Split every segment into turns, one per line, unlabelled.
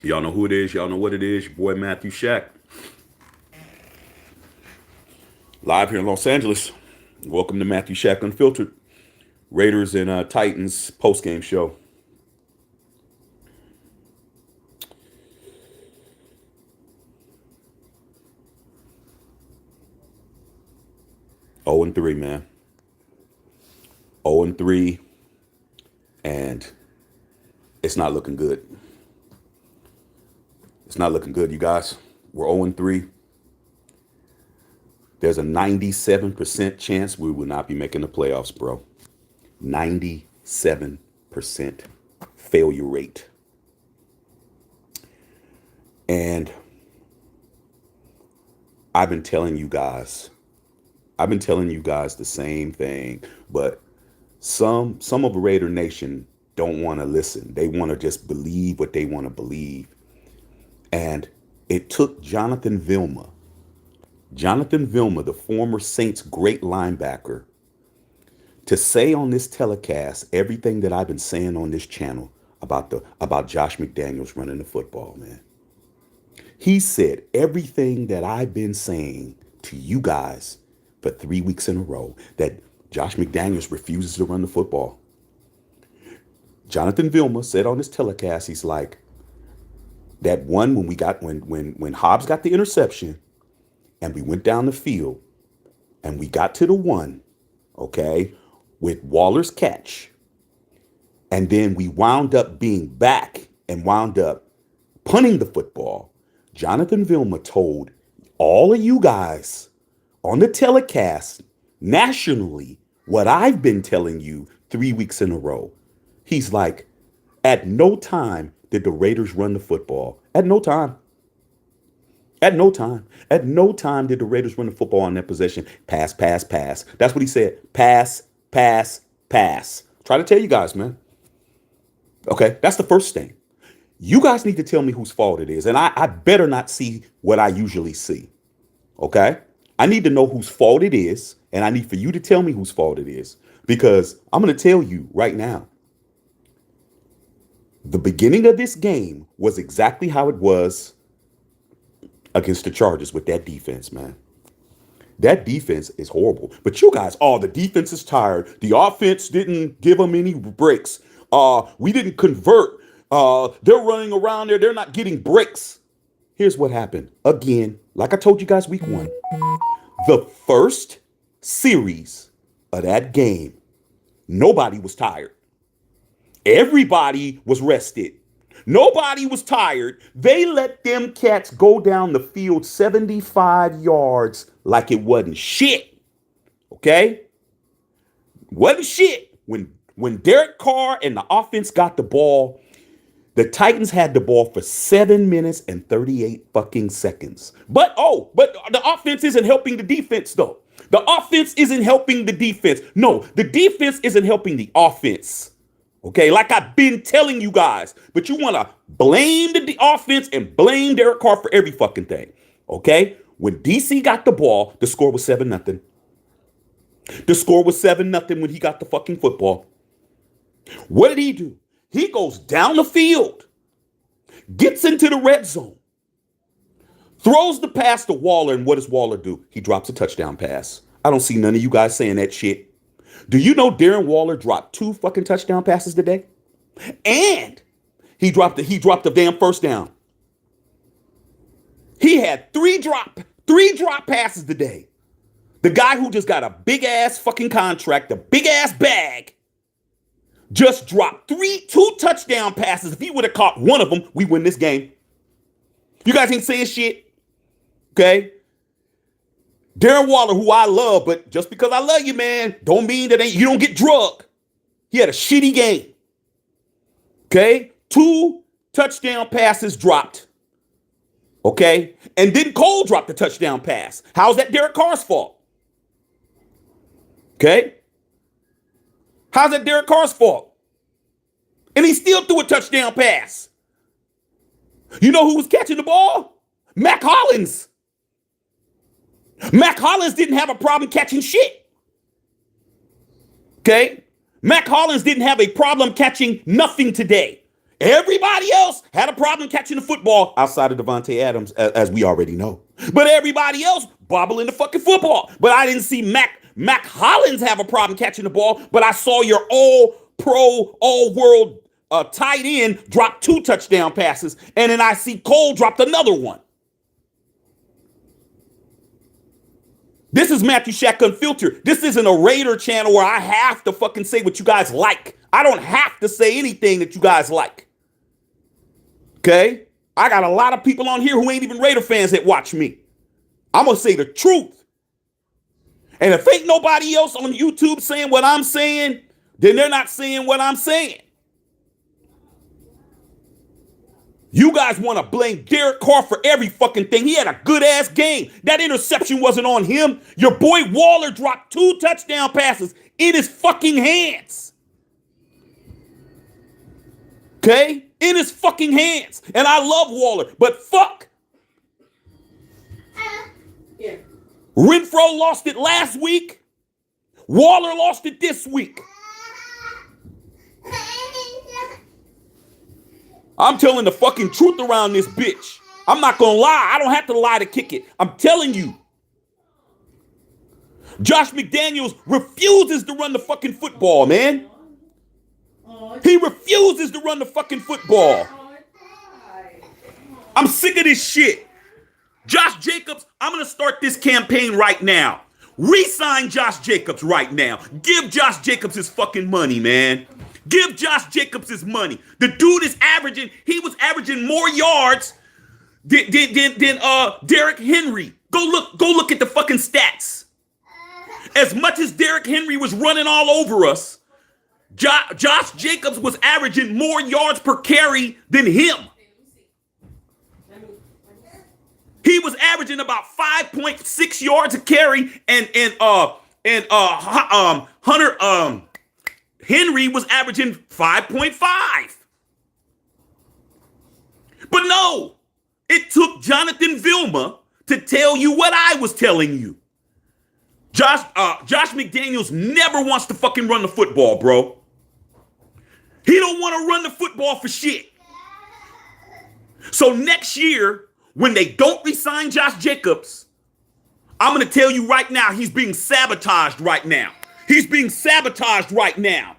Y'all know who it is. Y'all know what it is. Your boy Matthew Shack. Live here in Los Angeles. Welcome to Matthew Shack Unfiltered. Raiders and Titans postgame show. Oh and 3, man. 0 and 3. And it's not looking good. It's not looking good, you guys. We're 0 and 3. There's a 97% chance we will not be making the playoffs, bro. 97% failure rate. And I've been telling you guys the same thing, but some of the Raider Nation don't want to listen. They want to just believe what they want to believe. And it took Jonathan Vilma, the former Saints great linebacker, to say on this telecast everything that I've been saying on this channel about Josh McDaniels running the football, man. He said everything that I've been saying to you guys for 3 weeks in a row, that Josh McDaniels refuses to run the football. Jonathan Vilma said on this telecast, he's like, that one when Hobbs got the interception and we went down the field and we got to the one, okay, with Waller's catch, and then we wound up being back and wound up punting the football. Jonathan Vilma told all of you guys on the telecast nationally what I've been telling you 3 weeks in a row. He's like, at no time did the Raiders run the football. At no time. At no time. At no time did the Raiders run the football on that possession. Pass, pass, pass. That's what he said. Pass, pass, pass. Try to tell you guys, man. Okay, that's the first thing. You guys need to tell me whose fault it is. And I better not see what I usually see. Okay? I need to know whose fault it is. And I need for you to tell me whose fault it is. Because I'm going to tell you right now. The beginning of this game was exactly how it was against the Chargers with that defense, man. That defense is horrible. But you guys, the defense is tired. The offense didn't give them any breaks. We didn't convert. They're running around there. They're not getting breaks. Here's what happened. Again, like I told you guys week 1, the first series of that game, nobody was tired. Everybody was rested. Nobody was tired. They let them cats go down the field 75 yards like it wasn't shit. Okay? Wasn't shit. When Derek Carr and the offense got the ball, the Titans had the ball for 7 minutes and 38 fucking seconds. But the offense isn't helping the defense, though. The offense isn't helping the defense. No, the defense isn't helping the offense. Okay, like I've been telling you guys, but you want to blame the offense and blame Derek Carr for every fucking thing. Okay, when DC got the ball, the score was 7-0. The score was 7-0 when he got the fucking football. What did he do? He goes down the field, gets into the red zone, throws the pass to Waller, and what does Waller do? He drops a touchdown pass. I don't see none of you guys saying that shit. Do you know Darren Waller dropped 2 fucking touchdown passes today? And he dropped the damn first down. He had 3 drop passes today. The guy who just got a big ass fucking contract, a big ass bag, just dropped 2 touchdown passes. If he would have caught one of them, we win this game. You guys ain't saying shit. Okay? Darren Waller, who I love, but just because I love you, man, don't mean that you don't get drugged. He had a shitty game. Okay? 2 touchdown passes dropped. Okay? And then Cole dropped the touchdown pass. How's that Derek Carr's fault? Okay? How's that Derek Carr's fault? And he still threw a touchdown pass. You know who was catching the ball? Mac Hollins. Mac Hollins didn't have a problem catching shit. Okay? Mac Hollins didn't have a problem catching nothing today. Everybody else had a problem catching the football outside of Davante Adams, as we already know. But everybody else bobbling the fucking football. But I didn't see Mac Hollins have a problem catching the ball, but I saw your all-pro, all-world tight end drop 2 touchdown passes, and then I see Cole dropped another one. This is Matthew Shack Unfiltered. This isn't a Raider channel where I have to fucking say what you guys like. I don't have to say anything that you guys like. Okay? I got a lot of people on here who ain't even Raider fans that watch me. I'm going to say the truth. And if ain't nobody else on YouTube saying what I'm saying, then they're not saying what I'm saying. You guys want to blame Derek Carr for every fucking thing. He had a good-ass game. That interception wasn't on him. Your boy Waller dropped 2 touchdown passes in his fucking hands. Okay? In his fucking hands. And I love Waller, but fuck. Yeah. Renfro lost it last week. Waller lost it this week. I'm telling the fucking truth around this bitch. I'm not gonna lie. I don't have to lie to kick it. I'm telling you. Josh McDaniels refuses to run the fucking football, man. He refuses to run the fucking football. I'm sick of this shit. Josh Jacobs, I'm going to start this campaign right now. Re-sign Josh Jacobs right now. Give Josh Jacobs his fucking money, man. Give Josh Jacobs his money. The dude is he was averaging more yards than Derrick Henry. Go look at the fucking stats. As much as Derrick Henry was running all over us, Josh Jacobs was averaging more yards per carry than him. He was averaging about 5.6 yards a carry, and Hunter Henry was averaging 5.5. But no, it took Jonathan Vilma to tell you what I was telling you. Josh McDaniels never wants to fucking run the football, bro. He don't want to run the football for shit. So next year, when they don't re-sign Josh Jacobs, I'm going to tell you right now, he's being sabotaged right now. He's being sabotaged right now.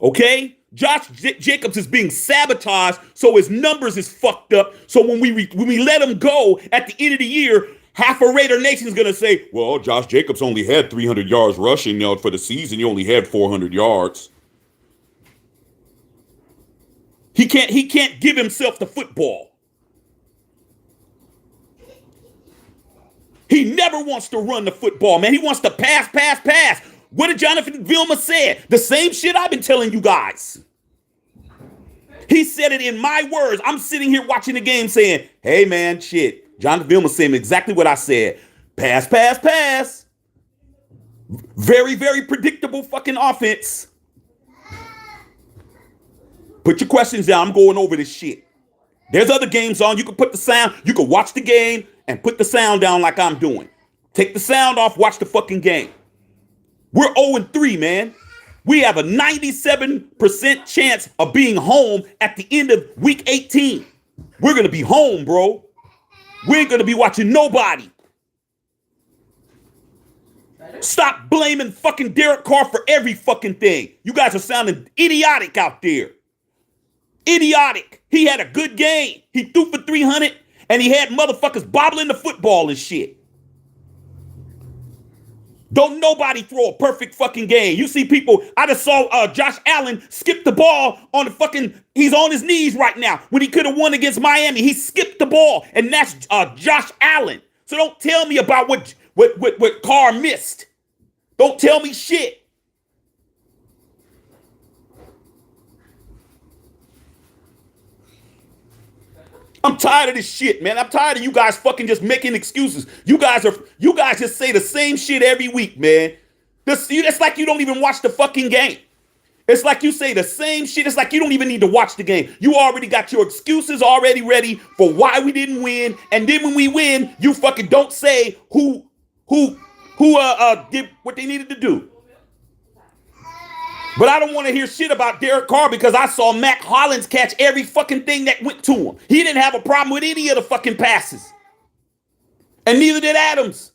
Okay? Josh Jacobs is being sabotaged, so his numbers is fucked up. So when we let him go at the end of the year, half of Raider Nation is going to say, well, Josh Jacobs only had 300 yards rushing for the season. He only had 400 yards. He can't give himself the football. He never wants to run the football, man. He wants to pass. What did Jonathan Vilma say? The same shit I've been telling you guys. He said it in my words. I'm sitting here watching the game saying, hey, man, shit. Jonathan Vilma saying exactly what I said. Pass. Very, very predictable fucking offense. Put your questions down. I'm going over this shit. There's other games on. You can put the sound. You can watch the game and put the sound down like I'm doing. Take the sound off. Watch the fucking game. We're 0-3, man. We have a 97% chance of being home at the end of week 18. We're going to be home, bro. We ain't going to be watching nobody. Stop blaming fucking Derek Carr for every fucking thing. You guys are sounding idiotic out there. Idiotic. He had a good game. He threw for 300 and he had motherfuckers bobbling the football and shit. Don't nobody throw a perfect fucking game. You see people, I just saw Josh Allen skip the ball on the fucking, he's on his knees right now. When he could have won against Miami, he skipped the ball, and that's Josh Allen. So don't tell me about what Carr missed. Don't tell me shit. I'm tired of this shit, man. I'm tired of you guys fucking just making excuses. You guys just say the same shit every week, man. It's like you don't even watch the fucking game. It's like you say the same shit. It's like you don't even need to watch the game. You already got your excuses already ready for why we didn't win. And then when we win, you fucking don't say who did what they needed to do. But I don't want to hear shit about Derek Carr because I saw Mac Hollins catch every fucking thing that went to him. He didn't have a problem with any of the fucking passes. And neither did Adams.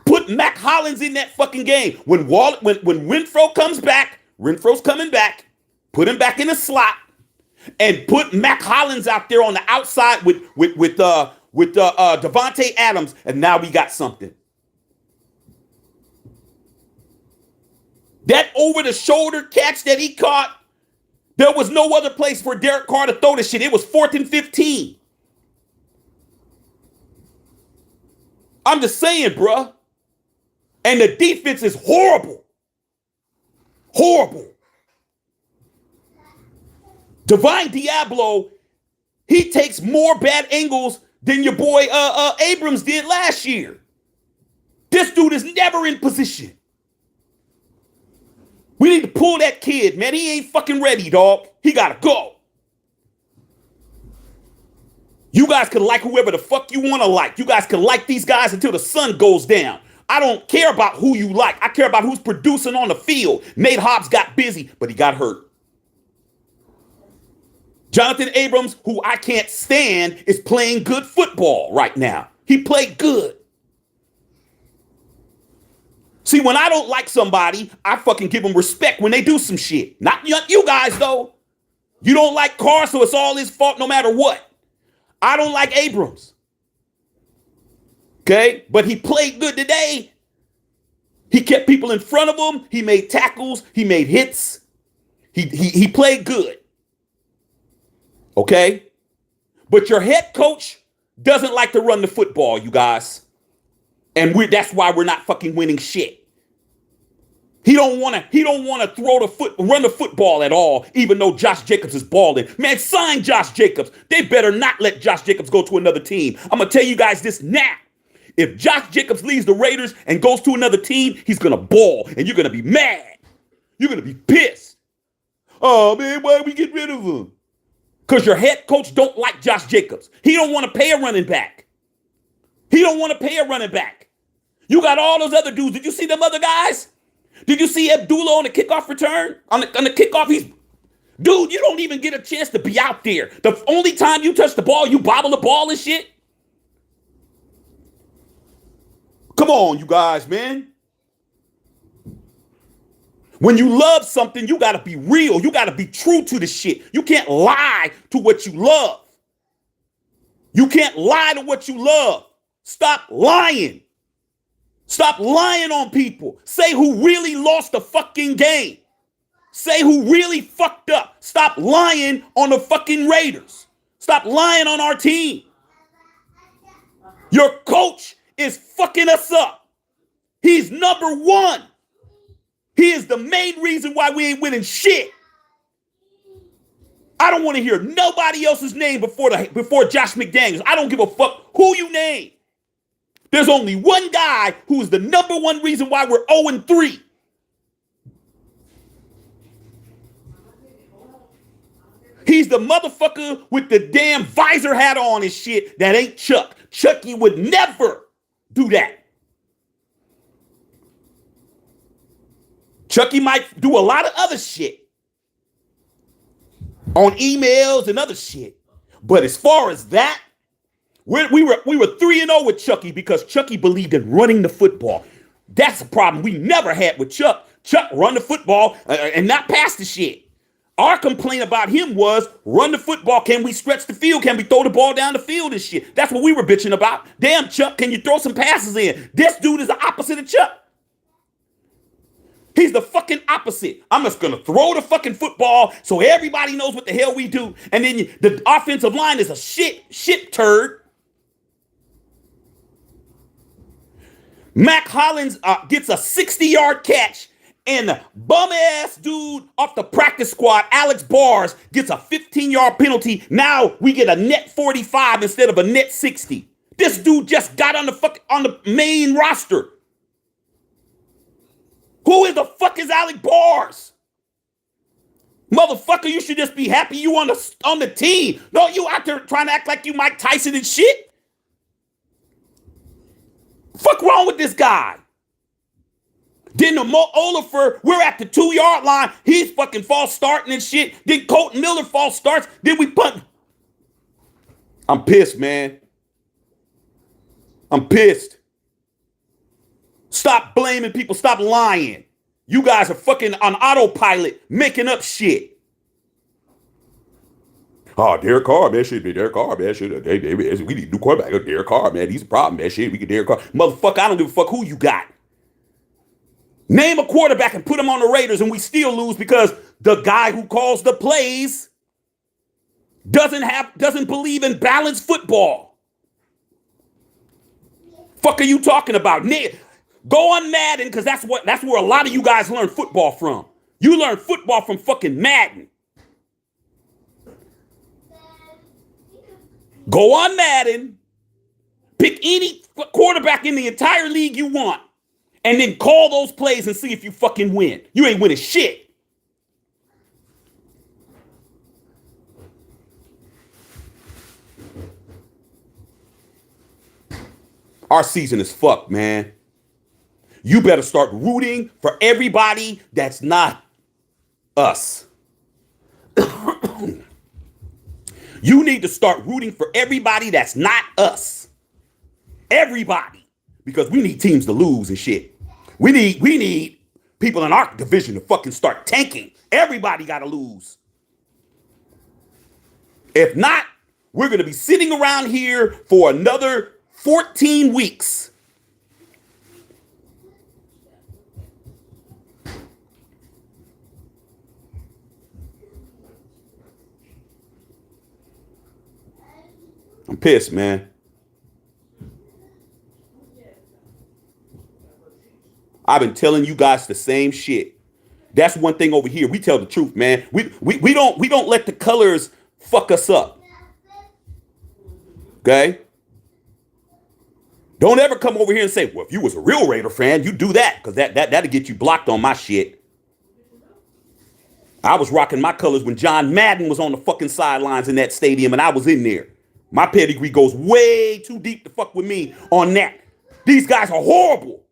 Put Mac Hollins in that fucking game. When Renfro comes back, Renfro's coming back, put him back in the slot and put Mac Hollins out there on the outside with Davante Adams, and now we got something. That over-the-shoulder catch that he caught, there was no other place for Derek Carr to throw this shit. It was 4th and 15. I'm just saying, bruh. And the defense is horrible. Horrible. Divine Diablo, he takes more bad angles than your boy Abrams did last year. This dude is never in position. We need to pull that kid, man. He ain't fucking ready, dog. He gotta go. You guys can like whoever the fuck you want to like. You guys can like these guys until the sun goes down. I don't care about who you like. I care about who's producing on the field. Nate Hobbs got busy, but he got hurt. Jonathan Abrams, who I can't stand, is playing good football right now. He played good. See, when I don't like somebody, I fucking give them respect when they do some shit. Not you guys, though. You don't like Carr, so it's all his fault no matter what. I don't like Abrams. Okay? But he played good today. He kept people in front of him. He made tackles. He made hits. He played good. Okay? But your head coach doesn't like to run the football, you guys. And that's why we're not fucking winning shit. He don't want to run the football at all, even though Josh Jacobs is balling. Man, sign Josh Jacobs. They better not let Josh Jacobs go to another team. I'm going to tell you guys this now. If Josh Jacobs leaves the Raiders and goes to another team, he's going to ball, and you're going to be mad. You're going to be pissed. Oh, man, why we get rid of him? Because your head coach don't like Josh Jacobs. He don't want to pay a running back. He don't want to pay a running back. You got all those other dudes. Did you see them other guys? Did you see Abdullah on the kickoff return? On the kickoff, dude, you don't even get a chance to be out there. The only time you touch the ball, you bobble the ball and shit. Come on, you guys, man. When you love something, you got to be real. You got to be true to the shit. You can't lie to what you love. You can't lie to what you love. Stop lying. Stop lying on people. Say who really lost the fucking game. Say who really fucked up. Stop lying on the fucking Raiders. Stop lying on our team. Your coach is fucking us up. He's number one. He is the main reason why we ain't winning shit. I don't want to hear nobody else's name before Josh McDaniels. I don't give a fuck who you name. There's only one guy who is the number one reason why we're 0-3. He's the motherfucker with the damn visor hat on and shit that ain't Chuck. Chucky would never do that. Chucky might do a lot of other shit on emails and other shit. But as far as that, we were 3-0 with Chucky because Chucky believed in running the football. That's a problem we never had with Chuck. Chuck run the football and not pass the shit. Our complaint about him was run the football. Can we stretch the field? Can we throw the ball down the field and shit? That's what we were bitching about. Damn, Chuck, can you throw some passes in? This dude is the opposite of Chuck. He's the fucking opposite. I'm just going to throw the fucking football so everybody knows what the hell we do. And then the offensive line is a shit turd. Mac Hollins gets a 60-yard catch, and the bum-ass dude off the practice squad, Alex Bars, gets a 15-yard penalty. Now we get a net 45 instead of a net 60. This dude just got on the main roster. Who is the fuck is Alex Bars? Motherfucker, you should just be happy you on the team. No, you out there trying to act like you Mike Tyson and shit. Fuck wrong with this guy? Then the Oliver, we're at the 2-yard line. He's fucking false starting and shit. Then Colton Miller false starts. Then we punt. I'm pissed, man. I'm pissed. Stop blaming people. Stop lying. You guys are fucking on autopilot, making up shit. Oh, Derek Carr, man, shit. Derek Carr, man, shit. We need a new quarterback. Derek Carr, man, he's a problem, man, shit. We get Derek Carr. Motherfucker, I don't give a fuck who you got. Name a quarterback and put him on the Raiders and we still lose because the guy who calls the plays doesn't believe in balanced football. Fuck are you talking about? Go on Madden, because that's where a lot of you guys learn football from. You learn football from fucking Madden. Go on Madden, pick any quarterback in the entire league you want, and then call those plays and see if you fucking win. You ain't winning shit. Our season is fucked, man. You better start rooting for everybody that's not us. You need to start rooting for everybody that's not us. Everybody. Because we need teams to lose and shit. We need people in our division to fucking start tanking. Everybody got to lose. If not, we're going to be sitting around here for another 14 weeks. I'm pissed, man. I've been telling you guys the same shit. That's one thing over here. We tell the truth, man. We don't let the colors fuck us up. Okay? Don't ever come over here and say, well, if you was a real Raider fan, you do that, because that'll get you blocked on my shit. I was rocking my colors when John Madden was on the fucking sidelines in that stadium, and I was in there. My pedigree goes way too deep to fuck with me on that. These guys are horrible.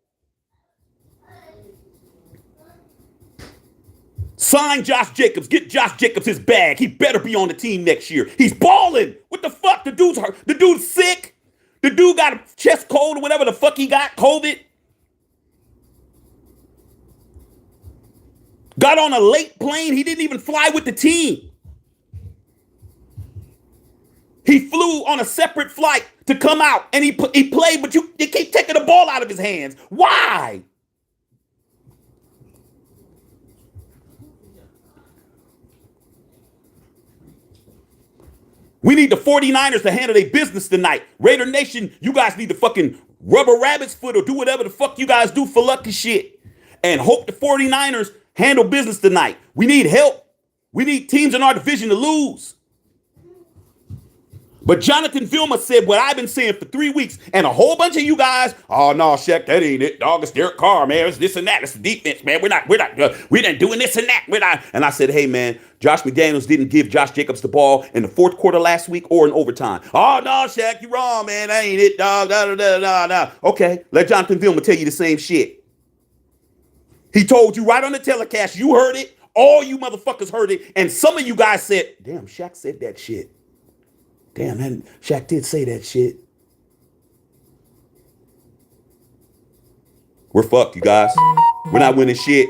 Sign Josh Jacobs. Get Josh Jacobs his bag. He better be on the team next year. He's balling. What the fuck? The dude's hurt. The dude's sick. The dude got a chest cold or whatever the fuck he got. COVID. Got on a late plane. He didn't even fly with the team. He flew on a separate flight to come out, and he played, but you keep taking the ball out of his hands. Why? We need the 49ers to handle their business tonight. Raider Nation, you guys need to fucking rubber rabbit's foot or do whatever the fuck you guys do for lucky shit. And hope the 49ers handle business tonight. We need help. We need teams in our division to lose. But Jonathan Vilma said what I've been saying for 3 weeks, and a whole bunch of you guys, oh no, Shaq, that ain't it, dog. It's Derek Carr, man. It's this and that. It's the defense, man. We're not doing this and that. We're not. And I said, hey, man, Josh McDaniels didn't give Josh Jacobs the ball in the fourth quarter last week or in overtime. Oh no, Shaq, you wrong, man. That ain't it, dog. Okay, let Jonathan Vilma tell you the same shit. He told you right on the telecast. You heard it. All you motherfuckers heard it. And some of you guys said, damn, Shaq said that shit. Damn, man, Shaq did say that shit. We're fucked, you guys. We're not winning shit.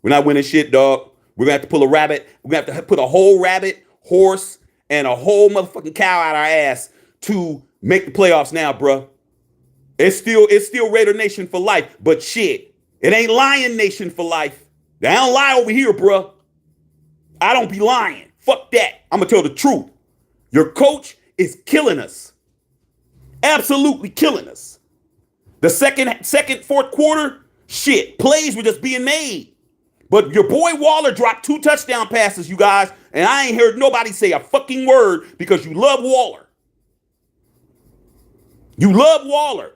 We're not winning shit, dog. We're going to have to pull a rabbit. We're going to have to put a whole rabbit, horse, and a whole motherfucking cow out our ass to make the playoffs now, bruh. It's still Raider Nation for life, but shit, it ain't Lion Nation for life. I don't lie over here, bruh. I don't be lying. Fuck that. I'm going to tell the truth. Your coach is killing us. Absolutely killing us. The second, fourth quarter, shit, plays were just being made. But your boy Waller dropped 2 touchdown passes, you guys, and I ain't heard nobody say a fucking word because you love Waller. You love Waller.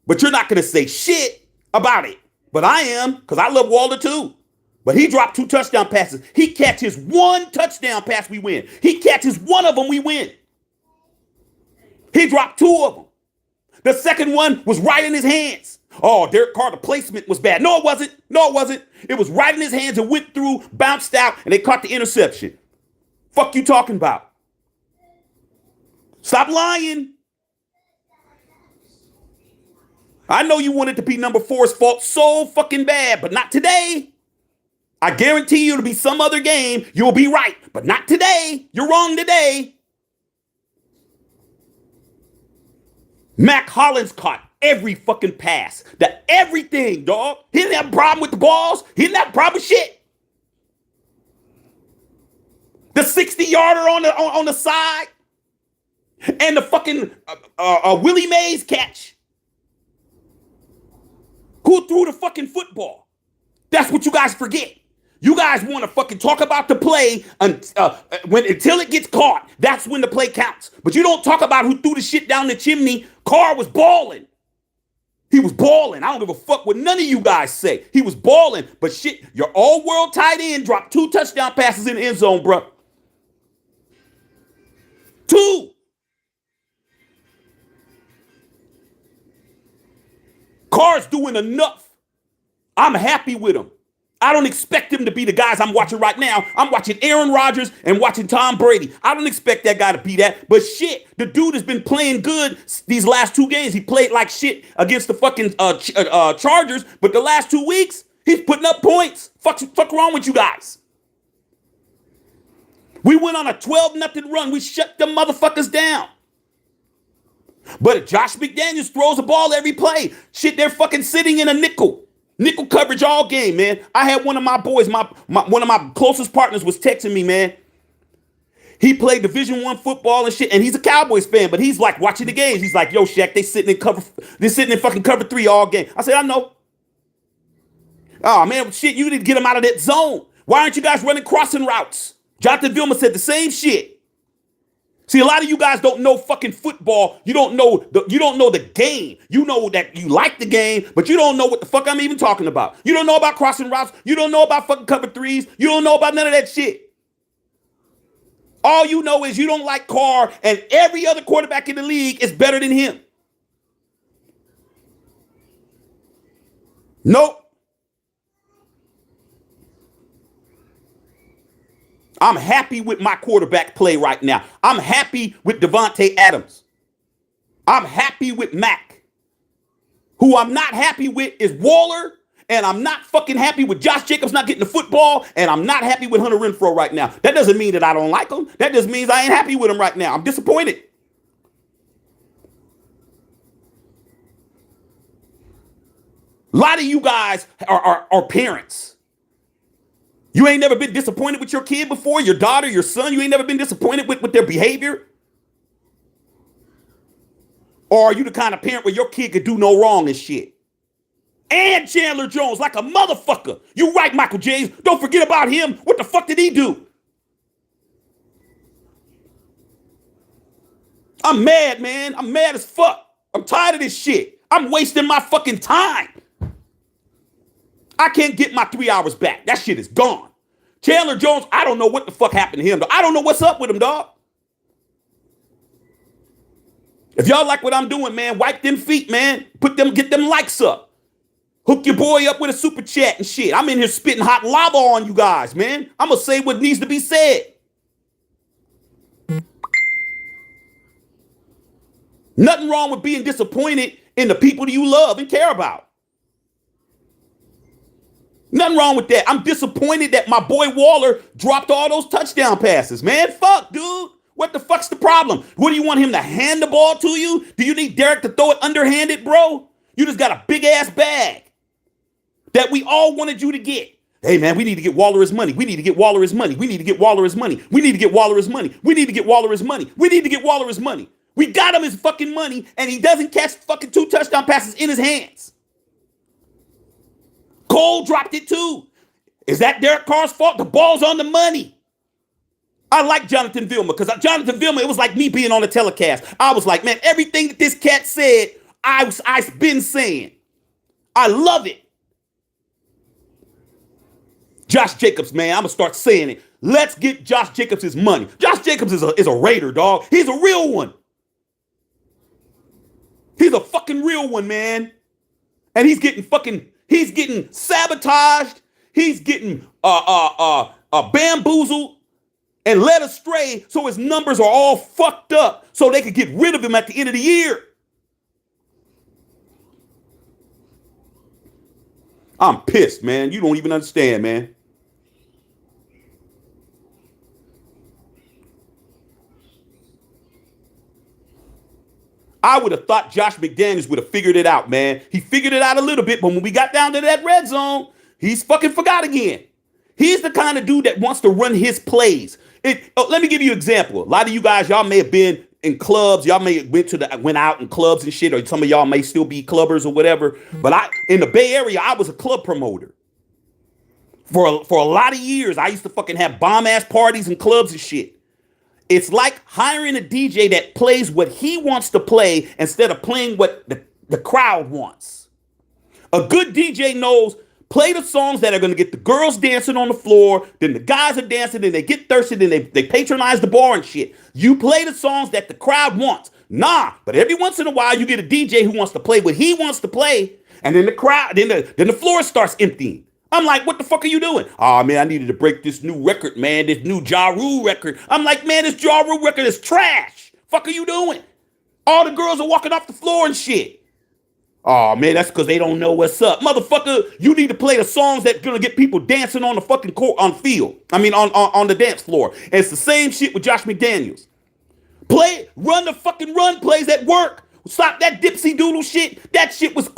But you're not going to say shit about it. But I am, because I love Waller too. But he dropped 2 touchdown passes. He catches 1 touchdown pass, we win. He catches 1 of them, we win. He dropped 2 of them. The second one was right in his hands. Oh, Derek Carr, the placement was bad. No, it wasn't. No, it wasn't. It was right in his hands and went through, bounced out, and they caught the interception. Fuck you talking about? Stop lying. I know you wanted to be number 4's fault so fucking bad, but not today. I guarantee you it'll be some other game. You'll be right, but not today. You're wrong today. Mac Hollins caught every fucking pass. Everything, dog. He didn't have a problem with the balls. He didn't have a problem with shit. The 60-yarder on the side. And the fucking Willie Mays catch. Who threw the fucking football? That's what you guys forget. You guys want to fucking talk about the play until it gets caught. That's when the play counts. But you don't talk about who threw the shit down the chimney. Carr was balling. He was balling. I don't give a fuck what none of you guys say. He was balling. But shit, your all-world tight end dropped 2 touchdown passes in the end zone, bro. 2. Carr's doing enough. I'm happy with him. I don't expect him to be the guys I'm watching right now. I'm watching Aaron Rodgers and watching Tom Brady. I don't expect that guy to be that. But shit, the dude has been playing good these last 2 games. He played like shit against the fucking Chargers. But the last 2 weeks, he's putting up points. Fuck wrong with you guys? We went on a 12-0 run. We shut them motherfuckers down. But if Josh McDaniels throws the ball every play, shit, they're fucking sitting in a nickel coverage all game, man. I had one of my boys, one of my closest partners was texting me, man. He played Division I football and shit, and he's a Cowboys fan, but he's like watching the games. He's like, yo, Shaq, they're sitting in fucking cover 3 all game. I said, I know. Oh, man, shit, you need to get them out of that zone. Why aren't you guys running crossing routes? Jonathan Vilma said the same shit. See, a lot of you guys don't know fucking football. You don't know the game. You know that you like the game, but you don't know what the fuck I'm even talking about. You don't know about crossing routes. You don't know about fucking cover 3s. You don't know about none of that shit. All you know is you don't like Carr, and every other quarterback in the league is better than him. Nope. I'm happy with my quarterback play right now. I'm happy with Davante Adams. I'm happy with Mac. Who I'm not happy with is Waller, and I'm not fucking happy with Josh Jacobs not getting the football, and I'm not happy with Hunter Renfrow right now. That doesn't mean that I don't like him. That just means I ain't happy with him right now. I'm disappointed. A lot of you guys are parents. You ain't never been disappointed with your kid before, your daughter, your son. You ain't never been disappointed with their behavior. Or are you the kind of parent where your kid could do no wrong and shit? And Chandler Jones like a motherfucker. You right, Michael James. Don't forget about him. What the fuck did he do? I'm mad, man. I'm mad as fuck. I'm tired of this shit. I'm wasting my fucking time. I can't get my 3 hours back. That shit is gone. Chandler Jones, I don't know what the fuck happened to him, dog. I don't know what's up with him, dog. If y'all like what I'm doing, man, wipe them feet, man. Get them likes up. Hook your boy up with a super chat and shit. I'm in here spitting hot lava on you guys, man. I'm going to say what needs to be said. Nothing wrong with being disappointed in the people that you love and care about. Nothing wrong with that. I'm disappointed that my boy Waller dropped all those touchdown passes, man. Fuck, dude. What the fuck's the problem? What, do you want him to hand the ball to you? Do you need Derek to throw it underhanded, bro? You just got a big-ass bag that we all wanted you to get. Hey, man, we need to get Waller his money. We need to get Waller his money. We need to get Waller his money. We need to get Waller his money. We need to get Waller his money. We need to get Waller his money. We got him his fucking money, and he doesn't catch fucking 2 touchdown passes in his hands. Cole dropped it too. Is that Derek Carr's fault? The ball's on the money. I like Jonathan Vilma because Jonathan Vilma, it was like me being on the telecast. I was like, man, everything that this cat said, I've been saying. I love it. Josh Jacobs, man, I'm going to start saying it. Let's get Josh Jacobs his money. Josh Jacobs is a Raider, dog. He's a real one. He's a fucking real one, man. And he's getting sabotaged. He's getting bamboozled and led astray, so his numbers are all fucked up so they could get rid of him at the end of the year. I'm pissed, man. You don't even understand, man. I would have thought Josh McDaniels would have figured it out, man. He figured it out a little bit, but when we got down to that red zone, he's fucking forgot again. He's the kind of dude that wants to run his plays. Let me give you an example. A lot of you guys, y'all may have been in clubs. Y'all may have went out in clubs and shit, or some of y'all may still be clubbers or whatever. But in the Bay Area, I was a club promoter. For a lot of years, I used to fucking have bomb-ass parties and clubs and shit. It's like hiring a DJ that plays what he wants to play instead of playing what the crowd wants. A good DJ knows, play the songs that are going to get the girls dancing on the floor, then the guys are dancing, then they get thirsty, then they patronize the bar and shit. You play the songs that the crowd wants. But every once in a while, you get a DJ who wants to play what he wants to play, and then the floor starts emptying. I'm like, what the fuck are you doing? Oh, man, I needed to break this new record, man. This new Ja Rule record. I'm like, man, this Ja Rule record is trash. Fuck are you doing? All the girls are walking off the floor and shit. Oh, man, that's because they don't know what's up. Motherfucker, you need to play the songs that's going to get people dancing on the fucking court, on field. I mean, on the dance floor. And it's the same shit with Josh McDaniels. Run the fucking run plays that work. Stop that dipsy doodle shit. That shit was...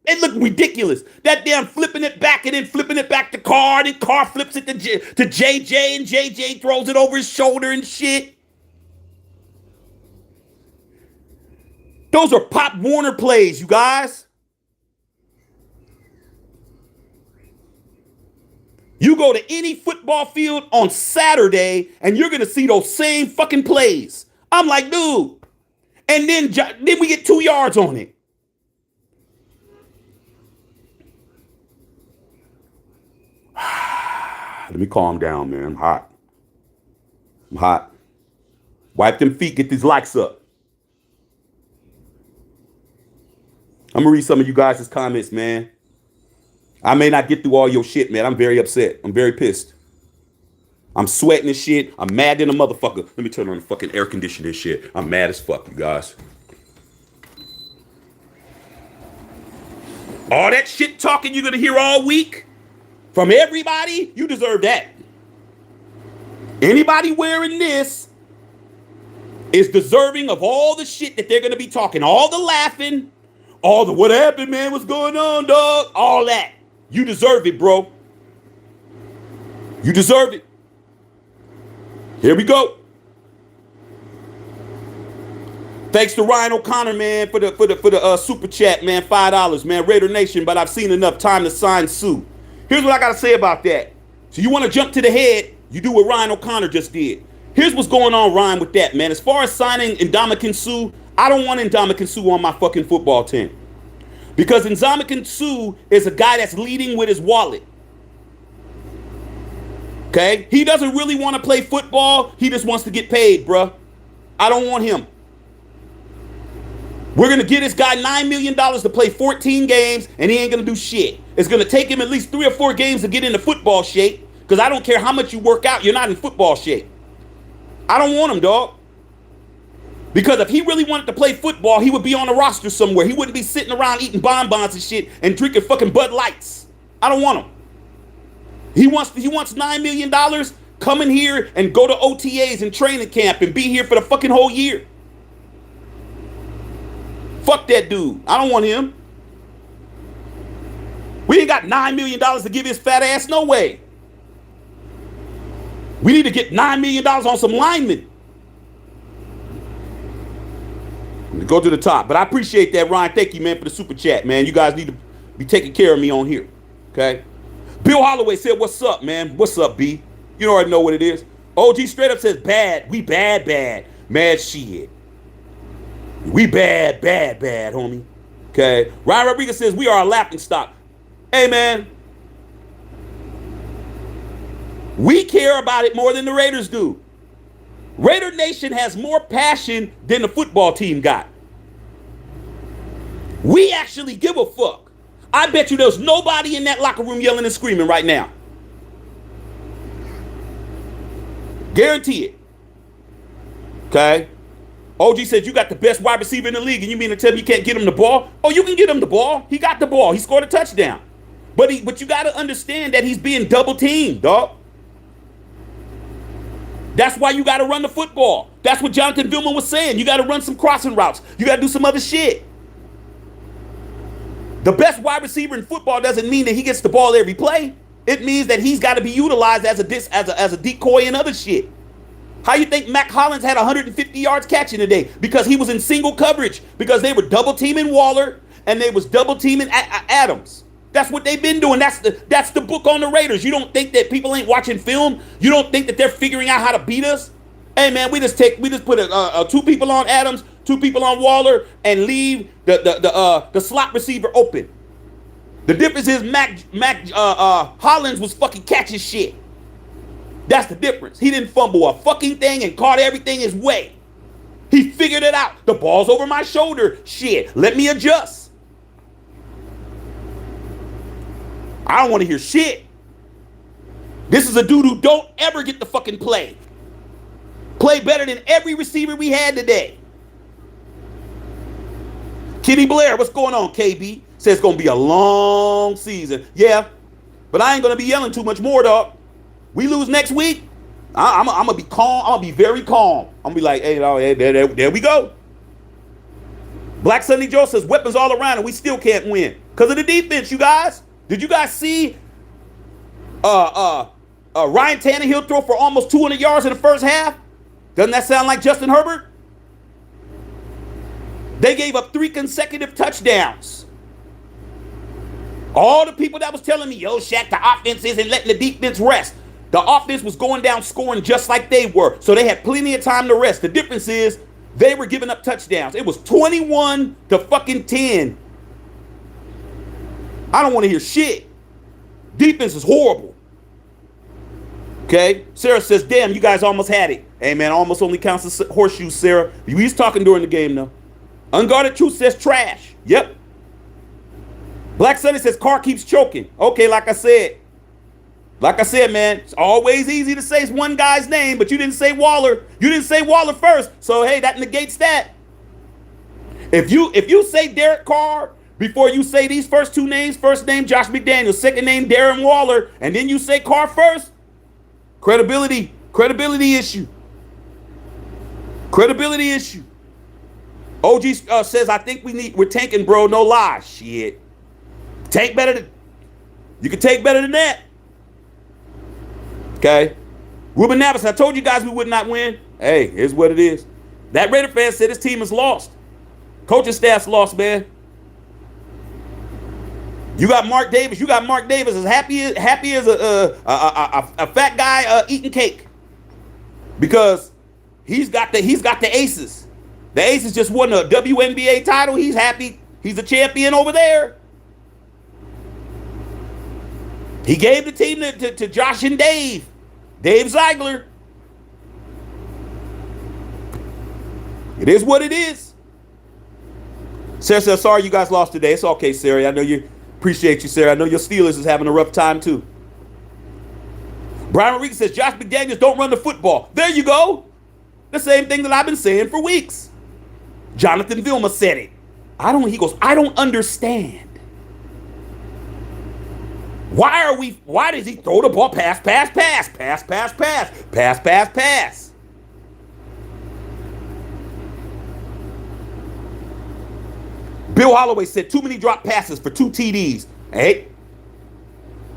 It looked ridiculous. That damn flipping it back and then flipping it back to Carr, and Carr flips it to JJ, and JJ throws it over his shoulder and shit. Those are Pop Warner plays, you guys. You go to any football field on Saturday, and you're going to see those same fucking plays. I'm like, dude. And then we get 2 yards on it. Let me calm down, man. I'm hot. Wipe them feet. Get these likes up. I'm going to read some of you guys' comments, man. I may not get through all your shit, man. I'm very upset. I'm very pissed. I'm sweating and shit. I'm mad than a motherfucker. Let me turn on the fucking air conditioning shit. I'm mad as fuck, you guys. All that shit talking you're going to hear all week from everybody, you deserve that. Anybody wearing this is deserving of all the shit that they're going to be talking. All the laughing, all the what happened, man, what's going on, dog, all that. You deserve it, bro. You deserve it. Here we go. Thanks to Ryan O'Connor, man, for the super chat, man. $5, man. Raider Nation, but I've seen enough time to sign Sue. Here's what I got to say about that. So you want to jump to the head, you do what Ryan O'Connor just did. Here's what's going on, Ryan, with that, man. As far as signing Ndamukong Suh, I don't want Ndamukong Suh on my fucking football team. Because Ndamukong Suh is a guy that's leading with his wallet. Okay? He doesn't really want to play football. He just wants to get paid, bruh. I don't want him. We're going to get this guy $9 million to play 14 games, and he ain't going to do shit. It's going to take him at least 3 or 4 games to get into football shape, because I don't care how much you work out, you're not in football shape. I don't want him, dog. Because if he really wanted to play football, he would be on a roster somewhere. He wouldn't be sitting around eating bonbons and shit and drinking fucking Bud Lights. I don't want him. He wants $9 million, come in here and go to OTAs and training camp and be here for the fucking whole year. Fuck that dude. I don't want him. We ain't got $9 million to give his fat ass. No way. We need to get $9 million on some linemen. Go to the top. But I appreciate that, Ryan. Thank you, man, for the super chat, man. You guys need to be taking care of me on here. Okay? Bill Holloway said, what's up, man? What's up, B? You already know what it is. OG straight up says, bad. We bad. Mad shit. We bad, homie. Okay? Ryan Rodriguez says, we are a laughing stock. Hey, man. We care about it more than the Raiders do. Raider Nation has more passion than the football team got. We actually give a fuck. I bet you there's nobody in that locker room yelling and screaming right now. Guarantee it. Okay? OG said you got the best wide receiver in the league, and you mean to tell me you can't get him the ball? Oh, you can get him the ball. He got the ball. He scored a touchdown. But you got to understand that he's being double teamed, dog. That's why you got to run the football. That's what Jonathan Vilma was saying. You got to run some crossing routes. You got to do some other shit. The best wide receiver in football doesn't mean that he gets the ball every play. It means that he's got to be utilized as a decoy and other shit. How you think Mac Hollins had 150 yards catching today? Because he was in single coverage. Because they were double teaming Waller and they was double teaming Adams. That's what they've been doing. That's the book on the Raiders. You don't think that people ain't watching film? You don't think that they're figuring out how to beat us? Hey man, we just put two people on Adams, two people on Waller, and leave the slot receiver open. The difference is Mac Hollins was fucking catching shit. That's the difference. He didn't fumble a fucking thing and caught everything his way. He figured it out. The ball's over my shoulder. Shit, let me adjust. I don't want to hear shit. This is a dude who don't ever get the fucking play. Play better than every receiver we had today. Kenny Blair, what's going on, KB? Says it's going to be a long season. Yeah, but I ain't going to be yelling too much more, dog. We lose next week, I'm going to be calm. I'm going to be very calm. I'm going to be like, hey, there we go. Black Sunday Joe says weapons all around and we still can't win. Because of the defense, you guys. Did you guys see Ryan Tannehill throw for almost 200 yards in the first half? Doesn't that sound like Justin Herbert? They gave up 3 consecutive touchdowns. All the people that was telling me, yo, Shaq, the offense isn't letting the defense rest. The offense was going down scoring just like they were. So they had plenty of time to rest. The difference is they were giving up touchdowns. It was 21 to fucking 10. I don't want to hear shit. Defense is horrible. Okay? Sarah says, damn, you guys almost had it. Hey, man, almost only counts as horseshoes, Sarah. We was talking during the game, though. Unguarded Truth says trash. Yep. Black Sunday says Carr keeps choking. Okay, like I said, man, it's always easy to say one guy's name, but you didn't say Waller. You didn't say Waller first. So, hey, that negates that. If you say Derek Carr before you say these first two names, first name Josh McDaniels, second name Darren Waller, and then you say Carr first, credibility issue. Credibility issue. OG says, I think we're tanking, bro. No lie. Shit. You can take better than that. Okay. Ruben Navis, I told you guys we would not win. Hey, here's what it is. That Raider fan said his team is lost. Coaching staff's lost, man. You got Mark Davis. As happy as a fat guy eating cake. Because he's got the aces. The aces just won a WNBA title. He's happy. He's a champion over there. He gave the team to Josh and Dave Ziegler. It is what it is. Sarah says, sorry you guys lost today. It's okay, Sarah. I know you appreciate you, Sarah. I know your Steelers is having a rough time too. Brian Rodriguez says, Josh McDaniels don't run the football. There you go. The same thing that I've been saying for weeks. Jonathan Vilma said it. He goes, I don't understand. Why does he throw the ball pass? Bill Holloway said too many drop passes for 2 TDs. Hey,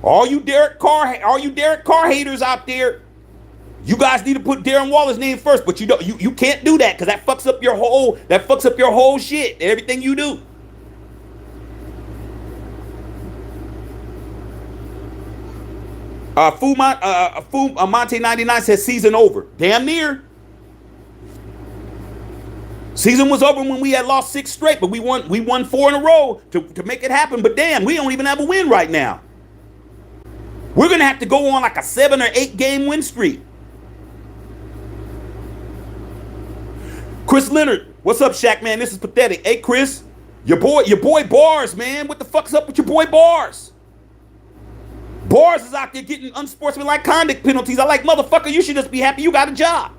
all you Derek Carr haters out there, you guys need to put Darren Waller's name first, but you can't do that because that fucks up your whole shit, everything you do. Monte 99 says season over. Damn near. Season was over when we had lost 6 straight, but we won 4 in a row to make it happen. But damn, we don't even have a win right now. We're gonna have to go on like a 7 or 8 game win streak. Chris Leonard, what's up, Shaq, man? This is pathetic. Hey, Chris, Your boy Bars, man. What the fuck's up with your boy Bars? Bars is out there getting unsportsmanlike conduct penalties. I like, motherfucker, you should just be happy you got a job.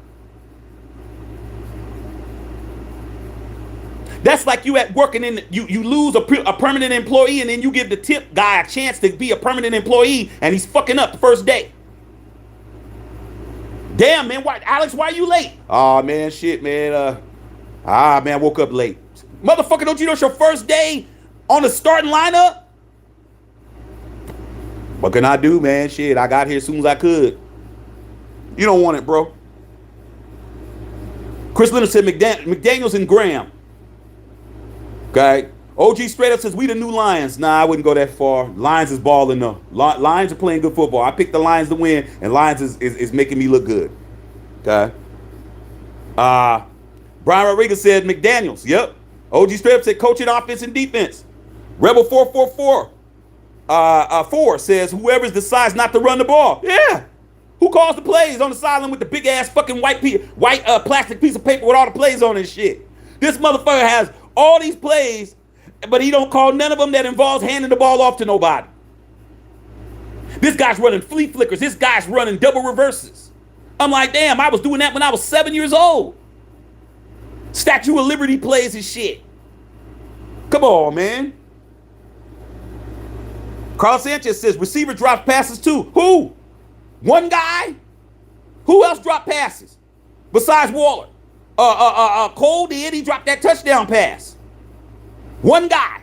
That's like you at working in, you lose a permanent employee and then you give the tip guy a chance to be a permanent employee and he's fucking up the first day. Damn, man, Alex, why you late? Oh, man, shit, man. Man, I woke up late. Motherfucker, don't you know it's your first day on the starting lineup? What can I do, man? Shit, I got here as soon as I could. You don't want it, bro. Chris Leonard said McDaniels and Graham. Okay. OG straight up says we the new Lions. Nah, I wouldn't go that far. Lions is balling though. Lions are playing good football. I picked the Lions to win, and Lions is making me look good. Okay. Brian Rodriguez said McDaniels. Yep. OG straight up said coaching offense and defense. Rebel 444 4 says whoever decides not to run the ball. Yeah. Who calls the plays on the sideline with the big ass fucking white plastic piece of paper with all the plays on and shit? This motherfucker has all these plays, but he don't call none of them that involves handing the ball off to nobody. This guy's running flea flickers. This guy's running double reverses. I'm like, damn, I was doing that when I was 7 years old. Statue of Liberty plays and shit. Come on, man. Carl Sanchez says receiver drops passes too. Who? One guy? Who else dropped passes besides Waller? Cole did. He dropped that touchdown pass. One guy.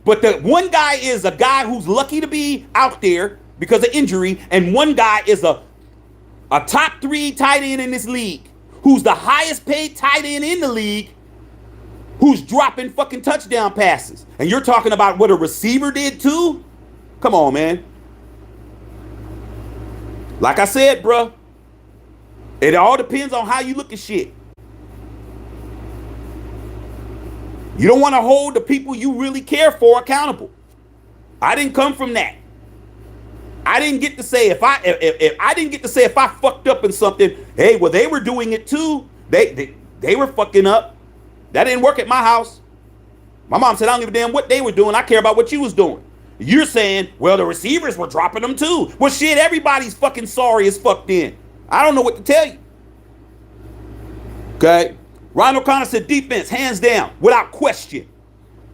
But the one guy is a guy who's lucky to be out there because of injury, and one guy is a top 3 tight end in this league, who's the highest paid tight end in the league, who's dropping fucking touchdown passes. And you're talking about what a receiver did too? Come on, man. Like I said, bro, it all depends on how you look at shit. You don't want to hold the people you really care for accountable. I didn't come from that. I didn't get to say if I fucked up in something, hey, well, they were doing it too. They were fucking up. That didn't work at my house. My mom said, I don't give a damn what they were doing. I care about what you was doing. You're saying, well, the receivers were dropping them too. Well, shit, everybody's fucking sorry as fuck then. I don't know what to tell you. Okay. Ryan O'Connor said defense, hands down, without question.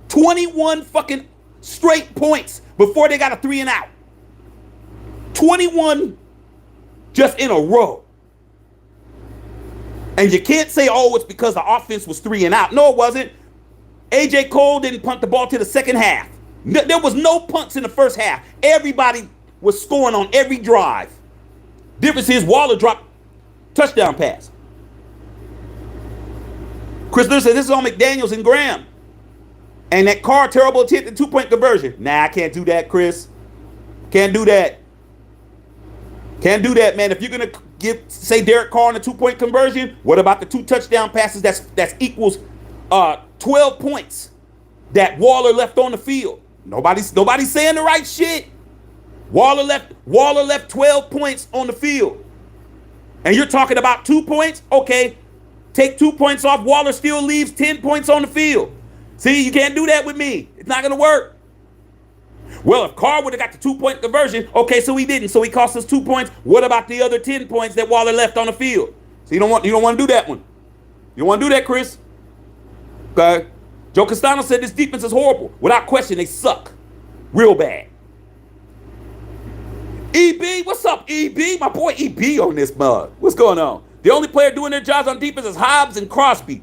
21 fucking straight points before they got a 3 and out. 21 just in a row. And you can't say, oh, it's because the offense was 3 and out. No, it wasn't. A.J. Cole didn't punt the ball to the second half. There was no punts in the first half. Everybody was scoring on every drive. Difference is Waller dropped touchdown pass. Chris Lewis said this is on McDaniels and Graham. And that Carr terrible attempt at 2-point conversion. Nah, I can't do that, Chris. Can't do that. Can't do that, man. If you're gonna say Derek Carr on a 2-point conversion, what about the 2 touchdown passes that's equals 12 points that Waller left on the field? Nobody's saying the right shit. Waller left 12 points on the field. And you're talking about 2 points? Okay. Take 2 points off. Waller still leaves 10 points on the field. See, you can't do that with me. It's not going to work. Well, if Carr would have got the 2-point conversion, okay, so he didn't. So he cost us 2 points. What about the other 10 points that Waller left on the field? So you don't want to do that one. You don't want to do that, Chris. Okay. Joe Castano said this defense is horrible. Without question, they suck. Real bad. EB, what's up, EB? My boy EB on this mug. What's going on? The only player doing their jobs on defense is Hobbs and Crosby.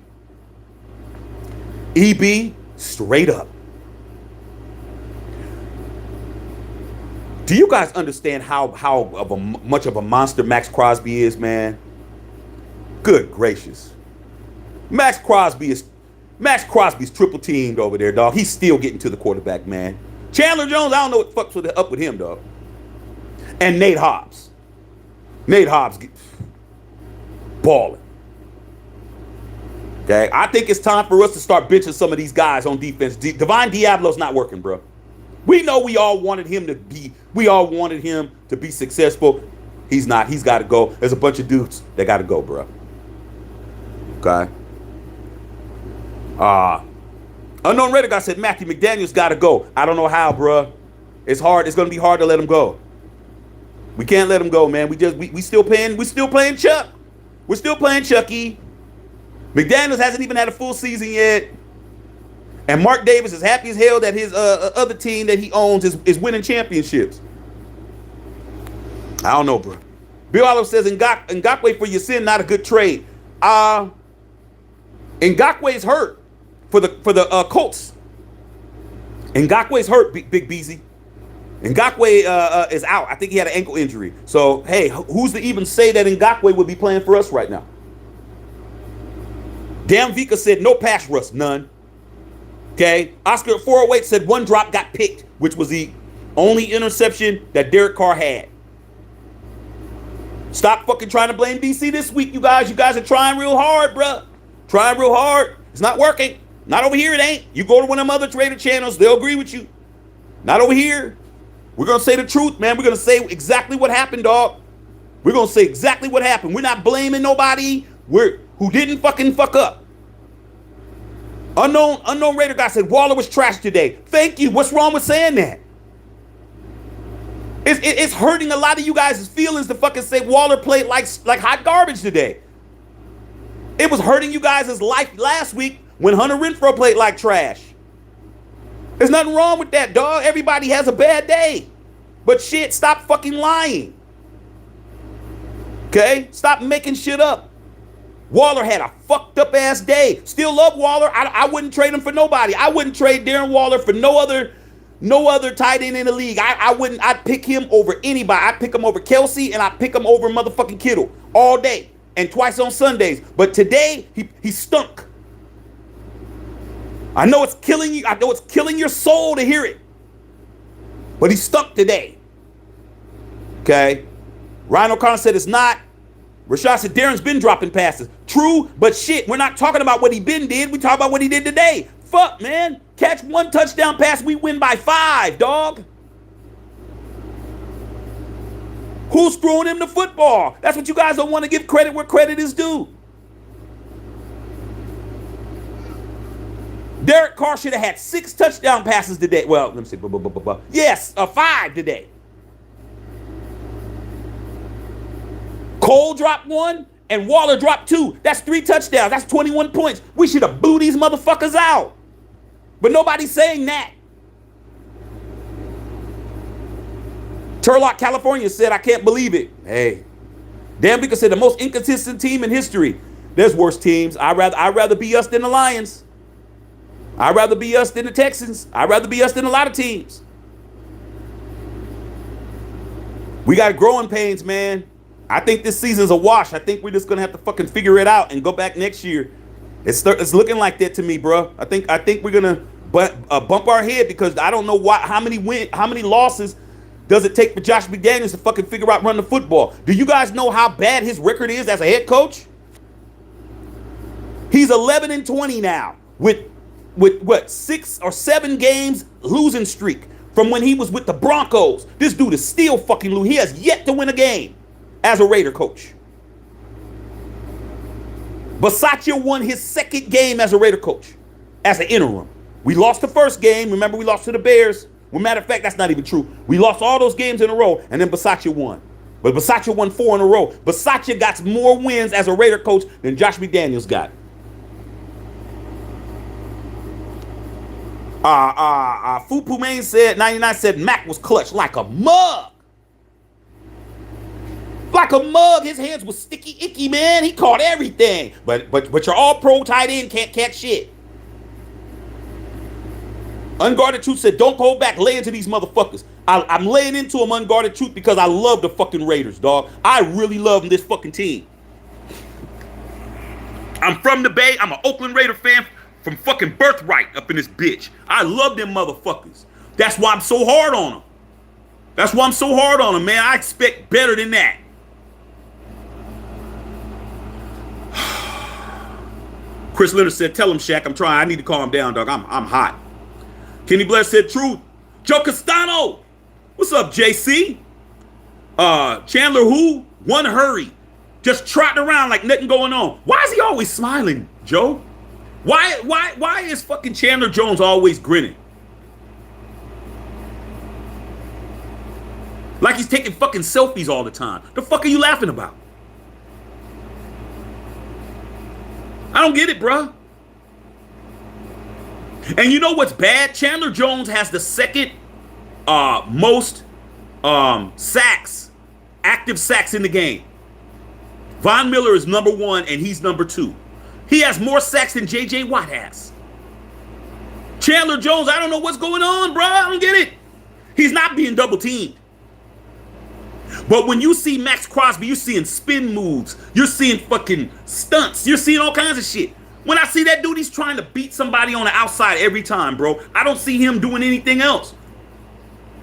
EB, straight up. Do you guys understand how much of a monster Maxx Crosby is, man? Good gracious. Maxx Crosby's triple teamed over there, dog. He's still getting to the quarterback, man. Chandler Jones, I don't know what the fuck's up with him, dog. And Nate Hobbs. Nate Hobbs balling. Okay, I think it's time for us to start benching some of these guys on defense. Divine Diablo's not working, bro. We know we all wanted him to be successful. He's not. He's got to go. There's a bunch of dudes that got to go, bro. Okay. Unknown Raider guy said Matthew McDaniels got to go. I don't know how, bruh. It's hard. It's gonna be hard to let him go. We can't let him go, man. We still playing Chuck. We're still playing Chucky. McDaniels hasn't even had a full season yet. And Mark Davis is happy as hell that his other team that he owns is winning championships. I don't know, bro. Bill Oliver says Ngakoue for your sin, not a good trade. Ngakwe's hurt for the Colts. Ngakwe's hurt, Big Beezy. Ngakoue is out. I think he had an ankle injury. So, hey, who's to even say that Ngakoue would be playing for us right now? Damn Vika said no pass rush, none. Okay. Oscar 408 said one drop got picked, which was the only interception that Derek Carr had. Stop fucking trying to blame DC this week, you guys. You guys are trying real hard, bruh. Trying real hard. It's not working. Not over here, it ain't. You go to one of them other trader channels, they'll agree with you. Not over here. We're going to say the truth, man. We're going to say exactly what happened, dog. We're going to say exactly what happened. We're not blaming nobody who didn't fucking fuck up. Unknown Raider guy said Waller was trash today. Thank you. What's wrong with saying that? It's hurting a lot of you guys' feelings to fucking say Waller played like hot garbage today. It was hurting you guys' life last week when Hunter Renfrow played like trash. There's nothing wrong with that, dog. Everybody has a bad day. But shit, stop fucking lying. Okay? Stop making shit up. Waller had a fucked up ass day. Still love Waller. I wouldn't trade him for nobody. I wouldn't trade Darren Waller for no other tight end in the league. I'd pick him over anybody. I'd pick him over Kelsey and I'd pick him over motherfucking Kittle all day and twice on Sundays. But today, he stunk. I know it's killing you. I know it's killing your soul to hear it. But he stunk today. Okay? Ryan O'Connor said it's not. Rashad said Darren's been dropping passes. True, but shit, we're not talking about what he been did. We talk about what he did today. Fuck, man. Catch one touchdown pass, we win by 5, dog. Who's throwing him the football? That's what you guys don't want to give credit where credit is due. Derek Carr should have had 6 touchdown passes today. Well, let me see. Yes, 5 today. Cole dropped 1 and Waller dropped 2. That's 3 touchdowns. That's 21 points. We should have blew these motherfuckers out. But nobody's saying that. Turlock, California said, I can't believe it. Hey. Dan Beaker said the most inconsistent team in history. There's worse teams. I'd rather be us than the Lions. I'd rather be us than the Texans. I'd rather be us than a lot of teams. We got growing pains, man. I think this season's a wash. I think we're just gonna have to fucking figure it out and go back next year. It's looking like that to me, bro. I think we're gonna bump our head because I don't know how many losses does it take for Josh McDaniels to fucking figure out running the football. Do you guys know how bad his record is as a head coach? He's 11-20 now with what 6 or 7 games losing streak from when he was with the Broncos. This dude is still fucking losing. He has yet to win a game as a Raider coach. Bisaccia won his 2nd game as a Raider coach, as an interim. We lost the first game. Remember, we lost to the Bears. Well, matter of fact, that's not even true. We lost all those games in a row, and then Bisaccia won. But Bisaccia won 4 in a row. Bisaccia got more wins as a Raider coach than Josh McDaniels got. Fupu Main said, 99 said Mac was clutch like a mug. Like a mug. His hands was sticky, icky, man. He caught everything. But your all-pro tight end can't catch shit. Unguarded Truth said, don't hold back. Lay into these motherfuckers. I'm laying into them, Unguarded Truth, because I love the fucking Raiders, dog. I really love this fucking team. I'm from the Bay. I'm an Oakland Raider fan from fucking birthright up in this bitch. I love them motherfuckers. That's why I'm so hard on them. That's why I'm so hard on them, man. I expect better than that. Chris Leonard said, tell him, Shaq, I'm trying. I need to calm down, dog. I'm hot. Kenny Blair said, truth. Joe Castano. What's up, JC? Chandler who? One hurry. Just trotting around like nothing going on. Why is he always smiling, Joe? Why is fucking Chandler Jones always grinning? Like he's taking fucking selfies all the time. The fuck are you laughing about? I don't get it, bruh. And you know what's bad? Chandler Jones has the second most sacks, active sacks in the game. Von Miller is number one and he's number two. He has more sacks than J.J. Watt has. Chandler Jones, I don't know what's going on, bro. I don't get it. He's not being double teamed. But when you see Maxx Crosby, you're seeing spin moves. You're seeing fucking stunts. You're seeing all kinds of shit. When I see that dude, he's trying to beat somebody on the outside every time, bro. I don't see him doing anything else.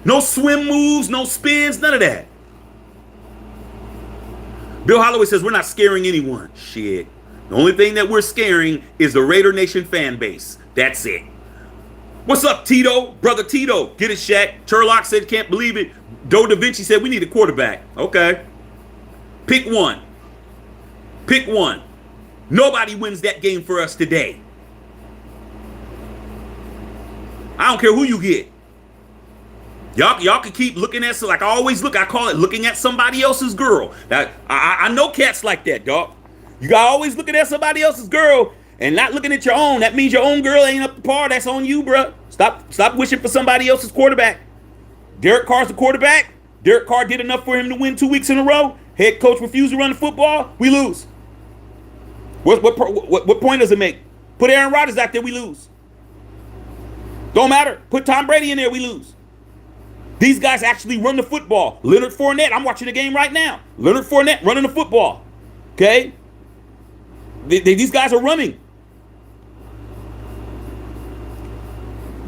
No swim moves, no spins, none of that. Bill Holloway says, we're not scaring anyone. Shit. The only thing that we're scaring is the Raider Nation fan base. That's it. What's up, Tito? Brother Tito. Get it, Shaq. Turlock said, can't believe it. Joe Da Vinci said, we need a quarterback. Okay. Pick one. Pick one. Nobody wins that game for us today. I don't care who you get. Y'all can keep looking at, like I always look, I call it looking at somebody else's girl. I know cats like that, dog. You got always looking at somebody else's girl and not looking at your own. That means your own girl ain't up to par. That's on you, bro. Stop wishing for somebody else's quarterback. Derek Carr's the quarterback. Derek Carr did enough for him to win 2 weeks in a row. Head coach refused to run the football. We lose. What point does it make? Put Aaron Rodgers out there, we lose. Don't matter. Put Tom Brady in there, we lose. These guys actually run the football. Leonard Fournette, I'm watching the game right now. Leonard Fournette running the football. Okay? These guys are running.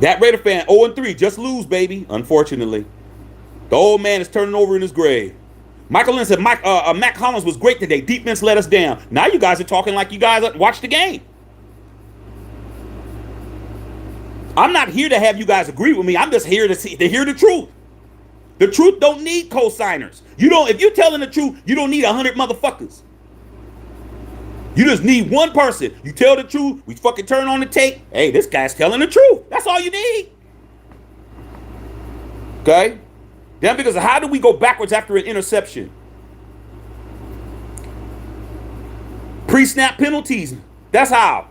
That Raider fan, 0-3, just lose, baby, unfortunately. The old man is turning over in his grave. Michael Lynn said, Mac Hollins was great today. Defense let us down. Now you guys are talking like you guys watch the game. I'm not here to have you guys agree with me. I'm just here to hear the truth. The truth don't need co-signers. If you're telling the truth, you don't need 100 motherfuckers. You just need one person. You tell the truth, we fucking turn on the tape. Hey, this guy's telling the truth. That's all you need. Okay? Then because of how do we go backwards after an interception? Pre-snap penalties. That's how.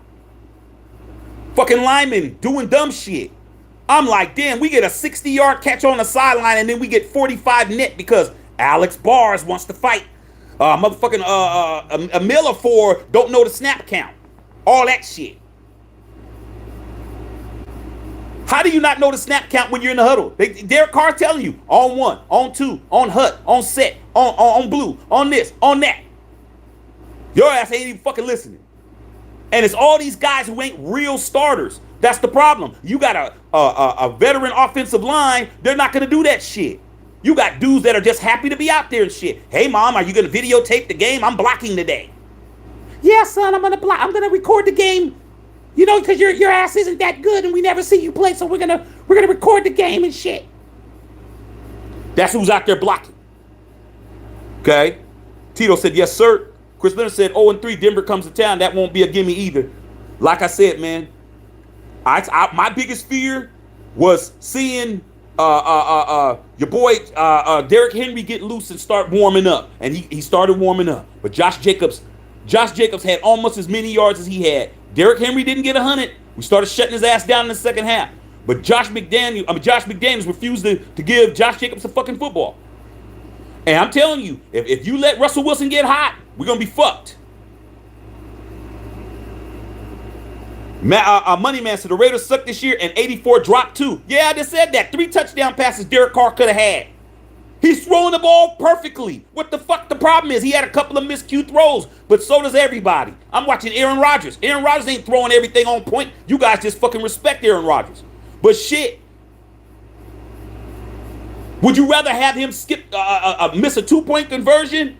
Fucking linemen doing dumb shit. I'm like, damn, we get a 60-yard catch on the sideline and then we get 45 net because Alex Bars wants to fight. Motherfucking a Miller for don't know the snap count. All that shit. How do you not know the snap count when you're in the huddle? Derek Carr telling you on one, on two, on hut, on set, on blue, on this, on that. Your ass ain't even fucking listening. And it's all these guys who ain't real starters. That's the problem. You got a veteran offensive line. They're not going to do that shit. You got dudes that are just happy to be out there and shit. Hey, mom, are you going to videotape the game? I'm blocking today. Yeah, son, I'm going to block. I'm going to record the game. You know, because your ass isn't that good and we never see you play, so we're gonna record the game and shit. That's who's out there blocking. Okay. Tito said, yes, sir. Chris Leonard said, 0-3, Denver comes to town. That won't be a gimme either. Like I said, man, my biggest fear was seeing your boy Derrick Henry get loose and start warming up. And he started warming up. But Josh Jacobs had almost as many yards as he had. Derrick Henry didn't get 100. We started shutting his ass down in the second half. But Josh McDaniels refused to give Josh Jacobs a fucking football. And I'm telling you, if you let Russell Wilson get hot, we're going to be fucked. Money Man said the Raiders sucked this year and 84 dropped too. Yeah, I just said that. 3 touchdown passes Derek Carr could have had. He's throwing the ball perfectly. What the fuck the problem is? He had a couple of miscued throws, but so does everybody. I'm watching Aaron Rodgers. Aaron Rodgers ain't throwing everything on point. You guys just fucking respect Aaron Rodgers. But shit. Would you rather have him skip miss a 2-point conversion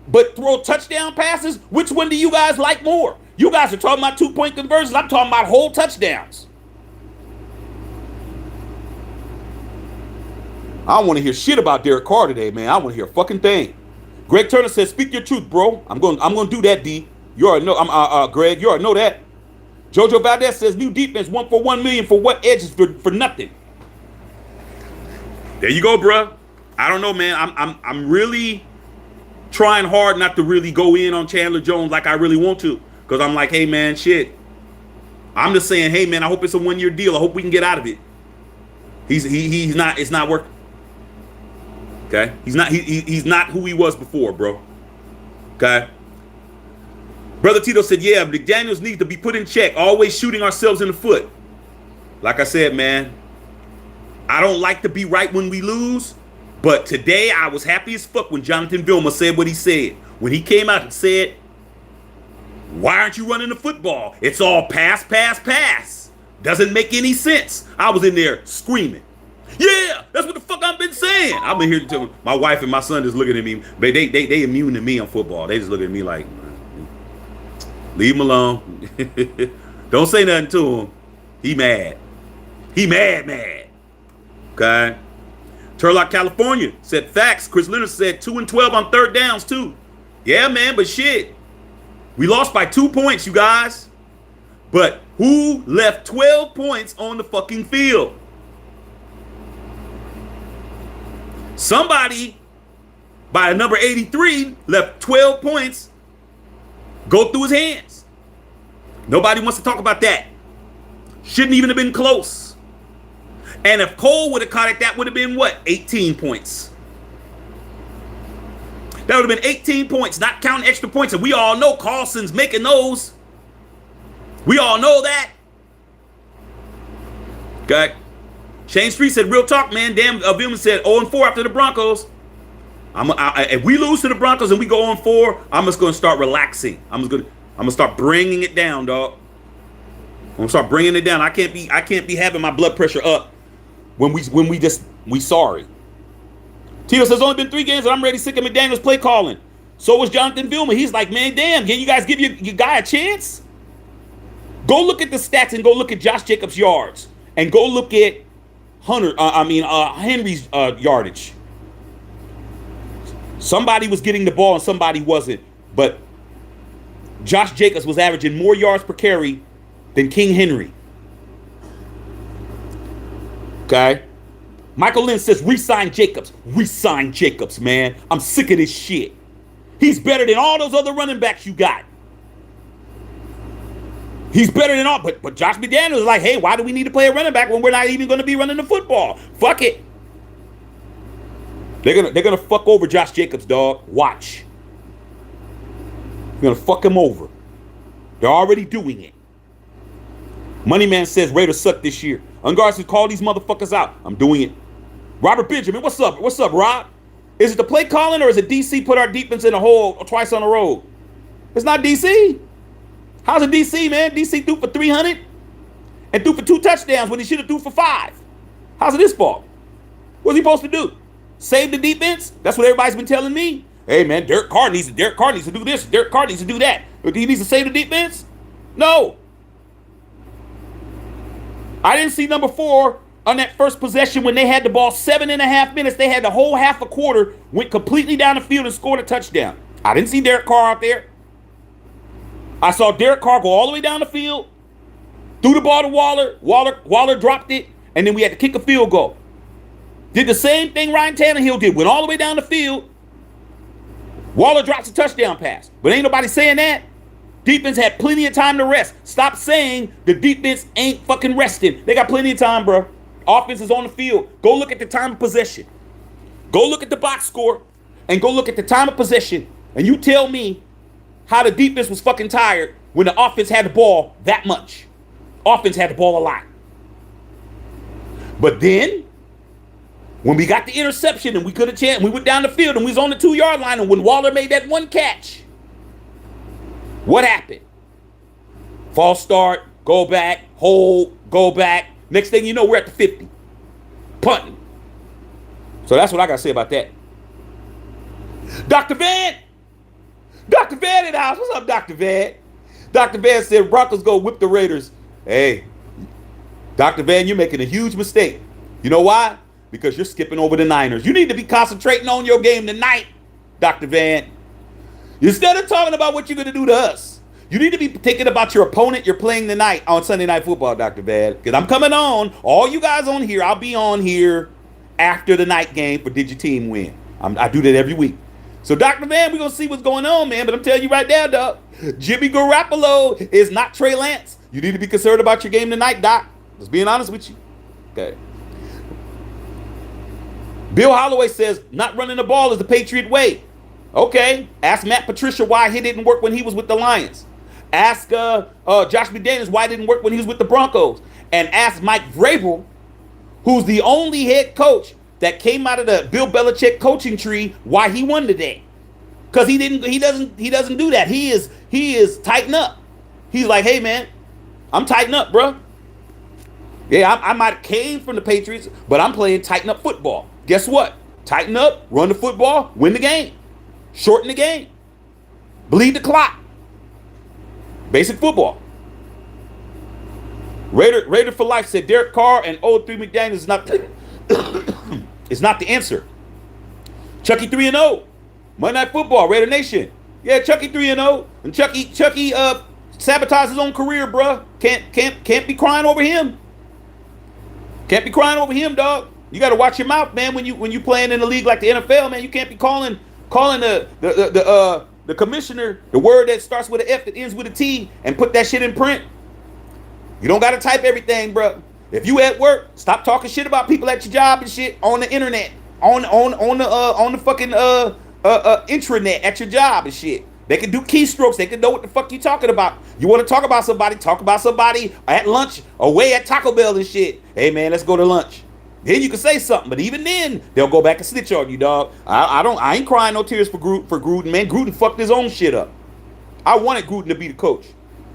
but throw touchdown passes? Which one do you guys like more? You guys are talking about 2-point conversions. I'm talking about whole touchdowns. I don't want to hear shit about Derek Carr today, man. I want to hear a fucking thing. Greg Turner says, "Speak your truth, bro." I'm going to do that, D. You already know. Greg. You already know that. Jojo Valdez says new defense 1 for 1 million for what edges for nothing. There you go, bruh. I don't know, man. I'm really trying hard not to really go in on Chandler Jones like I really want to, because I'm like, hey man, shit. I'm just saying, hey man, I hope it's a 1-year deal. I hope we can get out of it. He's not. It's not working. Okay, he's not who he was before, bro. Okay. Brother Tito said, yeah, McDaniels needs to be put in check. Always shooting ourselves in the foot. Like I said, man, I don't like to be right when we lose, but today I was happy as fuck when Jonathan Vilma said what he said. When he came out and said, why aren't you running the football? It's all pass, pass, pass. Doesn't make any sense. I was in there screaming. Yeah, that's what the fuck I've been saying. I've been here to my wife and my son just looking at me. But they immune to me on football. They just look at me like, leave him alone. Don't say nothing to him. He mad. He mad. Okay. Turlock, California said facts. Chris Leonard said 2 and 12 on third downs too. Yeah, man, but shit. We lost by 2 points, you guys. But who left 12 points on the fucking field? Somebody by number 83 left 12 points go through his hands. Nobody wants to talk about that. Shouldn't even have been close. And if Cole would have caught it, that would have been what? 18 points. That would have been 18 points, not counting extra points. And we all know Carlson's making those. We all know that. Okay. Shane Street said, real talk, man. Damn, Vilma said 0-4 after the Broncos. If we lose to the Broncos and we go 0-4, I'm just going to start relaxing. I'm going to start bringing it down, dog. I'm going to start bringing it down. I can't be having my blood pressure up when we sorry. Tito says, only been 3 games and I'm already sick of McDaniels play calling. So was Jonathan Vilma. He's like, man, damn, can you guys give your guy a chance? Go look at the stats and go look at Josh Jacobs' yards and go look at Henry's yardage. Somebody was getting the ball and somebody wasn't. But Josh Jacobs was averaging more yards per carry than King Henry. Okay. Michael Lynn says, re-sign Jacobs. Re-sign Jacobs, man. I'm sick of this shit. He's better than all those other running backs you got. He's better than all. But Josh McDaniels is like, hey, why do we need to play a running back when we're not even going to be running the football? Fuck it. They're gonna fuck over Josh Jacobs, dog. Watch. They're gonna fuck him over. They're already doing it. Moneyman says Raiders suck this year. Unguard says call these motherfuckers out. I'm doing it. Robert Benjamin, what's up? What's up, Rob? Is it the play calling or is it DC put our defense in a hole twice on the road? It's not DC. How's it DC, man? DC threw for 300 and threw for 2 touchdowns when he should have threw for 5. How's it his fault? What's he supposed to do? Save the defense? That's what everybody's been telling me. Hey, man, Derek Carr needs to do this. Derek Carr needs to do that. But he needs to save the defense? No. I didn't see number 4 on that first possession when they had the ball 7.5 minutes. They had the whole half a quarter, went completely down the field and scored a touchdown. I didn't see Derek Carr out there. I saw Derek Carr go all the way down the field, threw the ball to Waller. Waller dropped it, and then we had to kick a field goal. Did the same thing Ryan Tannehill did. Went all the way down the field. Waller drops a touchdown pass. But ain't nobody saying that. Defense had plenty of time to rest. Stop saying the defense ain't fucking resting. They got plenty of time, bro. Offense is on the field. Go look at the time of possession. Go look at the box score and go look at the time of possession. And you tell me how the defense was fucking tired when the offense had the ball that much. Offense had the ball a lot. But then, when we got the interception and we could have changed, we went down the field and we was on the 2-yard line, and when Waller made that one catch, what happened? False start, go back, hold, go back. Next thing you know, we're at the 50. Punting. So that's what I got to say about that. Dr. Van! Dr. Van in the house. What's up, Dr. Van? Dr. Van said Broncos go whip the Raiders. Hey, Dr. Van, you're making a huge mistake. You know why? Because you're skipping over the Niners. You need to be concentrating on your game tonight, Dr. Van. Instead of talking about what you're going to do to us, You need to be thinking about your opponent you're playing tonight on Sunday Night Football, Dr. Bad. Because I'm coming on. All you guys on here, I'll be on here after the night game for Did Your Team Win? I do that every week. So, Dr. Van, we're going to see what's going on, man. But I'm telling you right now, Doc, Jimmy Garoppolo is not Trey Lance. You need to be concerned about your game tonight, Doc. Just being honest with you. Okay. Bill Holloway says, not running the ball is the Patriot way. Okay. Ask Matt Patricia why it didn't work when he was with the Lions. Ask Josh McDaniels why it didn't work when he was with the Broncos. And ask Mike Vrabel, who's the only head coach that came out of the Bill Belichick coaching tree, why he won today. Because he doesn't do that. He is tighten up. He's like, hey man, I'm tighten up, bro. Yeah, I might have came from the Patriots, but I'm playing tighten up football. Guess what? Tighten up, run the football, win the game. Shorten the game. Bleed the clock. Basic football. Raider for Life said Derek Carr and 03 McDaniels is not is not the answer. Chucky 3-0. Monday Night Football, Raider Nation. Yeah, Chucky 3-0. And Chucky sabotaged his own career, bruh. Can't be crying over him. Can't be crying over him, dog. You got to watch your mouth, man, when you playing in a league like the NFL, man. You can't be calling the commissioner the word that starts with an F that ends with a T and put that shit in print. You don't got to type everything, bro. If you at work, stop talking shit about people at your job and shit on the internet, on the fucking intranet at your job and shit. They can do keystrokes. They can know what the fuck you talking about. You want to talk about somebody at lunch, away at Taco Bell and shit. Hey man, let's go to lunch. Then you can say something, but even then, they'll go back and snitch on you, dog. I ain't crying no tears for Gruden, man. Gruden fucked his own shit up. I wanted Gruden to be the coach,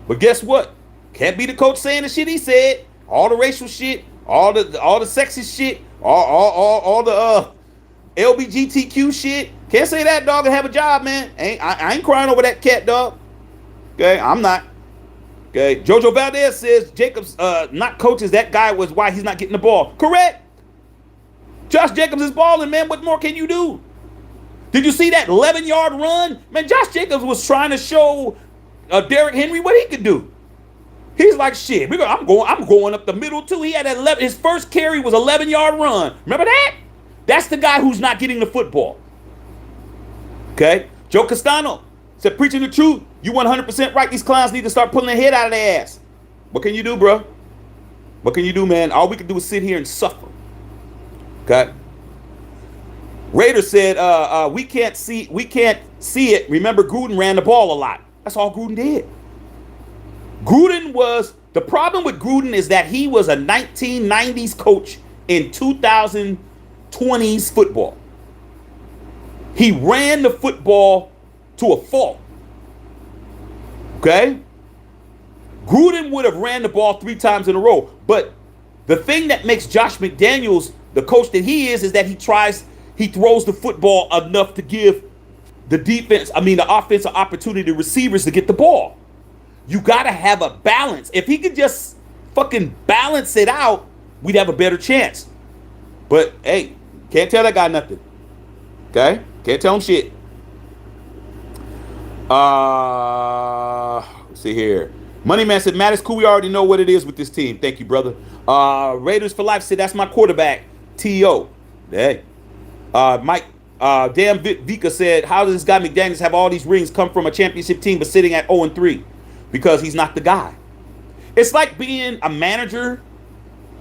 but guess what? Can't be the coach saying the shit he said. All the racial shit, all the sexist shit, all the LBGTQ shit. Can't say that, dog, and have a job, man. I ain't crying over that cat, dog. Okay, I'm not. Okay, Jojo Valdez says Jacobs not coaches. That guy was why he's not getting the ball. Correct. Josh Jacobs is balling, man. What more can you do? Did you see that 11-yard run? Man, Josh Jacobs was trying to show Derrick Henry what he could do. He's like, shit, I'm going up the middle too. He had 11. His first carry was 11-yard run. Remember that? That's the guy who's not getting the football. Okay? Joe Castano said, preaching the truth. You 100% right. These clowns need to start pulling their head out of their ass. What can you do, bro? What can you do, man? All we can do is sit here and suffer. Okay? Raider said, we can't see it. Remember, Gruden ran the ball a lot. That's all Gruden did. The problem with Gruden is that he was a 1990s coach in 2020s football. He ran the football to a fault. Okay? Gruden would have ran the ball 3 times in a row. But the thing that makes Josh McDaniels the coach that he is that he throws the football enough to give the offensive opportunity to receivers to get the ball. You got to have a balance. If he could just fucking balance it out, we'd have a better chance. But, hey, can't tell that guy nothing. Okay? Can't tell him shit. Let's see here. Moneyman said, Matt, it's cool. We already know what it is with this team. Thank you, brother. Raiders for Life said, that's my quarterback, T.O. Hey. Mike, damn Vika said, how does this guy McDaniels have all these rings come from a championship team but sitting at 0-3? Because he's not the guy. It's like being a manager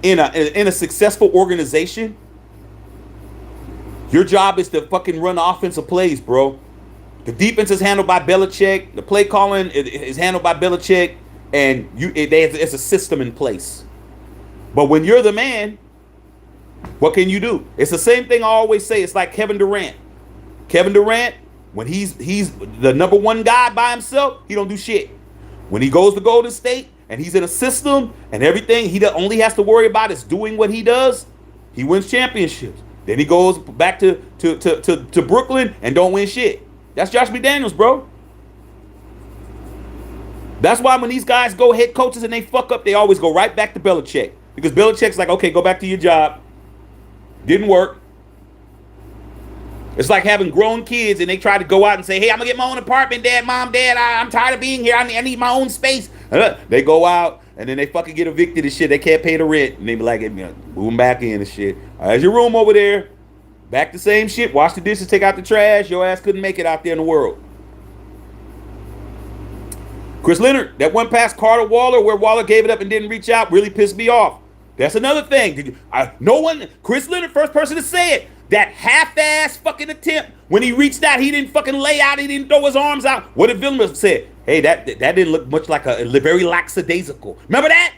in a successful organization. Your job is to fucking run offensive plays, bro. The defense is handled by Belichick. The play calling is handled by Belichick, and it's a system in place. But when you're the man, what can you do? It's the same thing I always say. It's like Kevin Durant. Kevin Durant, when he's the number one guy by himself, he don't do shit. When he goes to Golden State and he's in a system and everything, he only has to worry about is doing what he does. He wins championships. Then he goes back to Brooklyn and don't win shit. That's Josh McDaniels, bro. That's why when these guys go head coaches and they fuck up, they always go right back to Belichick. Because Belichick's like, okay, go back to your job. Didn't work. It's like having grown kids and they try to go out and say, hey, I'm going to get my own apartment, Dad, Mom, Dad. I'm tired of being here. I need my own space. They go out and then they fucking get evicted and shit. They can't pay the rent. And they be like, move them back in and shit. There's your room over there. Back the same shit. Wash the dishes, take out the trash. Your ass couldn't make it out there in the world. Chris Leonard, that one pass Carr to Waller where Waller gave it up and didn't reach out really pissed me off. That's another thing. Chris Leonard, first person to say it. That half-ass fucking attempt when he reached out, he didn't fucking lay out, he didn't throw his arms out. What did Vilma say? Hey, that didn't look much like a very lackadaisical. Remember that?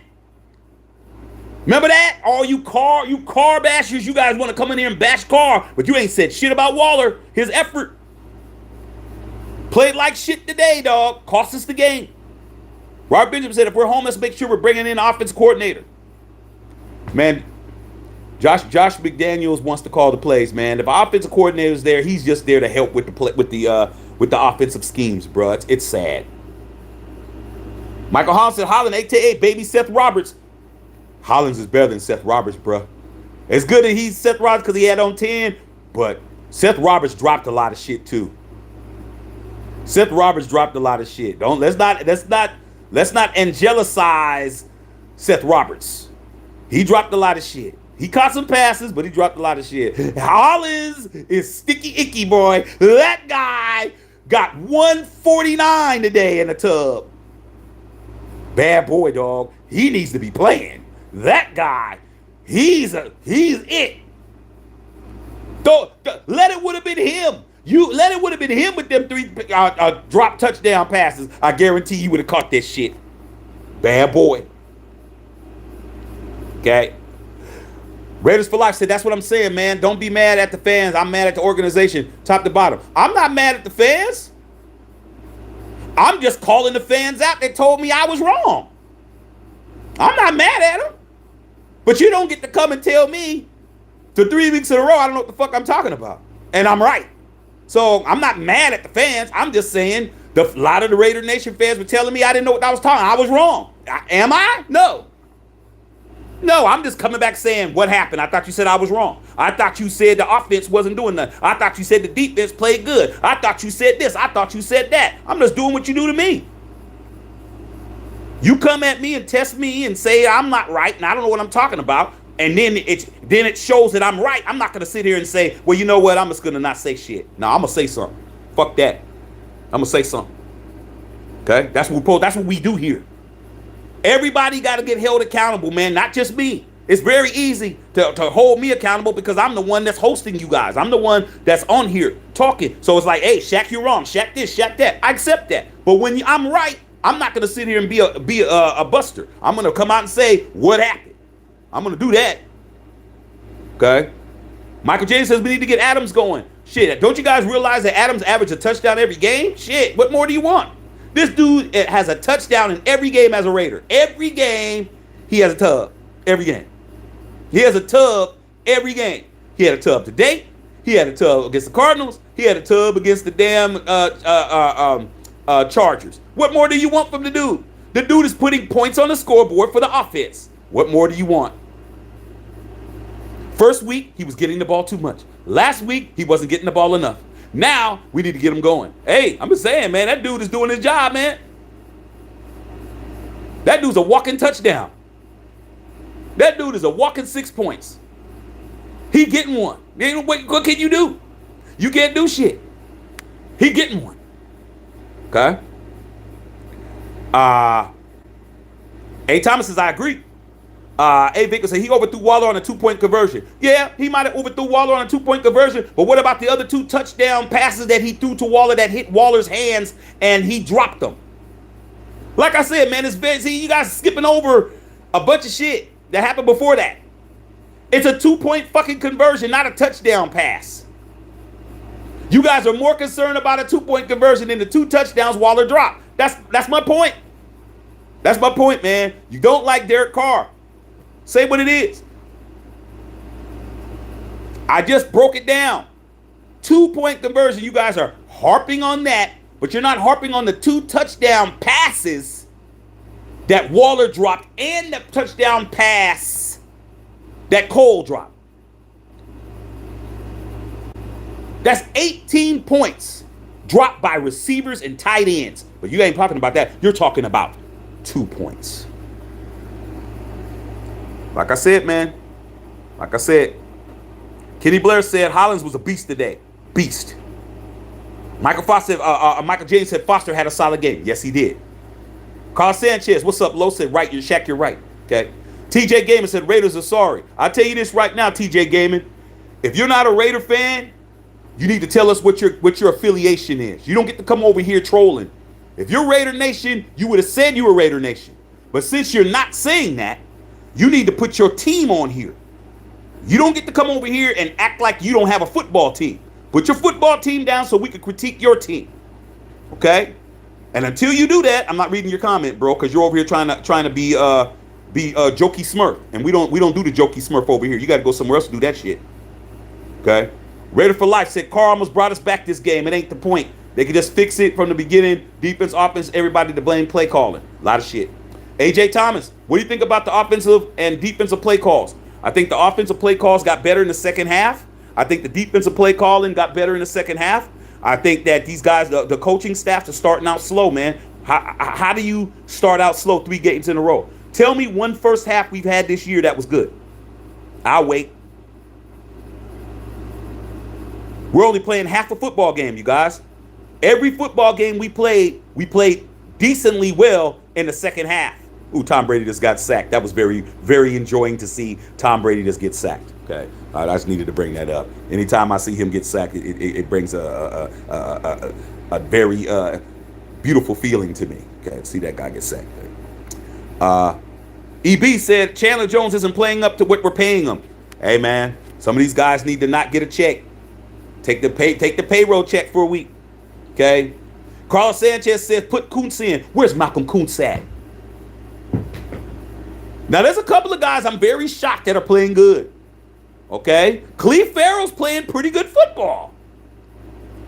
Remember that? All you Carr bashers, you guys want to come in here and bash Carr, but you ain't said shit about Waller, his effort. Played like shit today, dog. Cost us the game. Robert Benjamin said, if we're home, let's make sure we're bringing in an offense coordinator. Man, Josh McDaniels wants to call the plays, man. If an offensive coordinator is there, he's just there to help with the offensive schemes, bro. It's sad. Michael Holland said, Holland, 8-8, baby Seth Roberts. Hollins is better than Seth Roberts, bro. It's good that he's Seth Roberts because he had on 10, but Seth Roberts dropped a lot of shit too. Seth Roberts dropped a lot of shit. Let's not angelicize Seth Roberts. He dropped a lot of shit. He caught some passes, but he dropped a lot of shit. Hollins is sticky icky, boy. That guy got 149 today in the tub. Bad boy, dog. He needs to be playing. That guy, he's it. Let it would have been him. Let it would have been him with them 3 drop touchdown passes. I guarantee he would have caught that shit. Bad boy. Okay. Raiders for Life said, that's what I'm saying, man. Don't be mad at the fans. I'm mad at the organization, top to bottom. I'm not mad at the fans. I'm just calling the fans out that told me I was wrong. I'm not mad at them. But you don't get to come and tell me for 3 weeks in a row I don't know what the fuck I'm talking about. And I'm right. So I'm not mad at the fans. I'm just saying a lot of the Raider Nation fans were telling me I didn't know what I was talking. I was wrong. Am I? No. No, I'm just coming back saying what happened. I thought you said I was wrong. I thought you said the offense wasn't doing nothing. I thought you said the defense played good. I thought you said this. I thought you said that. I'm just doing what you do to me. You come at me and test me and say I'm not right and I don't know what I'm talking about, and then it shows that I'm right. I'm not going to sit here and say, well, you know what? I'm just going to not say shit. No, I'm going to say something. Fuck that. I'm going to say something. Okay? That's what we do here. Everybody got to get held accountable, man, not just me. It's very easy to hold me accountable because I'm the one that's hosting you guys. I'm the one that's on here talking. So it's like, hey, Shaq, you're wrong. Shaq this, Shaq that. I accept that. But when I'm right, I'm not going to sit here and be a buster. I'm going to come out and say what happened. I'm going to do that. Okay? Michael James says we need to get Adams going. Shit, don't you guys realize that Adams averaged a touchdown every game? Shit, what more do you want? This dude has a touchdown in every game as a Raider. Every game, he has a tub. Every game. He has a tub every game. He had a tub today. He had a tub against the Cardinals. He had a tub against the damn Chargers. What more do you want from the dude? The dude is putting points on the scoreboard for the offense. What more do you want? First week, he was getting the ball too much. Last week, he wasn't getting the ball enough. Now, we need to get him going. Hey, I'm just saying, man, that dude is doing his job, man. That dude's a walking touchdown. That dude is a walking 6 points. He getting one. What can you do? You can't do shit. He getting one. Okay? A. Thomas says, I agree. A. Victor said he overthrew Waller on a 2-point conversion. Yeah, he might have overthrew Waller on a 2-point conversion, but what about the other 2 touchdown passes that he threw to Waller that hit Waller's hands and he dropped them? Like I said, man, you guys skipping over a bunch of shit that happened before that. It's a 2-point fucking conversion, not a touchdown pass. You guys are more concerned about a 2-point conversion than the 2 touchdowns Waller dropped. That's my point. That's my point, man. You don't like Derek Carr. Say what it is. I just broke it down. 2-point conversion. You guys are harping on that, but you're not harping on the 2 touchdown passes that Waller dropped and the touchdown pass that Cole dropped. That's 18 points dropped by receivers and tight ends. But you ain't talking about that. You're talking about 2 points. Like I said, man. Like I said, Kenny Blair said Hollins was a beast today. Beast. Michael James said Foster had a solid game. Yes, he did. Carl Sanchez, what's up? Low said, right, you're right. Okay. TJ Gaiman said Raiders are sorry. I'll tell you this right now, TJ Gaiman. If you're not a Raider fan, you need to tell us what your affiliation is. You don't get to come over here trolling. If you're Raider Nation, you would have said you were Raider Nation. But since you're not saying that, you need to put your team on here. You don't get to come over here and act like you don't have a football team. Put your football team down so we can critique your team. Okay? And until you do that, I'm not reading your comment, bro, because you're over here trying to be jokey smurf. And we don't do the jokey smurf over here. You got to go somewhere else to do that shit. Okay? Raider for Life said Carr almost brought us back this game. It ain't the point. They could just fix it from the beginning. Defense, offense, everybody to blame, play calling. A lot of shit. AJ Thomas, what do you think about the offensive and defensive play calls? I think the offensive play calls got better in the second half. I think the defensive play calling got better in the second half. I think that these guys, the coaching staffs are starting out slow, man. How do you start out slow 3 games in a row? Tell me one first half we've had this year that was good. I'll wait. We're only playing half a football game, you guys. Every football game we played decently well in the second half. Ooh, Tom Brady just got sacked. That was very, very enjoying to see Tom Brady just get sacked. Okay, I just needed to bring that up. Anytime I see him get sacked, it brings a very beautiful feeling to me. Okay, see that guy get sacked. EB said Chandler Jones isn't playing up to what we're paying him. Hey man, some of these guys need to not get a check. Take the payroll check for a week. Okay. Carlos Sanchez says put Kuntz in. Where's Malcolm Kuntz at? Now, there's a couple of guys I'm very shocked that are playing good. Okay? Cleve Farrell's playing pretty good football.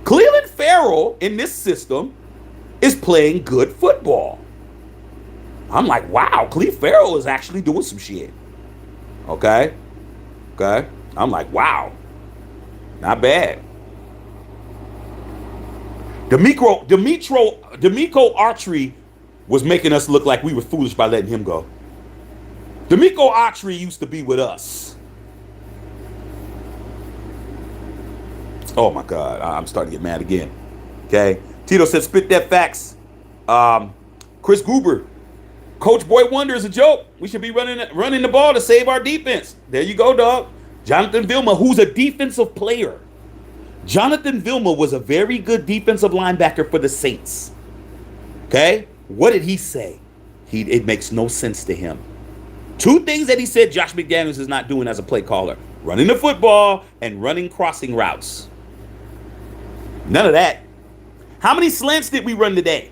Cleveland Farrell in this system is playing good football. I'm like, wow, Cleve Farrell is actually doing some shit. Okay? Okay? I'm like, wow. Not bad. D'Amico Archery was making us look like we were foolish by letting him go. D'Amico Archery used to be with us. Oh my God, I'm starting to get mad again. Okay, Tito said spit that facts. Chris Gruber, Coach Boy Wonder is a joke. We should be running the ball to save our defense. There you go, dog. Jonathan Vilma, who's a defensive player. Jonathan Vilma was a very good defensive linebacker for the Saints. Okay, what did he say? It makes no sense to him. 2 things that he said Josh McDaniels is not doing as a play caller: running the football and running crossing routes. None of that. How many slants did we run today?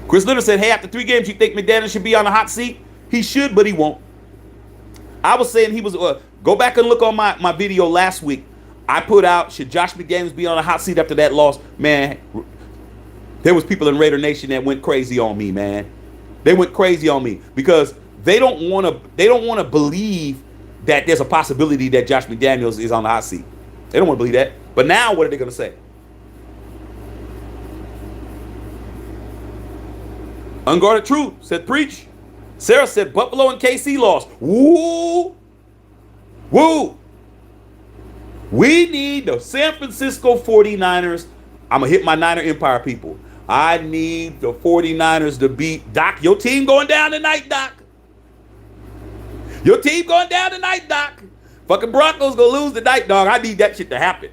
Chris Litter said, hey, after 3 games, you think McDaniels should be on the hot seat? He should, but he won't. I was saying he was, go back and look on my video last week. I put out, should Josh McDaniels be on the hot seat after that loss? Man, there was people in Raider Nation that went crazy on me, man. They went crazy on me because they don't want to believe that there's a possibility that Josh McDaniels is on the hot seat. They don't want to believe that. But now what are they going to say? Unguarded Truth said preach. Sarah said Buffalo and KC lost. Woo! Woo! We need the San Francisco 49ers. I'm going to hit my Niner Empire people. I need the 49ers to beat Doc. Your team going down tonight, Doc. Your team going down tonight, Doc. Fucking Broncos going to lose tonight, dog. I need that shit to happen.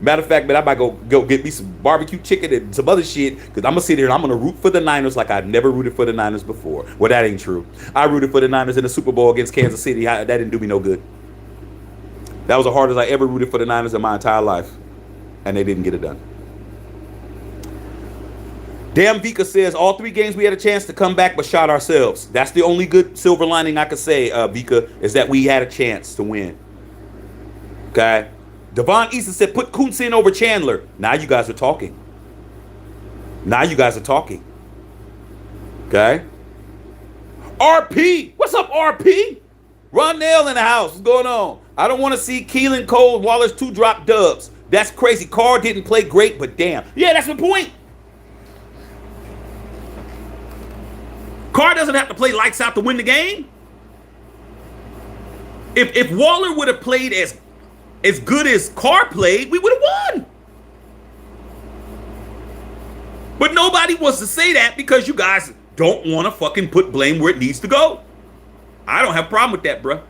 Matter of fact, man, I might go get me some barbecue chicken and some other shit, because I'm going to sit here and I'm going to root for the Niners like I've never rooted for the Niners before. Well, that ain't true. I rooted for the Niners in the Super Bowl against Kansas City. That didn't do me no good. That was the hardest I ever rooted for the Niners in my entire life, and they didn't get it done. Damn Vika says, all 3 games we had a chance to come back but shot ourselves. That's the only good silver lining I could say, Vika, is that we had a chance to win. Okay? Devon Easton said, put Kuntz in over Chandler. Now you guys are talking. Now you guys are talking. Okay? RP. What's up, RP? Ron Nail in the house. What's going on? I don't want to see Keelan Cole, Waller's 2 drop dubs. That's crazy. Carr didn't play great, but damn. Yeah, that's the point. Carr doesn't have to play lights out to win the game. If Waller would have played as good as Carr played, we would have won. But nobody wants to say that because you guys don't want to fucking put blame where it needs to go. I don't have a problem with that, bro.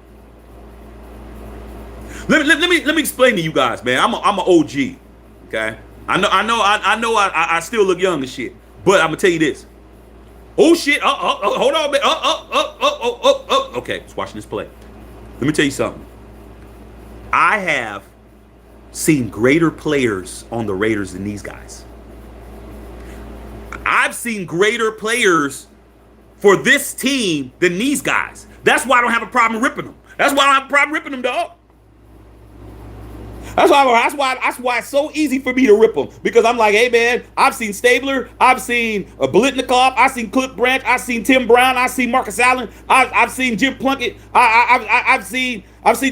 Let me explain to you guys, man. I'm an OG, okay? I still look young and shit, but I'm gonna tell you this. Oh shit! Hold on, man. Okay, let's watch this play. Let me tell you something. I have seen greater players on the Raiders than these guys. I've seen greater players for this team than these guys. That's why I don't have a problem ripping them. That's why I don't have a problem ripping them, dog. That's why it's so easy for me to rip them. Because I'm like, hey, man, I've seen Stabler. I've seen Blitnikoff. I've seen Cliff Branch. I've seen Tim Brown. I've seen Marcus Allen. I've seen Jim Plunkett. I've seen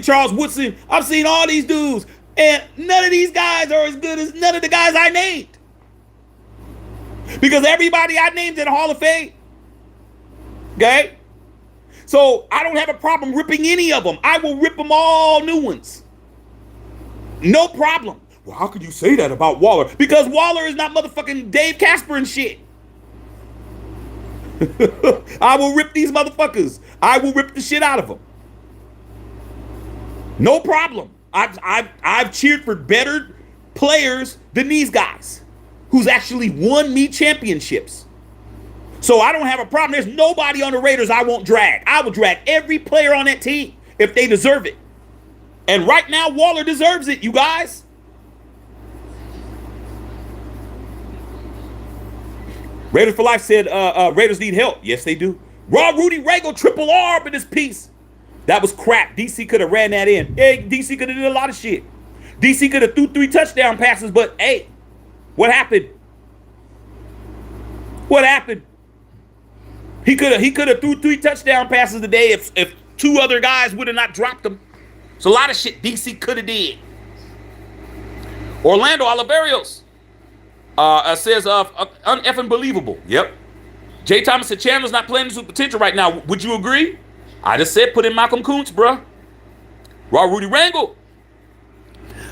Charles Woodson. I've seen all these dudes. And none of these guys are as good as none of the guys I named. Because everybody I named in the Hall of Fame. Okay? So I don't have a problem ripping any of them. I will rip them all new ones. No problem. Well, how could you say that about Waller? Because Waller is not motherfucking Dave Casper and shit. I will rip these motherfuckers. I will rip the shit out of them. No problem. I've cheered for better players than these guys who's actually won me championships. So I don't have a problem. There's nobody on the Raiders I won't drag. I will drag every player on that team if they deserve it. And right now, Waller deserves it, you guys. Raiders for Life said Raiders need help. Yes, they do. Raw Rudy Ray triple R in this piece. That was crap. DC could have ran that in. Yeah, DC could have did a lot of shit. DC could have threw 3 touchdown passes, but hey, what happened? What happened? He could have threw 3 touchdown passes today if 2 other guys would have not dropped them. It's a lot of shit DC could have did. Orlando Oliverios says, uneffing believable. Yep. Jay Thomas said Chandler's not playing to his potential right now. Would you agree? I just said put in Malcolm Kuntz, bruh. Raw Rudy Rangel.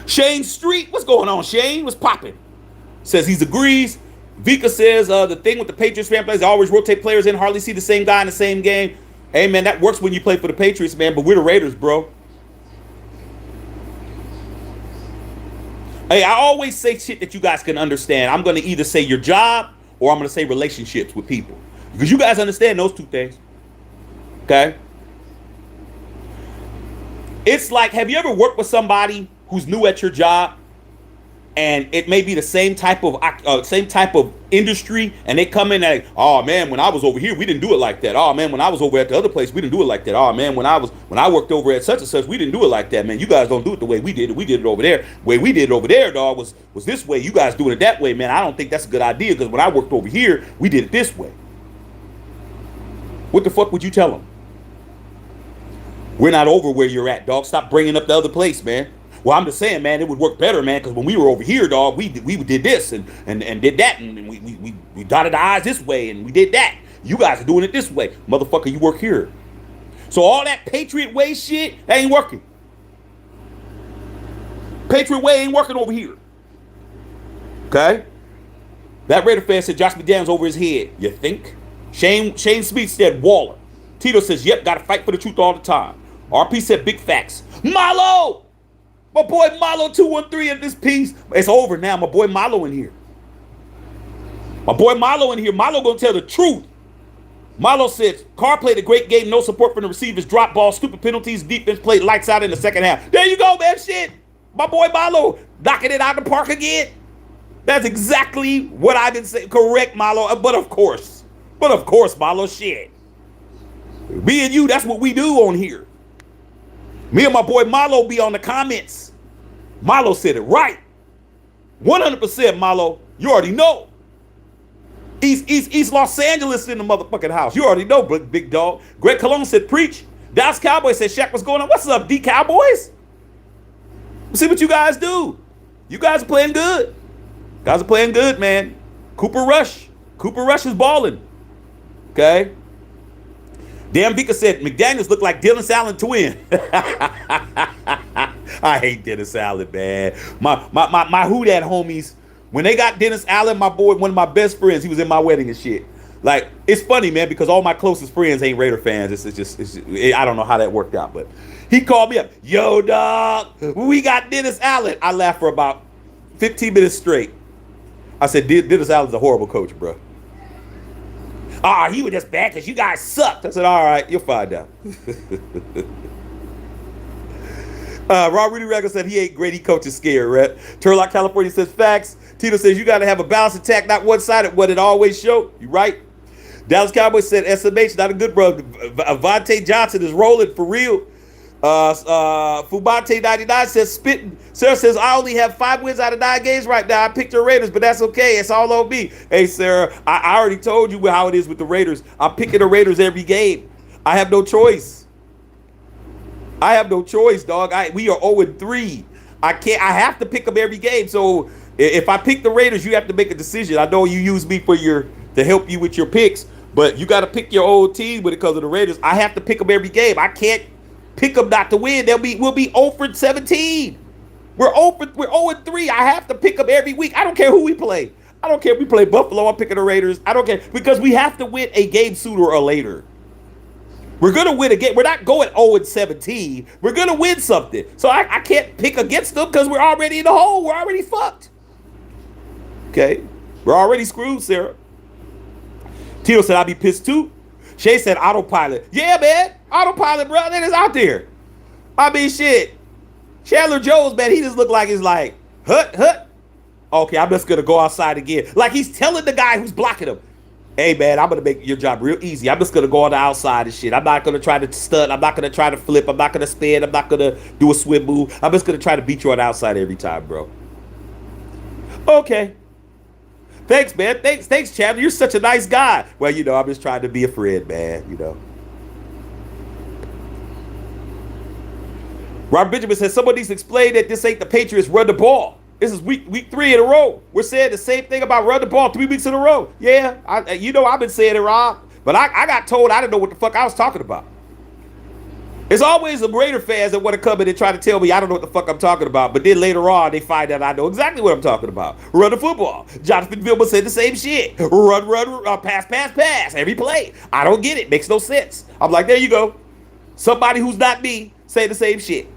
Shane Street. What's going on, Shane? What's popping? Says he agrees. Vika says the thing with the Patriots fan players, they always rotate players in, hardly see the same guy in the same game. Hey, man, that works when you play for the Patriots, man, but we're the Raiders, bro. Hey, I always say shit that you guys can understand. I'm going to either say your job or I'm going to say relationships with people. Because you guys understand those 2 things. Okay? It's like, have you ever worked with somebody who's new at your job and it may be the same type of industry and they come in and, oh man, when I was over here, we didn't do it like that. Oh man, when I was over at the other place, we didn't do it like that. Oh man, when I worked over at such and such, we didn't do it like that, man. You guys don't do it the way we did it. We did it over there. The way we did it over there, dog, was this way. You guys doing it that way, man. I don't think that's a good idea because when I worked over here, we did it this way. What the fuck would you tell them? We're not over where you're at, dog. Stop bringing up the other place, man. Well, I'm just saying, man, it would work better, man, because when we were over here, dog, we did this and did that, and we dotted the I's this way, and we did that. You guys are doing it this way. Motherfucker, you work here. So all that Patriot way shit, that ain't working. Patriot way ain't working over here. Okay? That Raider fan said Josh McDaniels over his head. You think? Shane Smith said Waller. Tito says, yep, got to fight for the truth all the time. RP said big facts. Malo! My boy Malo 213 in this piece. It's over now. My boy Malo in here. Malo gonna tell the truth. Malo said, Carr played a great game. No support from the receivers. Drop ball. Stupid penalties. Defense played lights out in the second half. There you go, man. Shit. My boy Malo knocking it out of the park again. That's exactly what I've been saying. Correct, Malo. But of course, Malo, shit. Me and you, that's what we do on here. Me and my boy Malo be on the comments. Malo said it right. 100% Malo. You already know. East Los Angeles in the motherfucking house. You already know, big dog. Greg Cologne said preach. Dallas Cowboys said Shaq, what's going on? What's up, D Cowboys? See what you guys do. You guys are playing good. Guys are playing good, man. Cooper Rush. Cooper Rush is balling. Okay. Damn Vika said McDaniels looked like Dennis Allen twin. I hate Dennis Allen, man. My who that homies, when they got Dennis Allen, my boy, one of my best friends, he was in my wedding and shit. Like, it's funny, man, because all my closest friends ain't Raider fans. It's just I don't know how that worked out, but he called me up. Yo, dog, we got Dennis Allen. I laughed for about 15 minutes straight. I said, Dennis Allen's a horrible coach, bro. He was just bad because you guys sucked. I said, all right, you'll find out. Rob Rudy Regal said he ain't great. He coaches scared, right? Turlock, California says facts. Tito says you got to have a balanced attack, not one-sided, what it always showed. You right? Dallas Cowboys said SMH, not a good brother. Davante Johnson is rolling for real. Fubate 99 says spitting. Sarah says I only have 5 wins out of 9 games right now. I picked your Raiders, but that's okay. It's all on me. Hey Sarah, I already told you how it is with the Raiders. I'm picking the Raiders every game. I have no choice. I have no choice, dog. We are 0-3. I have to pick them every game. So if I pick the Raiders, you have to make a decision. I know you use me to help you with your picks, but you got to pick your old team when it comes to the Raiders. I have to pick them every game. I can't pick them not to win. We'll be 0-17. We're 0-3. I have to pick them every week. I don't care who we play. I don't care if we play Buffalo. I'm picking the Raiders. I don't care because we have to win a game sooner or later. We're going to win a game. We're not going 0-17. We're going to win something. So I can't pick against them because we're already in the hole. We're already fucked. Okay? We're already screwed, Sarah. Tito said, I'll be pissed too. Shay said, autopilot. Yeah, man. Autopilot, bro. That is out there. I mean, shit. Chandler Jones, man, he just looked like he's like, hut. Okay, I'm just going to go outside again. Like he's telling the guy who's blocking him, hey, man, I'm going to make your job real easy. I'm just going to go on the outside and shit. I'm not going to try to stunt. I'm not going to try to flip. I'm not going to spin. I'm not going to do a swim move. I'm just going to try to beat you on the outside every time, bro. Okay. Thanks, man. Thanks, Chandler. You're such a nice guy. Well, I'm just trying to be a friend, man, Robert Benjamin says, someone needs to explain that this ain't the Patriots run the ball. This is week 3 in a row. We're saying the same thing about run the ball 3 weeks in a row. Yeah, I've been saying it, Rob. But I got told I didn't know what the fuck I was talking about. It's always the Raider fans that want to come in and try to tell me I don't know what the fuck I'm talking about. But then later on, they find out I know exactly what I'm talking about. Run the football. Jonathan Vilma said the same shit. Run, pass. Every play. I don't get it. Makes no sense. I'm like, there you go. Somebody who's not me say the same shit.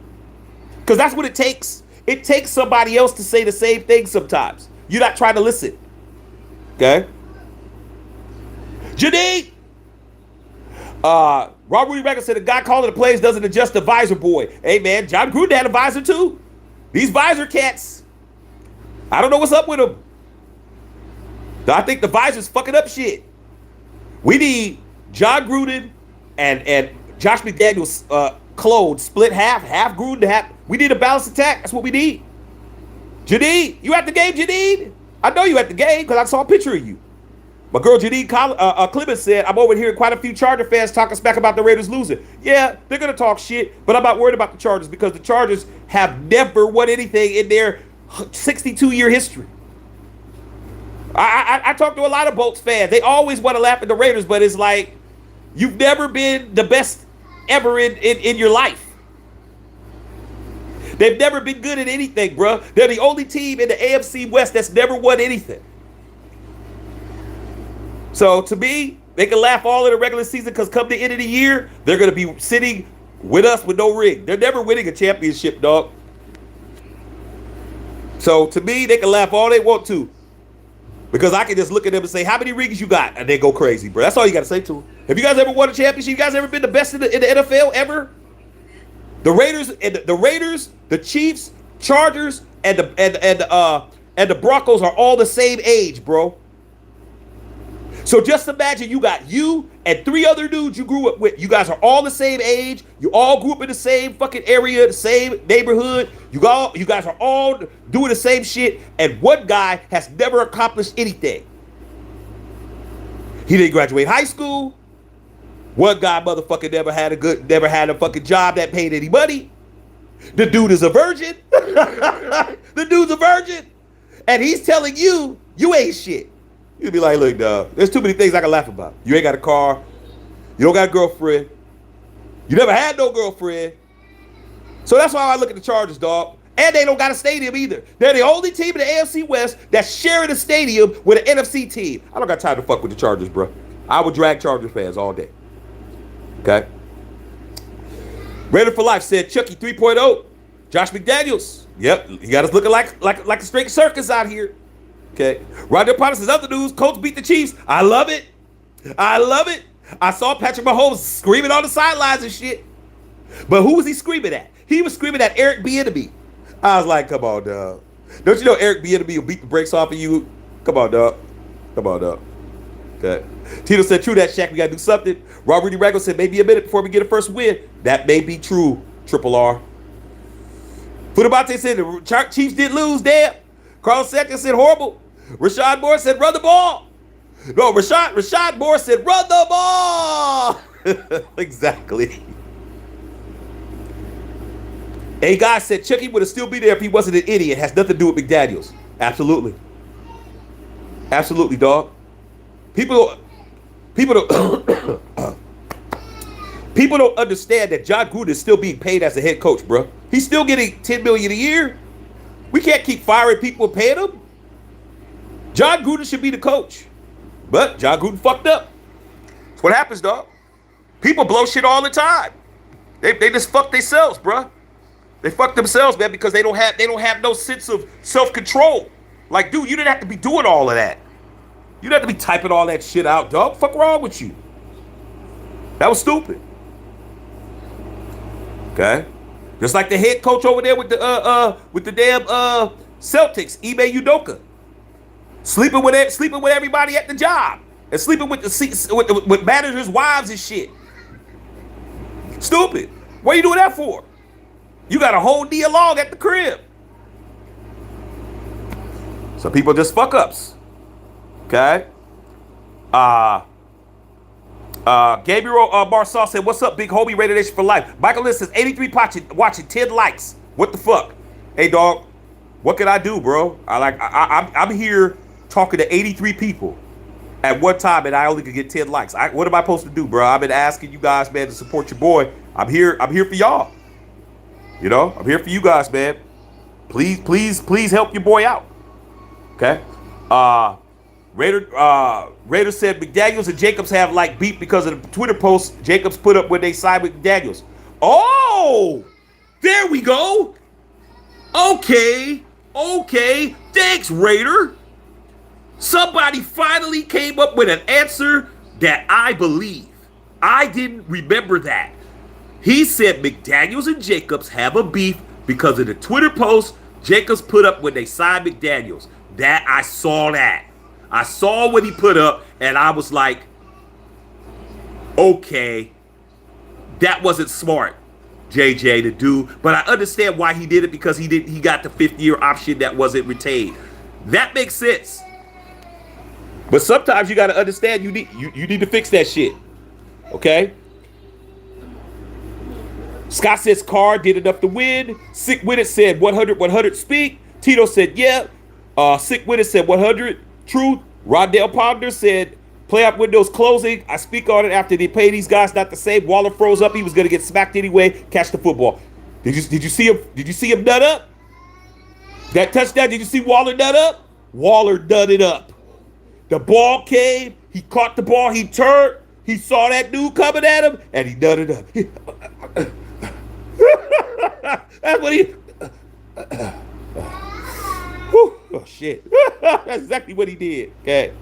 Because that's what it takes. It takes somebody else to say the same thing sometimes. You're not trying to listen. Okay? Janine! Robert Rudy Record said the guy calling the plays doesn't adjust the visor boy. Hey, man, John Gruden had a visor too. These visor cats, I don't know what's up with them. I think the visor's fucking up shit. We need John Gruden and Josh McDaniels clone split half Gruden, half. We need a balanced attack. That's what we need. Janine, you at the game, Janine? I know you at the game because I saw a picture of you. My girl Janine Clemens said, I'm over here quite a few Charger fans talking smack about the Raiders losing. Yeah, they're going to talk shit, but I'm not worried about the Chargers because the Chargers have never won anything in their 62-year history. I talk to a lot of Bolts fans. They always want to laugh at the Raiders, but it's like, you've never been the best ever in your life. They've never been good at anything, bro. They're the only team in the AFC West that's never won anything. So to me, they can laugh all in the regular season because come the end of the year, they're going to be sitting with us with no ring. They're never winning a championship, dog. So to me, they can laugh all they want to because I can just look at them and say, how many rings you got? And they go crazy, bro. That's all you got to say to them. Have you guys ever won a championship? You guys ever been the best in the NFL ever? The Raiders, the Chiefs, Chargers, and the Broncos are all the same age, bro. So just imagine you got you and 3 other dudes you grew up with. You guys are all the same age. You all grew up in the same fucking area, the same neighborhood. You guys are all doing the same shit. And one guy has never accomplished anything. He didn't graduate high school. One guy motherfucker never had a fucking job that paid any money. The dude is a virgin. The dude's a virgin. And he's telling you, you ain't shit. You'd be like, look, dog, there's too many things I can laugh about. You ain't got a car. You don't got a girlfriend. You never had no girlfriend. So that's why I look at the Chargers, dog. And they don't got a stadium either. They're the only team in the AFC West that's sharing a stadium with an NFC team. I don't got time to fuck with the Chargers, bro. I would drag Chargers fans all day. Okay? Raider for Life said Chucky 3.0. Josh McDaniels. Yep, he got us looking like a straight circus out here. Okay. Roger Potter says other news. Colts beat the Chiefs. I love it. I love it. I saw Patrick Mahomes screaming on the sidelines and shit. But who was he screaming at? He was screaming at Eric Bieniemy. I was like, come on, dog. Don't you know Eric Bieniemy will beat the brakes off of you? Come on, dog. Come on, dog. Okay. Tito said, true that, Shaq. We got to do something. Rob Rudy Raggle said, maybe a minute before we get a first win. That may be true, Triple R. Futabate said, the Chiefs did lose, damn. Carl Sackett said, horrible. Rashad Moore said, run the ball. No, Rashad Moore said, run the ball. Exactly. A guy said Chucky would have still be there if he wasn't an idiot. Has nothing to do with McDaniels. Absolutely. Absolutely, dog. People don't people don't understand that John Gruden is still being paid as a head coach, bro. He's still getting $10 million a year. We can't keep firing people and paying them. John Gruden should be the coach. But John Gruden fucked up. That's what happens, dog. People blow shit all the time. They just fuck themselves, bro. They fuck themselves, man, because they don't have no sense of self-control. Like, dude, you didn't have to be doing all of that. You didn't have to be typing all that shit out, dog. Fuck wrong with you? That was stupid. Okay? Just like the head coach over there with the damn Celtics, Ime Udoka. Sleeping with everybody at the job. And sleeping with managers' wives and shit. Stupid. What are you doing that for? You got a whole dialogue at the crib. Some people just fuck ups. Okay? Gabriel Barsal said, what's up, big homie, Raider Nation for life. Michael List says, 83 watching 10 likes. What the fuck? Hey, dog, what can I do, bro? I'm here talking to 83 people at one time, and I only could get 10 likes. What am I supposed to do, bro? I've been asking you guys, man, to support your boy. I'm here for y'all. You know, I'm here for you guys, man. Please help your boy out. Okay? Raider said McDaniels and Jacobs have like beef because of the Twitter post Jacobs put up when they signed with McDaniels. Oh, there we go. Okay. Thanks, Raider. Somebody finally came up with an answer that I believe. I didn't remember that. He said McDaniels and Jacobs have a beef because of the Twitter post Jacobs put up when they signed McDaniels. That I saw that. I saw what he put up, and I was like, okay, that wasn't smart, JJ, to do. But I understand why he did it, because he got the 5th-year option that wasn't retained. That makes sense. But sometimes you got to understand you need to fix that shit. Okay? Scott says Carr did enough to win. Sick with it said 100 speak. Tito said yeah. Sick with it said 100 truth. Rondell Ponder said playoff windows closing. I speak on it after they pay these guys not the same. Waller froze up. He was gonna get smacked anyway. Catch the football. Did you see him? Did you see him nut up? That touchdown. Did you see Waller nut up? Waller nutted up. The ball came. He caught the ball. He turned. He saw that dude coming at him, and he nutted up. That's what he. Oh shit! That's exactly what he did. Okay,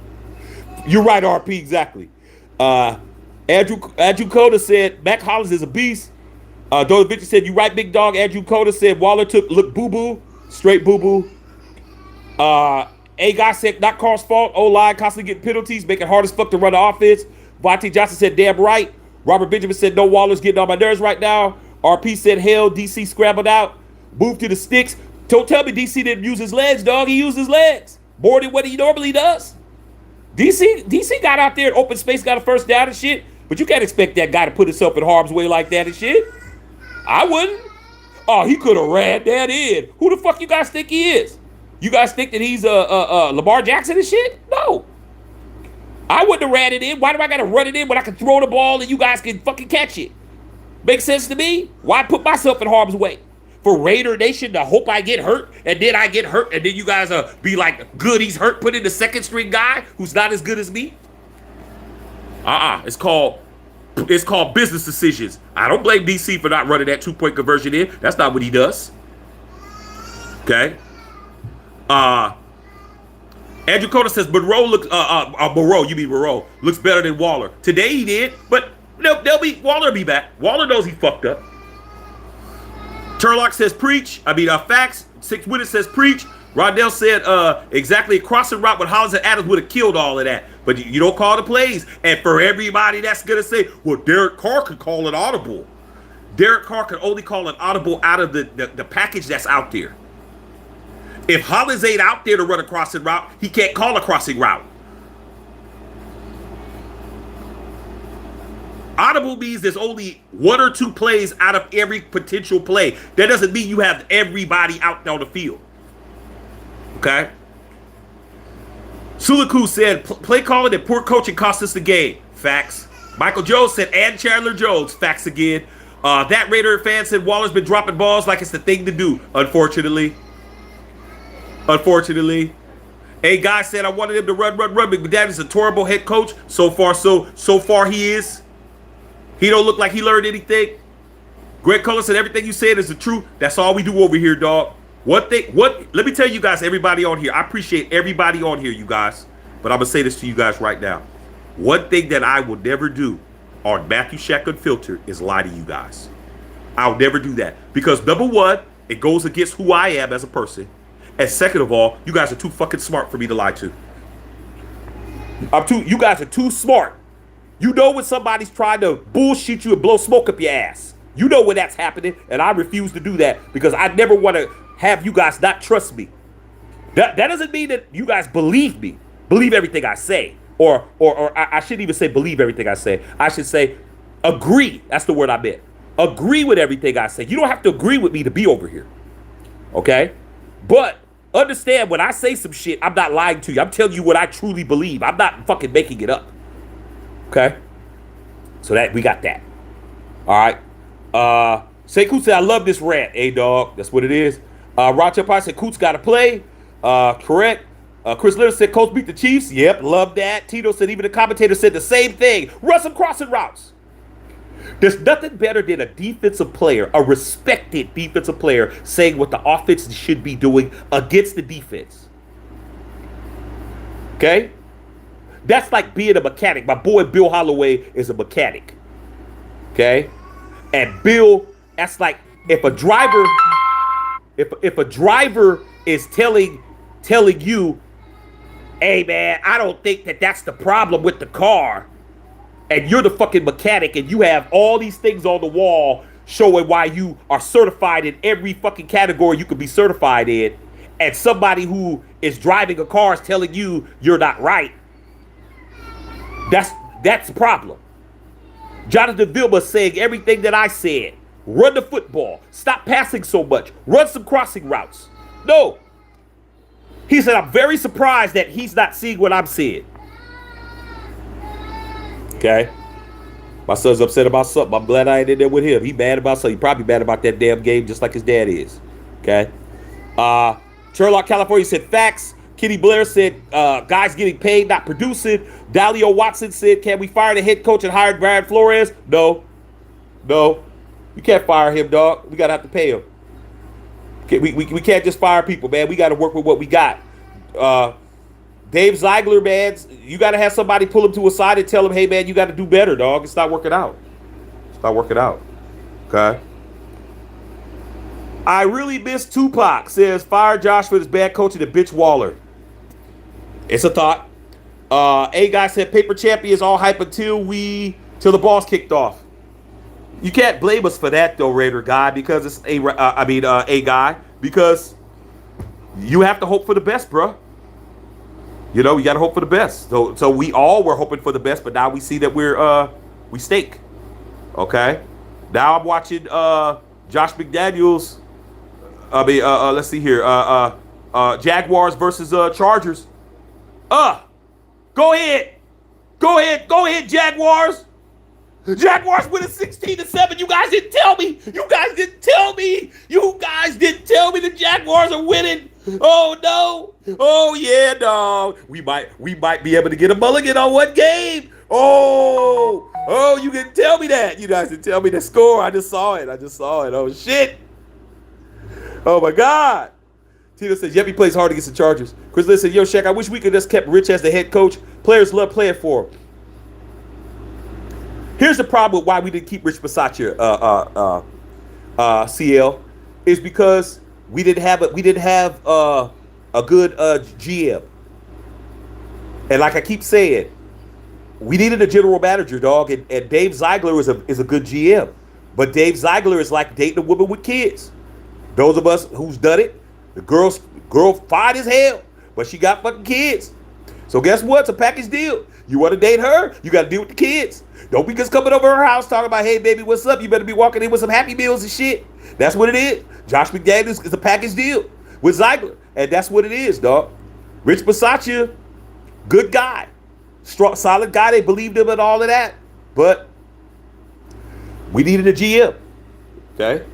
you're right, RP. Exactly. Andrew Coda said Mac Hollins is a beast. Donald Victor said you right, big dog. Andrew Coda said Waller look boo boo, straight boo boo. A guy said not Carr's fault. O-line constantly getting penalties, making it hard as fuck to run the offense. Vontae Johnson said damn right. Robert Benjamin said no, Waller's getting on my nerves right now. RP said hell, DC scrambled out. Moved to the sticks. Don't tell me DC didn't use his legs, dog. He used his legs more than what he normally does. DC got out there in open space, got a first down and shit. But you can't expect that guy to put himself in harm's way like that and shit. I wouldn't. Oh, he could have ran that in. Who the fuck you guys think he is? You guys think that he's Lamar Jackson and shit? No. I wouldn't have ran it in. Why do I got to run it in when I can throw the ball and you guys can fucking catch it? Makes sense to me? Why put myself in harm's way? For Raider Nation to hope I get hurt, and then I get hurt, and then you guys be like, good, he's hurt, put in the second string guy who's not as good as me? It's called business decisions. I don't blame DC for not running that 2-point conversion in. That's not what he does. Okay? Andrew Cota says Moreau looks better than Waller. Today he did, but Waller will be back. Waller knows he fucked up. Turlock says preach. Facts. 6 Witness says preach. Rondell said exactly a crossing route with Hollins and Adams would have killed all of that. But you don't call the plays. And for everybody that's going to say, well, Derek Carr could call an audible. Derek Carr can only call an audible out of the package that's out there. If Hollins ain't out there to run a crossing route, he can't call a crossing route. Audible means there's only 1 or 2 plays out of every potential play. That doesn't mean you have everybody out on the field. Okay? Sulaku said, play calling and poor coaching cost us the game. Facts. Michael Jones said, and Chandler Jones. Facts again. That Raider fan said Waller's been dropping balls like it's the thing to do. Unfortunately. A guy said, I wanted him to run. McDaniels is a terrible head coach. So far he is. He don't look like he learned anything. Greg Cullen said everything you said is the truth. That's all we do over here, dog. Let me tell you guys, everybody on here, I appreciate everybody on here, you guys. But I'm going to say this to you guys right now. One thing that I will never do on Matthew Shack Unfiltered is lie to you guys. I'll never do that. Because number one, it goes against who I am as a person. And second of all, you guys are too fucking smart for me to lie to. You guys are too smart. You know when somebody's trying to bullshit you and blow smoke up your ass. You know when that's happening, and I refuse to do that because I never want to have you guys not trust me. That doesn't mean that you guys believe me. Believe everything I say. Or I shouldn't even say believe everything I say. I should say agree. That's the word I meant. Agree with everything I say. You don't have to agree with me to be over here. Okay? But understand when I say some shit, I'm not lying to you. I'm telling you what I truly believe. I'm not fucking making it up. Okay? So that we got that. All right. Sekou said, I love this rant. Hey, dog. That's what it is. Roger Pye said, Coots got to play. Correct. Chris Leonard said, Colts beat the Chiefs. Yep, love that. Tito said, even the commentator said the same thing. Run some crossing routes. There's nothing better than a defensive player, a respected defensive player, saying what the offense should be doing against the defense. Okay? That's like being a mechanic. My boy Bill Holloway is a mechanic. Okay? And Bill, that's like if a driver is telling you, hey man, I don't think that's the problem with the car, and you're the fucking mechanic and you have all these things on the wall showing why you are certified in every fucking category you could be certified in, and somebody who is driving a car is telling you you're not right, that's the problem. Jonathan Vilma saying everything that I said. Run the football. Stop passing so much. Run some crossing routes. No. He said, I'm very surprised that he's not seeing what I'm seeing. Okay. My son's upset about something. I'm glad I ain't in there with him. He mad about something. He probably mad about that damn game just like his dad is. Okay. Sherlock, California said facts. Kenny Blair said guys getting paid, not producing. Dalio Watson said, can we fire the head coach and hire Brian Flores? No. You can't fire him, dog. We got to have to pay him. We can't just fire people, man. We got to work with what we got. Dave Ziegler, man, you got to have somebody pull him to a side and tell him, hey, man, you got to do better, dog. It's not working out. Okay? I really miss Tupac, says fire Josh for his bad coaching and bitch Waller. It's a thought. A guy said paper champions all hype until the ball's kicked off. You can't blame us for that though, Raider guy, because it's a guy, because you have to hope for the best, bro. You know, you got to hope for the best. So we all were hoping for the best, but now we see that we stink. Okay. Now I'm watching Josh McDaniels Let's see here. Jaguars versus Chargers. Go ahead. Go ahead, Jaguars. Jaguars winning 16-7. You guys didn't tell me. You guys didn't tell me. You guys didn't tell me the Jaguars are winning. Oh no. Oh yeah, dog. We might be able to get a mulligan on one game. Oh, you didn't tell me that. You guys didn't tell me the score. I just saw it. Oh shit. Oh my God. Tito says, yep, he plays hard against the Chargers. Chris listen, yo, Shaq, I wish we could just kept Rich as the head coach. Players love playing for him. Here's the problem with why we didn't keep Rich Bisaccia, CL, is because we didn't have a good GM. And like I keep saying, we needed a general manager, dog, and Dave Ziegler is a good GM. But Dave Ziegler is like dating a woman with kids. Those of us who's done it, the girl fine as hell, but she got fucking kids. So guess what? It's a package deal. You want to date her, you got to deal with the kids. Don't be just coming over her house talking about, hey, baby, what's up? You better be walking in with some Happy Meals and shit. That's what it is. Josh McDaniels is a package deal with Ziegler, and that's what it is, dog. Rich Bisaccia, good guy. Strong, solid guy. They believed him and all of that. But we needed a GM. Okay?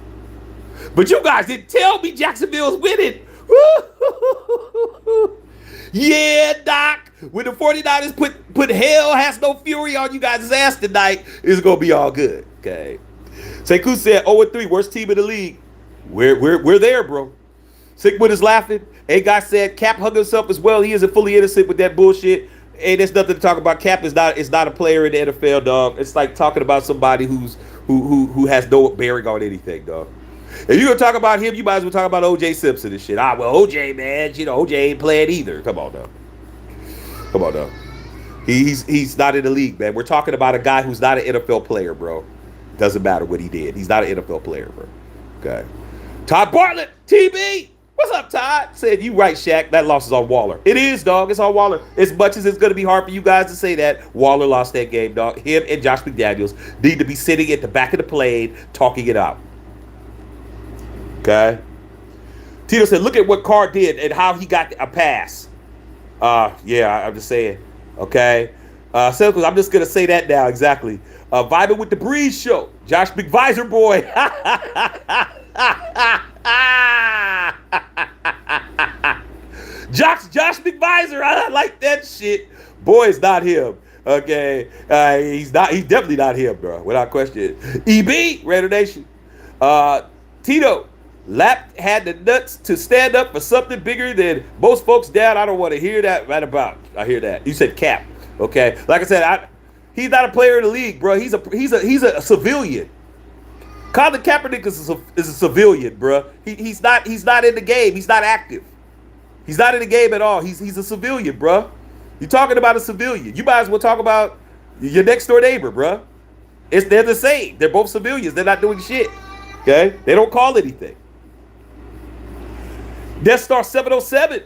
But you guys didn't tell me Jacksonville's winning. Yeah, Doc. When the 49ers put hell has no fury on you guys' ass tonight, it's going to be all good. Okay. Sekou said 0-3, worst team in the league. We're there, bro. Sigmund is laughing. A guy said Cap hung himself as well. He isn't fully innocent with that bullshit. Hey, there's nothing to talk about. Cap is not a player in the NFL, dog. It's like talking about somebody who has no bearing on anything, dog. If you're gonna talk about him, you might as well talk about OJ Simpson and shit. Well, OJ, man, OJ ain't playing either. Come on, dog. He's not in the league, man. We're talking about a guy who's not an NFL player, bro. Doesn't matter what he did. He's not an NFL player, bro. Okay. Todd Bartlett, TB. What's up, Todd? Said, you right, Shaq. That loss is on Waller. It is, dog. It's on Waller. As much as it's going to be hard for you guys to say that, Waller lost that game, dog. Him and Josh McDaniels need to be sitting at the back of the plane talking it out. Okay? Tito said, look at what Carr did and how he got a pass. Yeah, I'm just saying. Okay? So I'm just going to say that now, exactly. Vibing with the Breeze show. Josh McVisor boy. Josh McVisor, I like that shit. Boy, it's not him. Okay, he's definitely not him, bro, without question. EB, Raider Nation. Tito, Lap had the nuts to stand up for something bigger than most folks down. I don't want to hear that right about. I hear that. You said Cap. Okay, like I said, he's not a player in the league, bro. He's a civilian. Colin Kaepernick is a civilian, bro. He's not in the game. He's not active. He's not in the game at all. He's a civilian, bro. You're talking about a civilian. You might as well talk about your next door neighbor, bro. They're the same. They're both civilians. They're not doing shit. Okay? They don't call anything. Death Star 707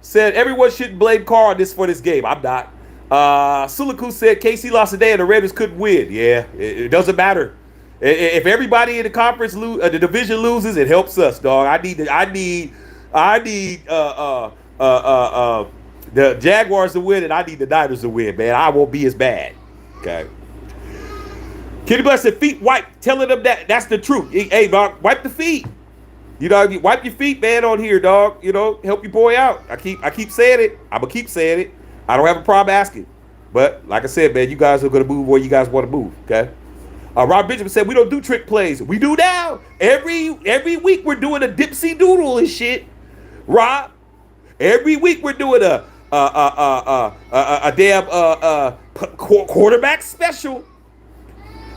said everyone shouldn't blame Carr for this game. I'm not. Sulaku said KC lost today and the Raiders couldn't win. Yeah, it doesn't matter. If everybody in the conference the division loses, it helps us, dog. I need the Jaguars to win, and I need the Niners to win, man. I won't be as bad. Okay. Kenny Bless said feet wipe, telling them that's the truth. Hey, dog, wipe the feet. You know, wipe your feet, man, on here, dog. You know, help your boy out. I keep saying it. I'm gonna keep saying it. I don't have a problem asking. But like I said, man, you guys are gonna move where you guys want to move. Okay. Rob Benjamin said we don't do trick plays. We do now. Every week we're doing a dipsy doodle and shit. Rob, every week we're doing a damn quarterback special.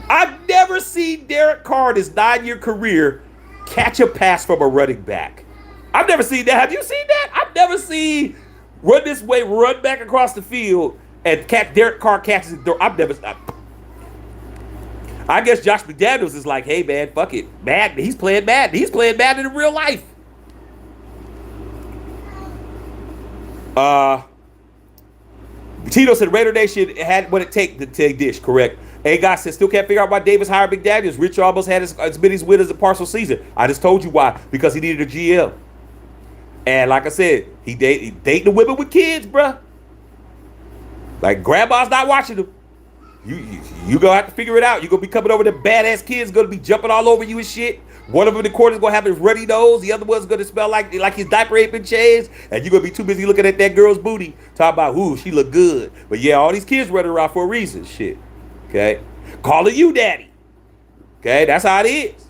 I've never seen Derek Carr in his 9-year career catch a pass from a running back. I've never seen that. Have you seen that? I've never seen run this way, run back across the field, and Derek Carr catches it. I've never. I guess Josh McDaniels is like, hey, man, fuck it. Madden. He's playing Madden. He's playing Madden in real life. Tito said Raider Nation had what it take to take dish, correct? A guy said, still can't figure out why Davis hired McDaniels. Rich almost had as many wins as a partial season. I just told you why. Because he needed a GM. And like I said, he dating the women with kids, bruh. Like, grandma's not watching them. You gonna have to figure it out. You gonna be coming over to badass kids, gonna be jumping all over you and shit. One of them in the corner's gonna have his runny nose. The other one's gonna smell like his diaper ain't been changed. And you gonna be too busy looking at that girl's booty, talking about, ooh, she look good. But yeah, all these kids running around for a reason, shit. Okay? Calling you daddy. Okay? That's how it is.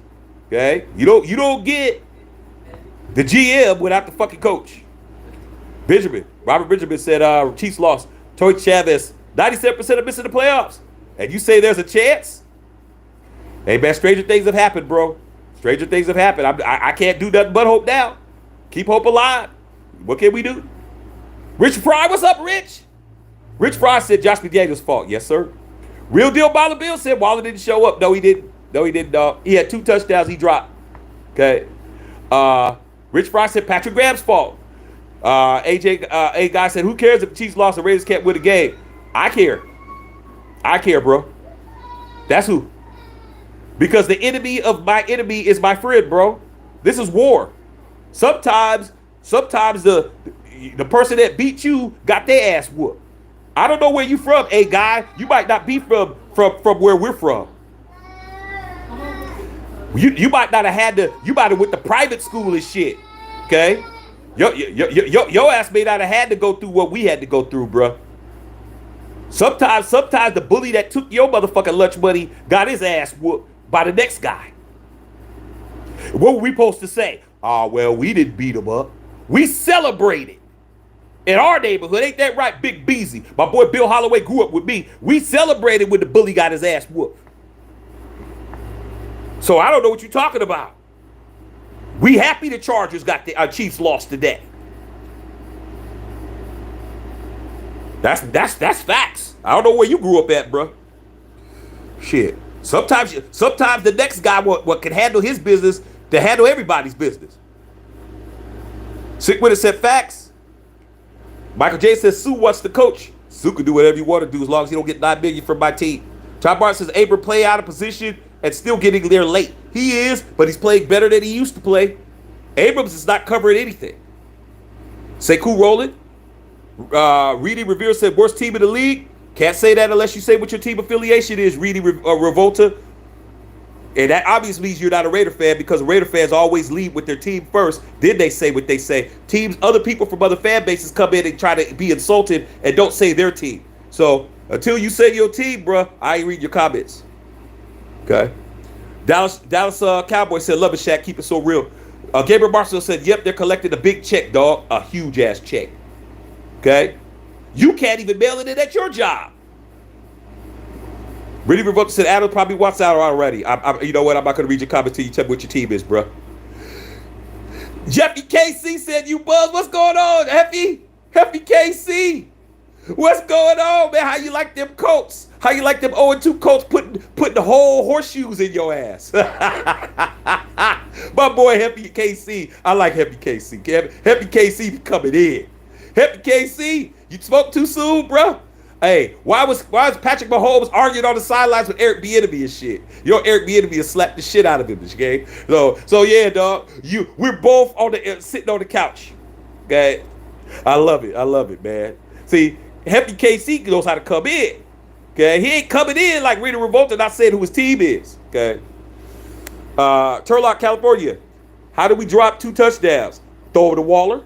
Okay? You don't get the GM without the fucking coach. Robert Benjamin said Chiefs lost. Toy Chavez, 97% of missing the playoffs. And you say there's a chance? Hey, man, stranger things have happened, bro. Stranger things have happened. I can't do nothing but hope now. Keep hope alive. What can we do? Rich Fry, what's up, Rich? Rich Fry said Josh McDaniels' fault. Yes, sir. Real deal Baller Bill said Waller didn't show up. No, he didn't. He had 2 touchdowns he dropped. Okay. Rich Fry said Patrick Graham's fault. A guy said, who cares if the Chiefs lost, the Raiders can't win the game? I care. I care, bro. That's who. Because the enemy of my enemy is my friend, bro. This is war. Sometimes the person that beat you got their ass whooped. I don't know where you from, a guy. You might not be from where we're from. You might not have had you might have went to private school and shit. Okay? Your ass may not have had to go through what we had to go through, bro. Sometimes the bully that took your motherfucking lunch money got his ass whooped by the next guy. What were we supposed to say? Oh, well, we didn't beat him up. We celebrated. In our neighborhood, ain't that right, Big Beezy? My boy Bill Holloway grew up with me. We celebrated when the bully got his ass whooped. So I don't know what you're talking about. We happy the Chargers got our Chiefs lost today. That's facts. I don't know where you grew up at, bro. Shit. Sometimes the next guy what can handle his business to handle everybody's business. Sick with it said facts. Michael J says Sue wants the coach. Sue can do whatever you want to do as long as he don't get $9 million from my team. Tom Barton says Abram play out of position and still getting there late. He is, but he's playing better than he used to play. Abrams is not covering anything. Sekou rolling. Reedy Revere said worst team in the league. Can't say that unless you say what your team affiliation is, Reedy Revolta. And that obviously means you're not a Raider fan, because Raider fans always lead with their team first. Then they say what they say. Other people from other fan bases come in and try to be insulted and don't say their team. So until you say your team, bruh, I ain't read your comments. Okay. Dallas Cowboys said, love it, Shaq. Keep it so real. Gabriel Marshall said, yep, they're collecting a big check, dog. A huge ass check. Okay. You can't even mail it in at your job. Really Revolta said, Adam probably wants out already. You know what? I'm not going to read your comments till you tell me what your team is, bro. Jeffy KC said, you buzz. What's going on, Jeffy KC? What's going on, man? How you like them Colts? How you like them 0-2 Colts putting the whole horseshoes in your ass? My boy, Happy KC. I like Happy KC. Happy KC coming in. Happy KC, you spoke too soon, bro. Hey, why was Patrick Mahomes arguing on the sidelines with Eric Bieniemy and shit? Eric Bieniemy has slapped the shit out of him this game. So yeah, dog. We're both sitting on the couch. Okay, I love it, man. See, Happy KC knows how to come in. Okay, he ain't coming in like Rita Revolta, not saying who his team is. Okay, Turlock, California. How do we drop 2 touchdowns? Throw over to Waller.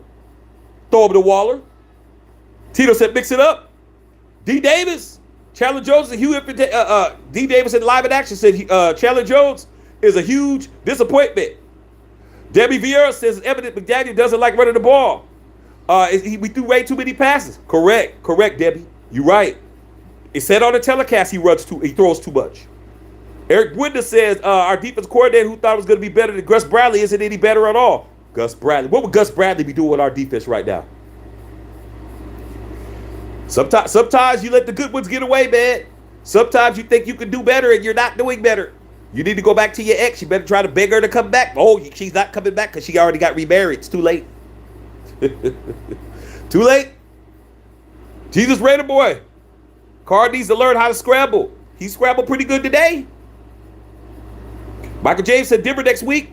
Tito said, mix it up. D. Davis, Chandler Jones, D. Davis in Live in Action said Chandler Jones is a huge disappointment. Debbie Vieira says it's evident McDaniel doesn't like running the ball. We threw way too many passes. Correct, Debbie. You're right. It said on the telecast he throws too much. Eric Winder says our defense coordinator who thought it was going to be better than Gus Bradley isn't any better at all. Gus Bradley. What would Gus Bradley be doing with our defense right now? Sometimes you let the good ones get away, man. Sometimes you think you can do better and you're not doing better. You need to go back to your ex. You better try to beg her to come back. Oh, she's not coming back because she already got remarried. It's too late. Too late. Jesus Raider boy. Carr needs to learn how to scramble. He scrambled pretty good today. Michael James said Denver next week.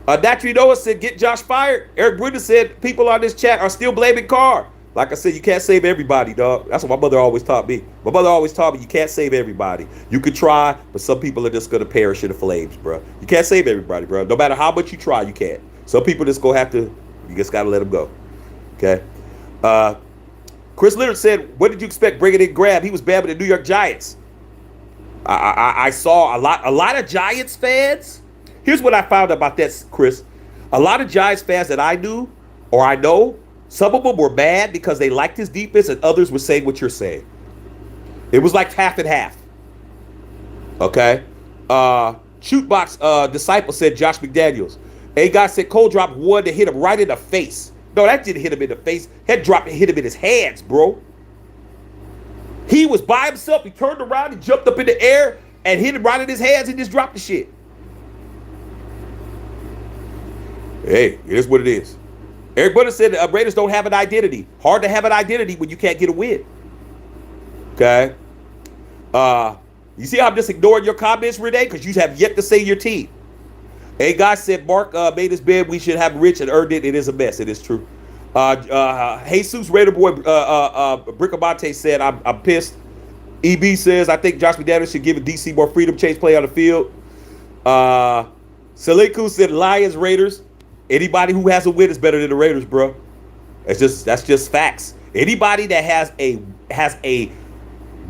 Naturally Noah said get Josh fired. Eric Bruden said people on this chat are still blaming Carr. Like I said, you can't save everybody, dog. That's what my mother always taught me. My mother always taught me you can't save everybody. You could try, but some people are just going to perish in the flames, bro. You can't save everybody, bro. No matter how much you try, you can't. Some people just going to have to, you just got to let them go. Okay? Chris Leonard said, what did you expect bringing in Graham? He was bad with the New York Giants. I saw a lot of Giants fans. Here's what I found about that, Chris. A lot of Giants fans that I knew or I know, some of them were mad because they liked his defense and others were saying what you're saying. It was like half and half. Okay? Shootbox Disciple said Josh McDaniels. A guy said Cole dropped one to hit him right in the face. No, that didn't hit him in the face. That dropped and hit him in his hands, bro. He was by himself. He turned around and jumped up in the air and hit him right in his hands and just dropped the shit. Hey, it is what it is. Eric Butter said Raiders don't have an identity. Hard to have an identity when you can't get a win. Okay? You see how I'm just ignoring your comments, Renee? Because you have yet to say your team. A guy said Mark made his bed. We should have Rich and earned it. It is a mess. It is true. Jesus Raider Boy Brickabante said I'm pissed. EB says I think Josh McDaniels should give DC more freedom, change play on the field. Saliku said Lions Raiders. Anybody who has a win is better than the Raiders, bro. That's just facts. Anybody that has a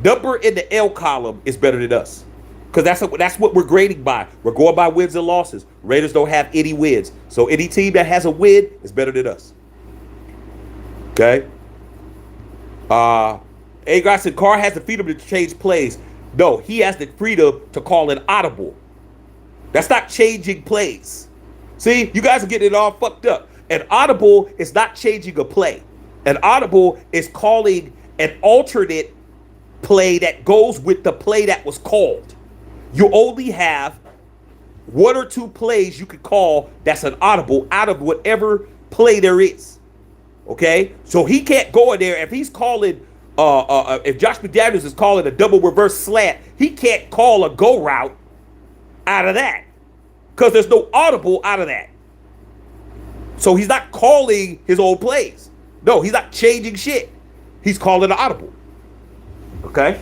number in the L column is better than us. Because that's what we're grading by. We're going by wins and losses. Raiders don't have any wins. So any team that has a win is better than us. Okay? A guy said Carr has the freedom to change plays. No, he has the freedom to call an audible. That's not changing plays. See, you guys are getting it all fucked up. An audible is not changing a play. An audible is calling an alternate play that goes with the play that was called. You only have one or two plays you could call that's an audible out of whatever play there is. Okay? So he can't go in there. If he's calling, if Josh McDaniels is calling a double reverse slant, he can't call a go route out of that. Because there's no audible out of that. So he's not calling his old plays. No, he's not changing shit. He's calling an audible. Okay?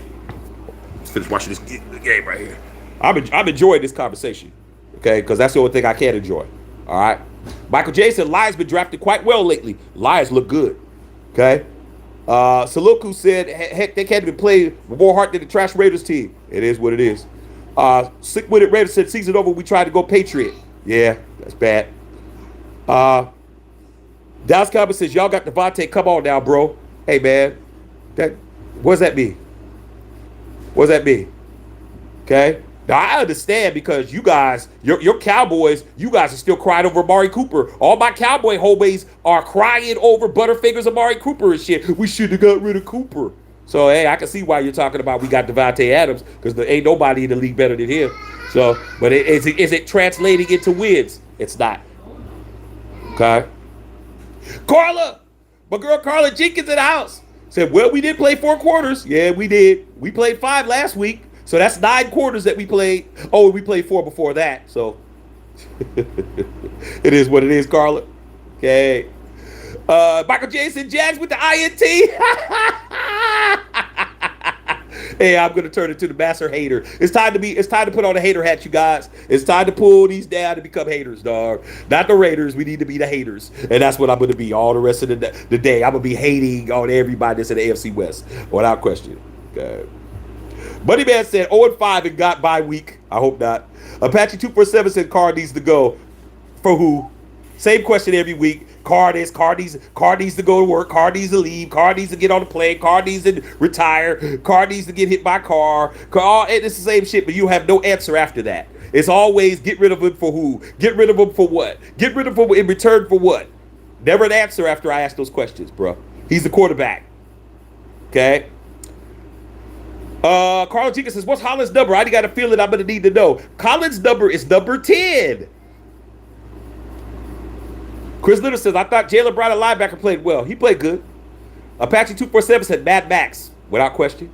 Let's finish watching this game right here. I'm enjoying this conversation. Okay? Because that's the only thing I can enjoy. All right? Michael J said Lions been drafted quite well lately. Lions look good. Okay? Saloku said, heck, they can't even play with more heart than the trash Raiders team. It is what it is. Sick-witted Raiders said season over, we tried to go Patriot. Yeah, that's bad. Dallas Cowboys says, y'all got Davante. Come on now, bro. Hey, man. What does that mean? What does that mean? Okay? Now, I understand because you guys, your Cowboys, you guys are still crying over Amari Cooper. All my Cowboy homies are crying over Butterfingers Amari Cooper and shit. We should have got rid of Cooper. So, hey, I can see why you're talking about we got Davante Adams because there ain't nobody in the league better than him. So, but is it translating into wins? It's not. Okay? Carla! My girl Carla Jenkins in the house said, well, we did play 4 quarters. Yeah, we did. We played 5 last week. So that's 9 quarters that we played. Oh, we played 4 before that. So it is what it is, Carla. Okay. Michael Jason Jags with the INT. Hey, I'm gonna turn into the master hater. It's time to put on the hater hat, you guys. It's time to pull these down and become haters, dog. Not the Raiders. We need to be the haters. And that's what I'm gonna be all the rest of the day. I'm gonna be hating on everybody that's in the AFC West. Without question. Okay. Buddy Man said 0-5 and got bye week. I hope not. Apache 247 said Carr needs to go. For who? Same question every week. Carr needs to go to work. Carr needs to leave. Carr needs to get on the plane. Carr needs to retire. Carr needs to get hit by Carr. It's the same shit, but you have no answer after that. It's always get rid of him for who? Get rid of him for what? Get rid of him in return for what? Never an answer after I ask those questions, bro. He's the quarterback. Okay? Carl Jenkins says, what's Holland's number? I got a feeling I'm going to need to know. Collins' number is number 10. Chris Little says, I thought Jalen Brown, a linebacker, played well. He played good. Apache 247 said Mad Max, without question.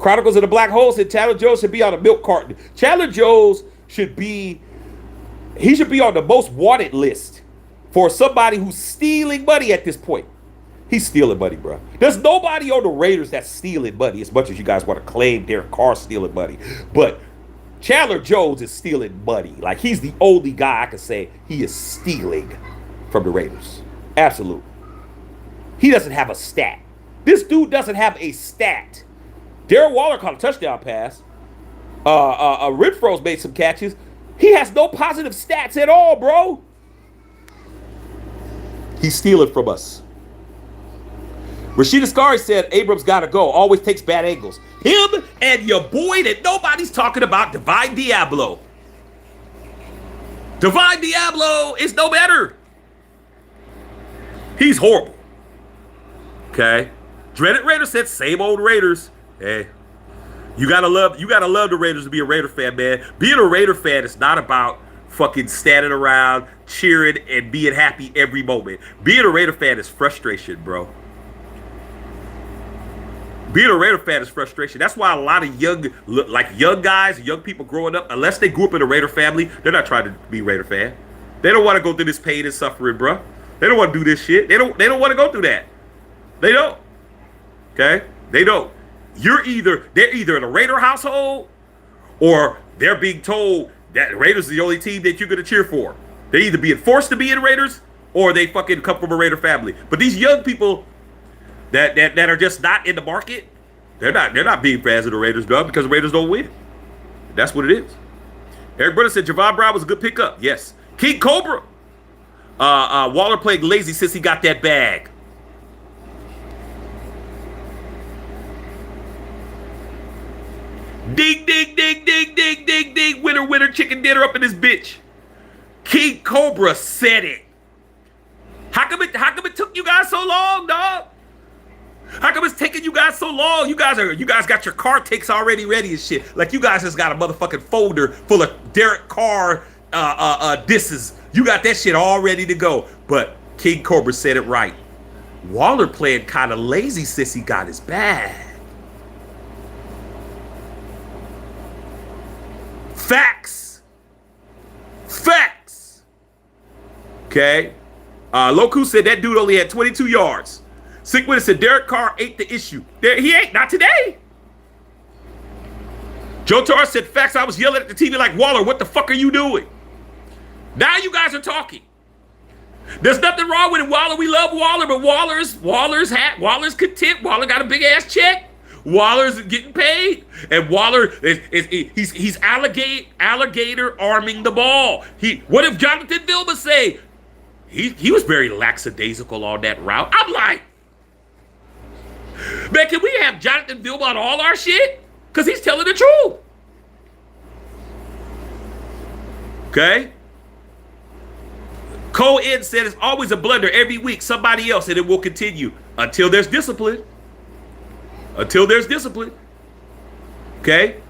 Chronicles of the Black Hole said Chandler Jones should be on a milk carton. Chandler Jones should be on the most wanted list for somebody who's stealing money at this point. He's stealing money, bro. There's nobody on the Raiders that's stealing money as much as you guys want to claim Derek Carr stealing money. But Chandler Jones is stealing money. Like, he's the only guy I can say he is stealing from the Raiders. Absolutely. He doesn't have a stat. This dude doesn't have a stat. Darren Waller caught a touchdown pass. Renfro's made some catches. He has no positive stats at all, bro. He's stealing from us. Rashida Scari said Abrams got to go. Always takes bad angles. Him and your boy that nobody's talking about, Divine Diablo. Divine Diablo is no better. He's horrible. Okay. Dreaded Raiders said same old Raiders. Hey, you gotta love the Raiders to be a Raider fan, man. Being a Raider fan is not about fucking standing around, cheering, and being happy every moment. Being a Raider fan is frustration, bro. Being a Raider fan is frustration. That's why a lot of young guys, young people growing up, unless they grew up in a Raider family, they're not trying to be a Raider fan. They don't want to go through this pain and suffering, bro. They don't want to do this shit. They don't want to go through that. They don't. Okay? They don't. They're either in a Raider household or they're being told that Raiders is the only team that you're going to cheer for. They're either being forced to be in Raiders or they fucking come from a Raider family. But these young people that are just not in the market, they're not being fans of the Raiders, dog, because the Raiders don't win. That's what it is. Eric Brunner said Javon Brown was a good pickup. Yes. King Cobra. Waller played lazy since he got that bag. Ding, ding, ding, ding, ding, ding, ding. Winner, winner, chicken dinner up in this bitch. King Cobra said it. How come it took you guys so long, dog? How come it's taking you guys so long? You guys got your car takes already ready and shit. Like you guys just got a motherfucking folder full of Derek Carr disses. You got that shit all ready to go. But King Cobra said it right. Waller playing kind of lazy since he got his bag. Facts. Facts. Okay. Loku said that dude only had 22 yards. Sick Winner said Derek Carr ate the issue. He ain't. Not today. Joe Torres said, facts, I was yelling at the TV like, Waller, what the fuck are you doing? Now you guys are talking. There's nothing wrong with Waller. We love Waller, but Waller's content. Waller got a big ass check. Waller's getting paid, and Waller he's alligator arming the ball. What if Jonathan Vilma say he was very lackadaisical on that route? I'm like, man, can we have Jonathan Vilma on all our shit? Because he's telling the truth. Okay? Cole Ed said it's always a blunder every week, somebody else, and it will continue until there's discipline. Until there's discipline. Okay?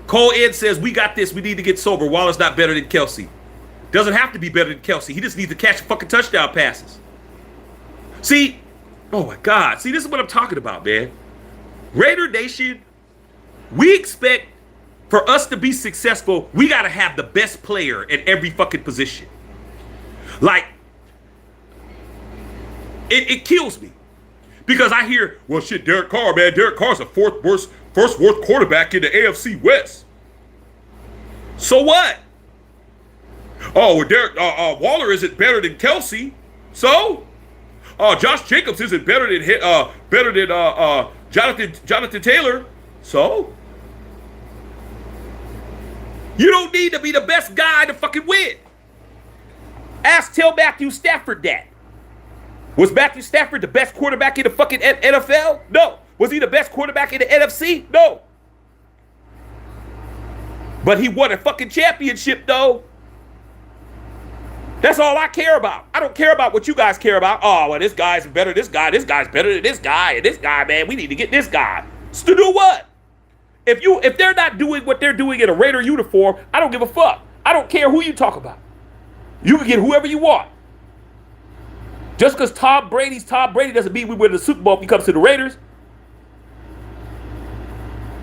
Cole Ed says, we got this. We need to get sober. Waller's not better than Kelsey. Doesn't have to be better than Kelsey. He just needs to catch fucking touchdown passes. See? Oh my God. See, this is what I'm talking about, man. Raider Nation, we expect for us to be successful, we got to have the best player in every fucking position. Like, it kills me. Because I hear, well, shit, Derek Carr, man. Derek Carr's the first worst quarterback in the AFC West. So what? Oh, well, Waller isn't better than Kelsey. So? Josh Jacobs isn't better than Jonathan Taylor. So? You don't need to be the best guy to fucking win. Tell Matthew Stafford that. Was Matthew Stafford the best quarterback in the fucking NFL? No. Was he the best quarterback in the NFC? No. But he won a fucking championship, though. That's all I care about. I don't care about what you guys care about. Oh, well, this guy's better than this guy. This guy's better than this guy. And this guy, man, we need to get this guy. So to do what? If they're not doing what they're doing in a Raider uniform, I don't give a fuck. I don't care who you talk about. You can get whoever you want.
Just because Tom Brady's Tom Brady doesn't mean we win the Super Bowl if he comes to the Raiders.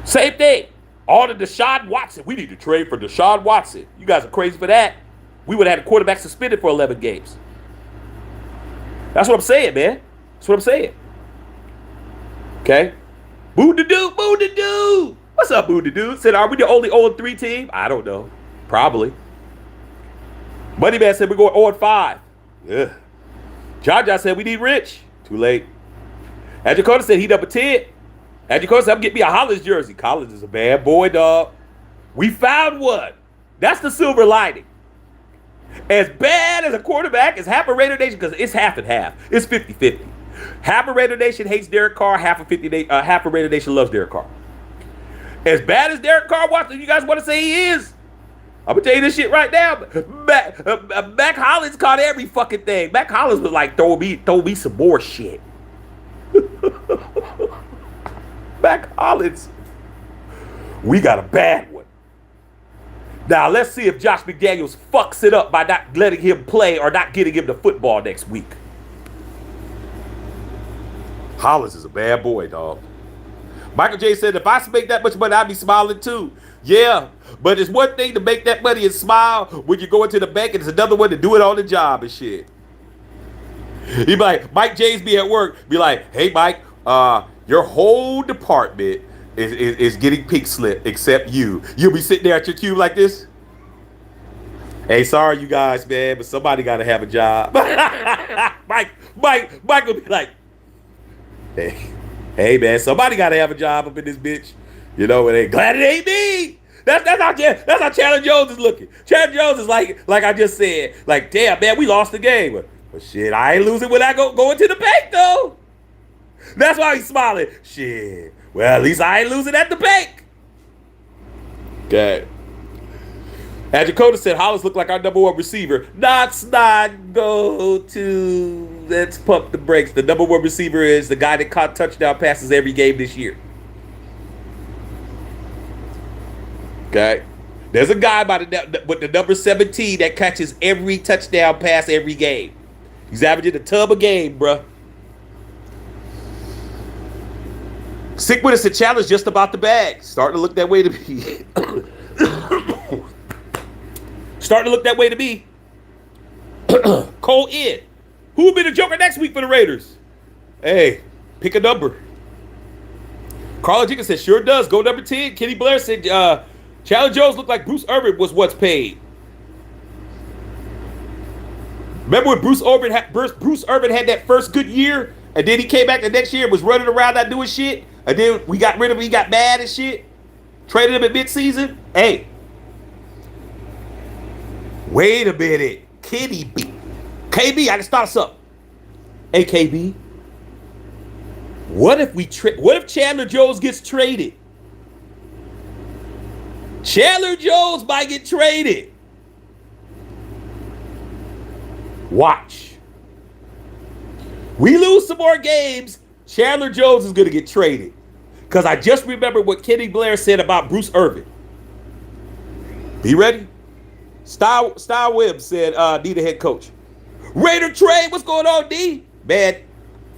Same thing. All the Deshaun Watson. We need to trade for Deshaun Watson. You guys are crazy for that. We would have had a quarterback suspended for 11 games. That's what I'm saying, man. That's what I'm saying. Okay? Boo the dude, boo the dude. What's up, boo the dude? Said, are we the only 0-3 team? I don't know. Probably. Moneyman said we're going 0-5. Yeah. John said we need Rich. Too late. Andrew Carter said he number 10. Andrew Carter said I'm getting me a Hollins jersey. Collins is a bad boy, dog. We found one. That's the silver lining. As bad as a quarterback as half a Raider Nation, because it's half and half. It's 50-50. Half a Raider Nation hates Derek Carr. Half a Raider Nation loves Derek Carr. As bad as Derek Carr Watson, you guys want to say he is? I'm going to tell you this shit right now. Mac Hollins caught every fucking thing. Mac Hollins was like, throw me some more shit. Mac Hollins. We got a bad one. Now, let's see if Josh McDaniels fucks it up by not letting him play or not getting him the football next week. Hollins is a bad boy, dog. Michael J. said, if I make that much money, I'd be smiling too. Yeah, but it's one thing to make that money and smile when you go into the bank, and it's another one to do it on the job and shit. He'd be like, Mike James be at work, be like, hey, Mike, your whole department is getting pink slip except you. You'll be sitting there at your cube like this. Hey, sorry, you guys, man, but somebody got to have a job. Mike will be like, hey, man, somebody got to have a job up in this bitch. You know, and they glad it ain't me. That's how Chandler Jones is looking. Chandler Jones is like I just said, like, damn, man, we lost the game. But shit, I ain't losing when I go into the bank, though. That's why he's smiling. Shit. Well, at least I ain't losing at the bank. Okay. Andrew Coda said Hollins looked like our number one receiver. Let's not go to. Let's pump the brakes. The number one receiver is the guy that caught touchdown passes every game this year. Okay. There's a guy with the number 17 that catches every touchdown pass every game. He's averaging a tub a game, bruh. Sick with us, the challenge just about the bag. Starting to look that way to me. Starting to look that way to me. Cole Ed. Who will be the Joker next week for the Raiders? Hey, pick a number. Carla Jenkins said, sure does. Go number 10. Kenny Blair said, Chandler Jones looked like Bruce Irvin was once paid. Remember when Bruce Irvin had that first good year, and then he came back the next year and was running around not doing shit, and then we got rid of him, he got mad and shit, traded him at midseason? Hey, wait a minute. Kenny B. KB, I can start us up. Hey, KB, what if Chandler Jones gets traded? Chandler Jones might get traded. Watch. We lose some more games, Chandler Jones is going to get traded. Because I just remember what Kenny Blair said about Bruce Irvin. Be ready? Style Webb said, need a head coach. Raider trade, what's going on, D? Man,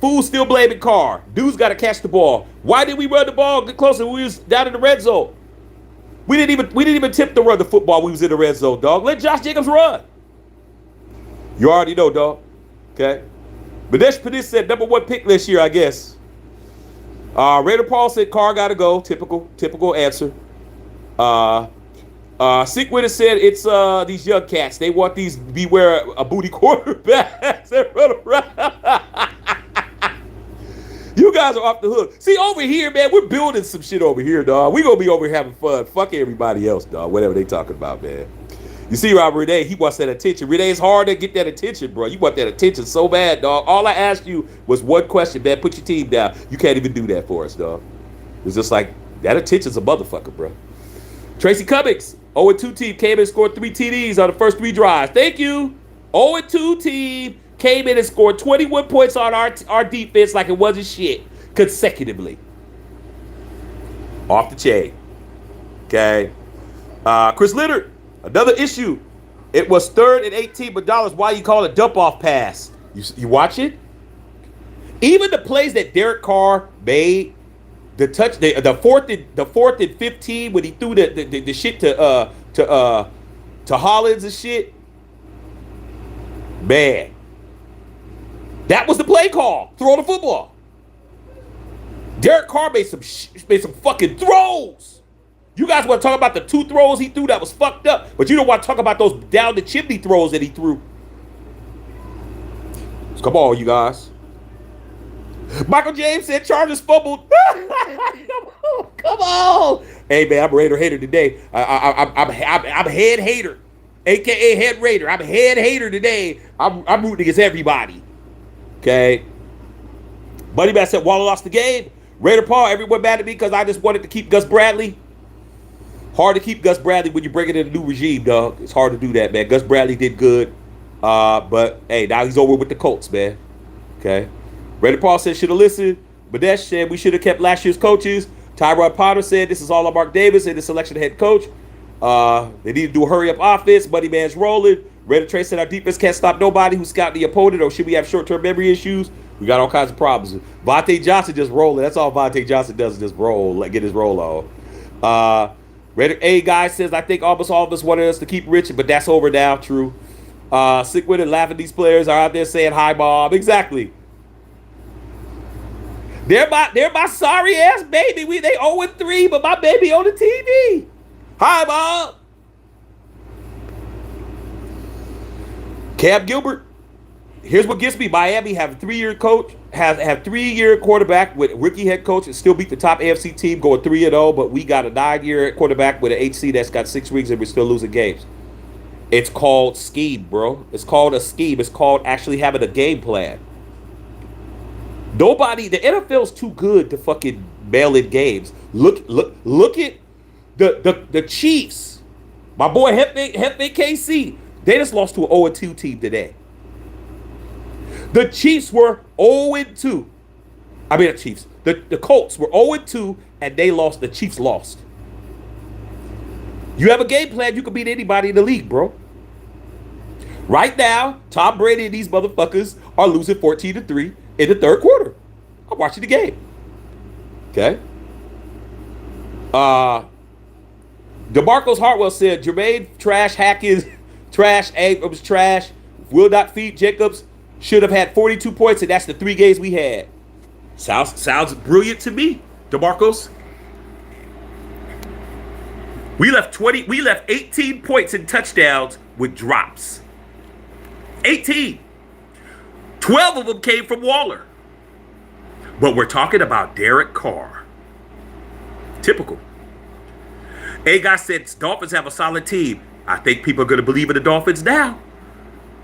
fools still blaming Carr. Dude's got to catch the ball. Why did we run the ball get closer when we was down in the red zone? We didn't even tip to run the football when we was in the red zone, dog. Let Josh Jacobs run. You already know, dog. Okay. Badesh Padis said number one pick this year, I guess. Raider Paul said Carr got to go. Typical answer. Sick Winter said it's these young cats. They want these beware a booty quarterbacks that run around. You guys are off the hook. See, over here, man, we're building some shit over here, dog. We gonna be over here having fun. Fuck everybody else, dog. Whatever they talking about, man. You see, Robert Renee, he wants that attention. Renee, it's hard to get that attention, bro. You want that attention so bad, dog. All I asked you was one question, man. Put your team down. You can't even do that for us, dog. It's just like, that attention's a motherfucker, bro. Tracy Cummings, 0-2 team, came in and scored 3 TDs on the first 3 drives. Thank you. 0-2 team came in and scored 21 points on our defense like it wasn't shit consecutively. Off the chain. Okay. Chris Leonard, another issue. It was 3rd and 18, but dollars. Why you call it dump off pass? You watch it. Even the plays that Derek Carr made, the fourth and 15 when he threw the shit to Hollins and shit. Man, that was the play call. Throw the football. Derek Carr made some fucking throws. You guys want to talk about the 2 throws he threw that was fucked up, but you don't want to talk about those down the chimney throws that he threw. Come on, you guys. Michael James said Chargers fumbled. Come on. Hey man, I'm a Raider hater today. I'm head hater, aka head Raider. I'm a head hater today. I'm rooting against everybody. Okay. Buddy Matt said Waller lost the game. Raider Paul, everyone mad at me because I just wanted to keep Gus Bradley. Hard to keep Gus Bradley when you bring it in a new regime, dog. It's hard to do that, man. Gus Bradley did good. But hey, now he's over with the Colts, man. Okay. Raider Paul said should have listened. Badesh said we should have kept last year's coaches. Tyrod Potter said this is all on Mark Davis and the selection of head coach. They need to do a hurry up offense. Buddy Man's rolling. Raider Trey said our defense can't stop nobody who's scouting the opponent, or should we have short-term memory issues? We got all kinds of problems. Vontae Johnson just rolling. That's all Vontae Johnson does is just roll, get his roll on. Raider A guy says I think almost all of us wanted us to keep Rich, but that's over now. True. Sick with it, laughing. These players are out there saying hi, Bob. Exactly. They're my sorry ass baby. They 0-3, but my baby on the TV. Hi, Bob. Cam Gilbert. Here's what gets me. Miami have a 3-year coach, have 3-year quarterback with rookie head coach and still beat the top AFC team going 3-0, but we got a 9-year quarterback with an HC that's got 6 rings and we're still losing games. It's called scheme, bro. It's called a scheme. It's called actually having a game plan. The NFL's too good to fucking mail in games. Look at the Chiefs. My boy Hefe KC. They just lost to an 0-2 team today. The Chiefs were 0-2. I mean the Chiefs. The Colts were 0-2 and they lost. The Chiefs lost. You have a game plan, you can beat anybody in the league, bro. Right now, Tom Brady and these motherfuckers are losing 14-3 in the third quarter. I'm watching the game. Okay. DeMarcos Hartwell said Jermaine trash, Hackins trash, Abrams trash, will not feed Jacobs, should have had 42 points, and that's the 3 games we had. Sounds brilliant to me, DeMarcos. We left 18 points and touchdowns with drops. 18. 12 of them came from Waller. But we're talking about Derek Carr. Typical. A guy said Dolphins have a solid team. I think people are going to believe in the Dolphins now.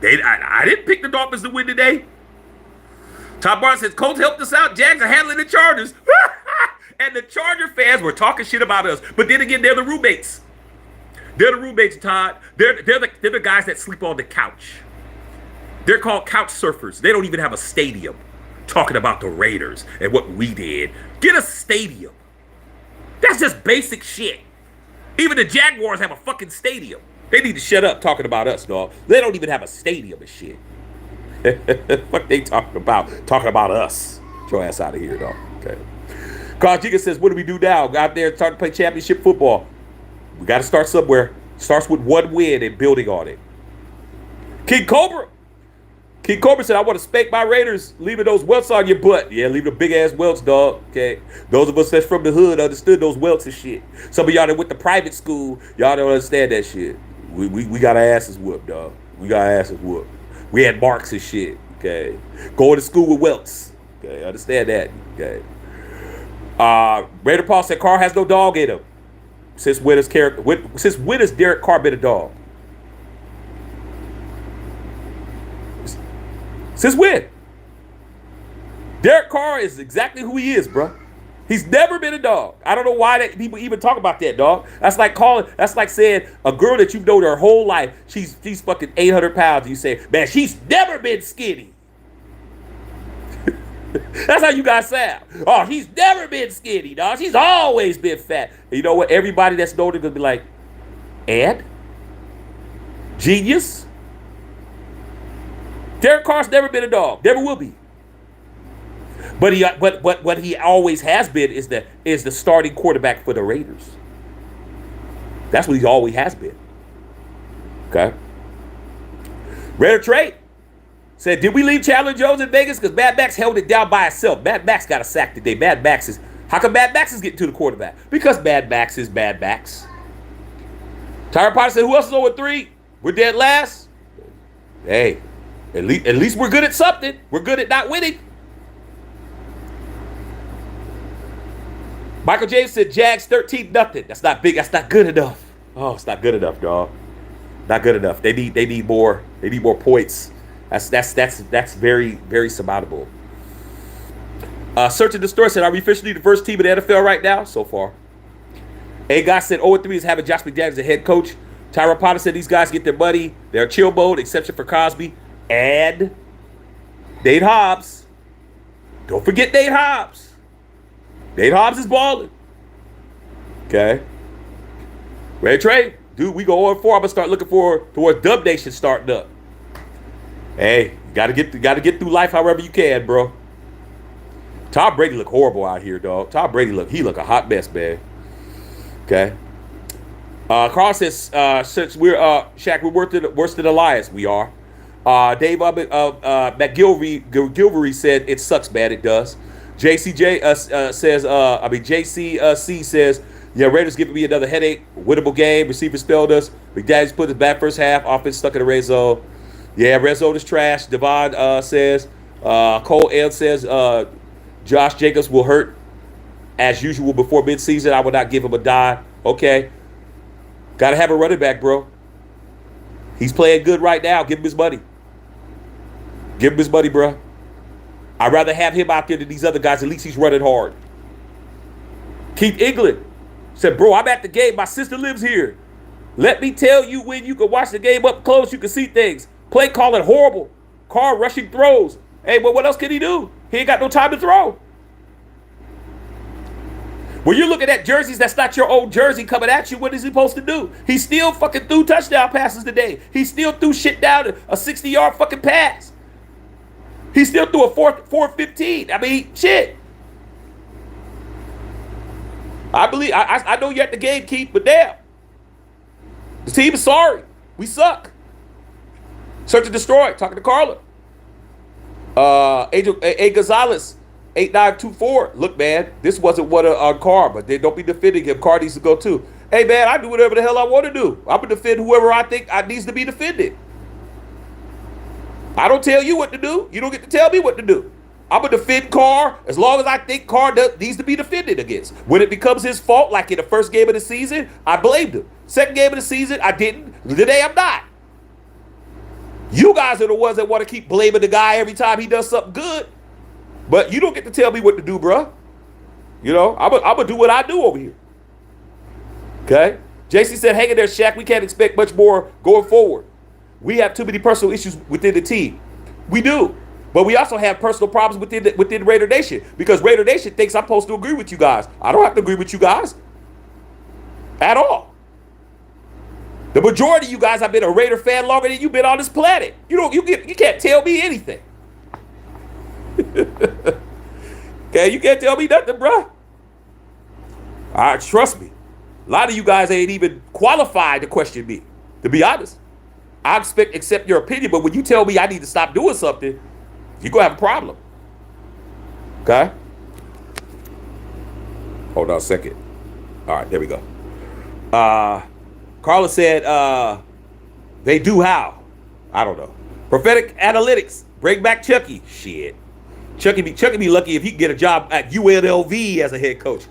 I didn't pick the Dolphins to win today. Tom Barnes says Colts helped us out. Jags are handling the Chargers. And the Charger fans were talking shit about us. But then again, they're the roommates. They're the roommates, Todd. They're the guys that sleep on the couch. They're called couch surfers. They don't even have a stadium. Talking about the Raiders and what we did. Get a stadium. That's just basic shit. Even the Jaguars have a fucking stadium. They need to shut up talking about us, dog. They don't even have a stadium and shit. What they talking about? Talking about us. Get your ass out of here, dog. Okay. Carl Jiga says, what do we do now? Go out there and start to play championship football. We got to start somewhere. Starts with 1 win and building on it. King Cobra said, I want to spank my Raiders, leaving those welts on your butt. Yeah, leave the big-ass welts, dog. Okay. Those of us that's from the hood understood those welts and shit. Some of y'all that went to private school, y'all don't understand that shit. We got our asses whooped, dog. We got our asses whooped. We had marks and shit, okay? Going to school with welts. Okay, understand that, okay? Raider Paul said Carr has no dog in him. Since when has Derek Carr been a dog? Since when? Derek Carr is exactly who he is, bro. He's never been a dog. I don't know why that people even talk about that, dog. That's like saying a girl that you've known her whole life, she's fucking 800 pounds, and you say, man, she's never been skinny. That's how you guys sound. Oh, he's never been skinny, dog. She's always been fat. And you know what? Everybody that's known her gonna be like, and? Genius? Derek Carr's never been a dog. Never will be. But what he always has been is the starting quarterback for the Raiders. That's what he always has been. Okay. Raider trade said, did we leave Chandler Jones in Vegas? Because Mad Max held it down by itself. Mad Max got a sack today. How come Mad Max is getting to the quarterback? Because Mad Max is Mad Max. Tyron Potter said, who else is 0-3? We're dead last. Hey, at least we're good at something. We're good at not winning. Michael James said, Jags 13-0. That's not big. That's not good enough. Oh, it's not good enough, dog. Not good enough. They need more. They need more points. That's very, very surmountable. Search and Destroy said, are we officially the first team in the NFL right now? So far. A guy said 0-3 is having Josh McDaniels as a head coach. Tyron Potter said these guys get their money. They're chill mode, exception for Crosby and Nate Hobbs. Don't forget Nate Hobbs. Nate Hobbs is balling. Okay. Ready trade? Dude, we go 0-4. I'm gonna start looking towards Dub Nation starting up. Hey, you gotta get through life however you can, bro. Tom Brady look horrible out here, dog. Tom Brady look a hot mess, man. Okay. Carl says, since we're Shaq, we're worse than Elias. We are. Dave McGilvery said it sucks, man. It does. JCC says, yeah, Raiders giving me another headache. Winnable game. Receivers failed us. McDaniels put us back first half. Offense stuck in the red zone. Yeah, red zone is trash. Devon says. Cole L says Josh Jacobs will hurt as usual before midseason. I would not give him a dime. Okay. Got to have a running back, bro. He's playing good right now. Give him his money. Give him his money, bro. I'd rather have him out there than these other guys. At least he's running hard. Keith England said, bro, I'm at the game. My sister lives here. Let me tell you, when you can watch the game up close, you can see things. Play calling horrible. Carr rushing throws. Hey, but what else can he do? He ain't got no time to throw. When you're looking at jerseys that's not your old jersey coming at you, what is he supposed to do? He still fucking threw touchdown passes today. He still threw shit down a 60-yard fucking pass. He still threw a 4-15. I mean, shit. I know you're at the game, Keith, but damn. The team is sorry. We suck. Search and Destroy. Talking to Carla. A Gonzalez, 8924. Look, man, this wasn't what on Carr, but they don't be defending him. Carr needs to go too. Hey, man, I do whatever the hell I want to do. I'm going to defend whoever I think needs to be defended. I don't tell you what to do. You don't get to tell me what to do. I'm going to defend Carr as long as I think Carr needs to be defended against. When it becomes his fault, like in the first game of the season, I blamed him. Second game of the season, I didn't. Today, I'm not. You guys are the ones that want to keep blaming the guy every time he does something good. But you don't get to tell me what to do, bro. You know, I'm going to do what I do over here. Okay? JC said, hang in there, Shaq. We can't expect much more going forward. We have too many personal issues within the team. We do. But we also have personal problems within Raider Nation. Because Raider Nation thinks I'm supposed to agree with you guys. I don't have to agree with you guys. At all. The majority of you guys have been a Raider fan longer than you've been on this planet. You can't tell me anything. Okay, you can't tell me nothing, bro. All right, trust me. A lot of you guys ain't even qualified to question me, to be honest. I accept your opinion, but when you tell me I need to stop doing something, you're going to have a problem. Okay? Hold on a second. All right, there we go. Carla said, they do how? I don't know. Prophetic Analytics. Bring back Chucky. Shit. Chucky be lucky if he can get a job at UNLV as a head coach.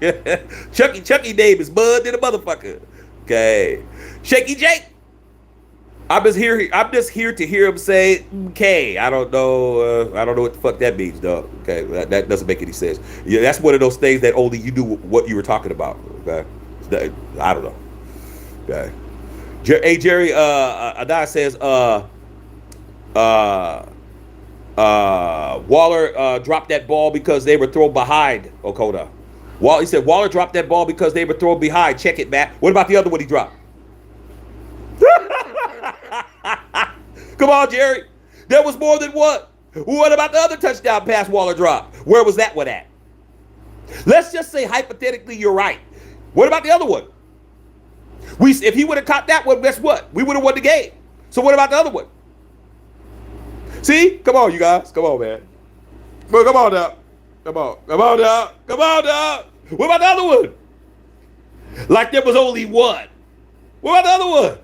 Chucky name is Bud than a motherfucker. Okay. Shaky Jake. I'm just here to hear him say, okay. I don't know what the fuck that means, dog. Okay, that doesn't make any sense. Yeah, that's one of those things that only you knew what you were talking about. Okay, I don't know. Okay. Hey Jerry, Adai says, Waller dropped that ball because they were thrown behind. Okoda. He said Waller dropped that ball because they were thrown behind. Check it, Matt. What about the other one he dropped? Come on, Jerry. There was more than one. What about the other touchdown pass Waller dropped? Where was that one at? Let's just say hypothetically you're right. What about the other one? If he would have caught that one, guess what? We would have won the game. So what about the other one? See? Come on, you guys. Come on, man. Well, come on now. Come on. Come on now. Come on now. What about the other one? Like there was only one. What about the other one?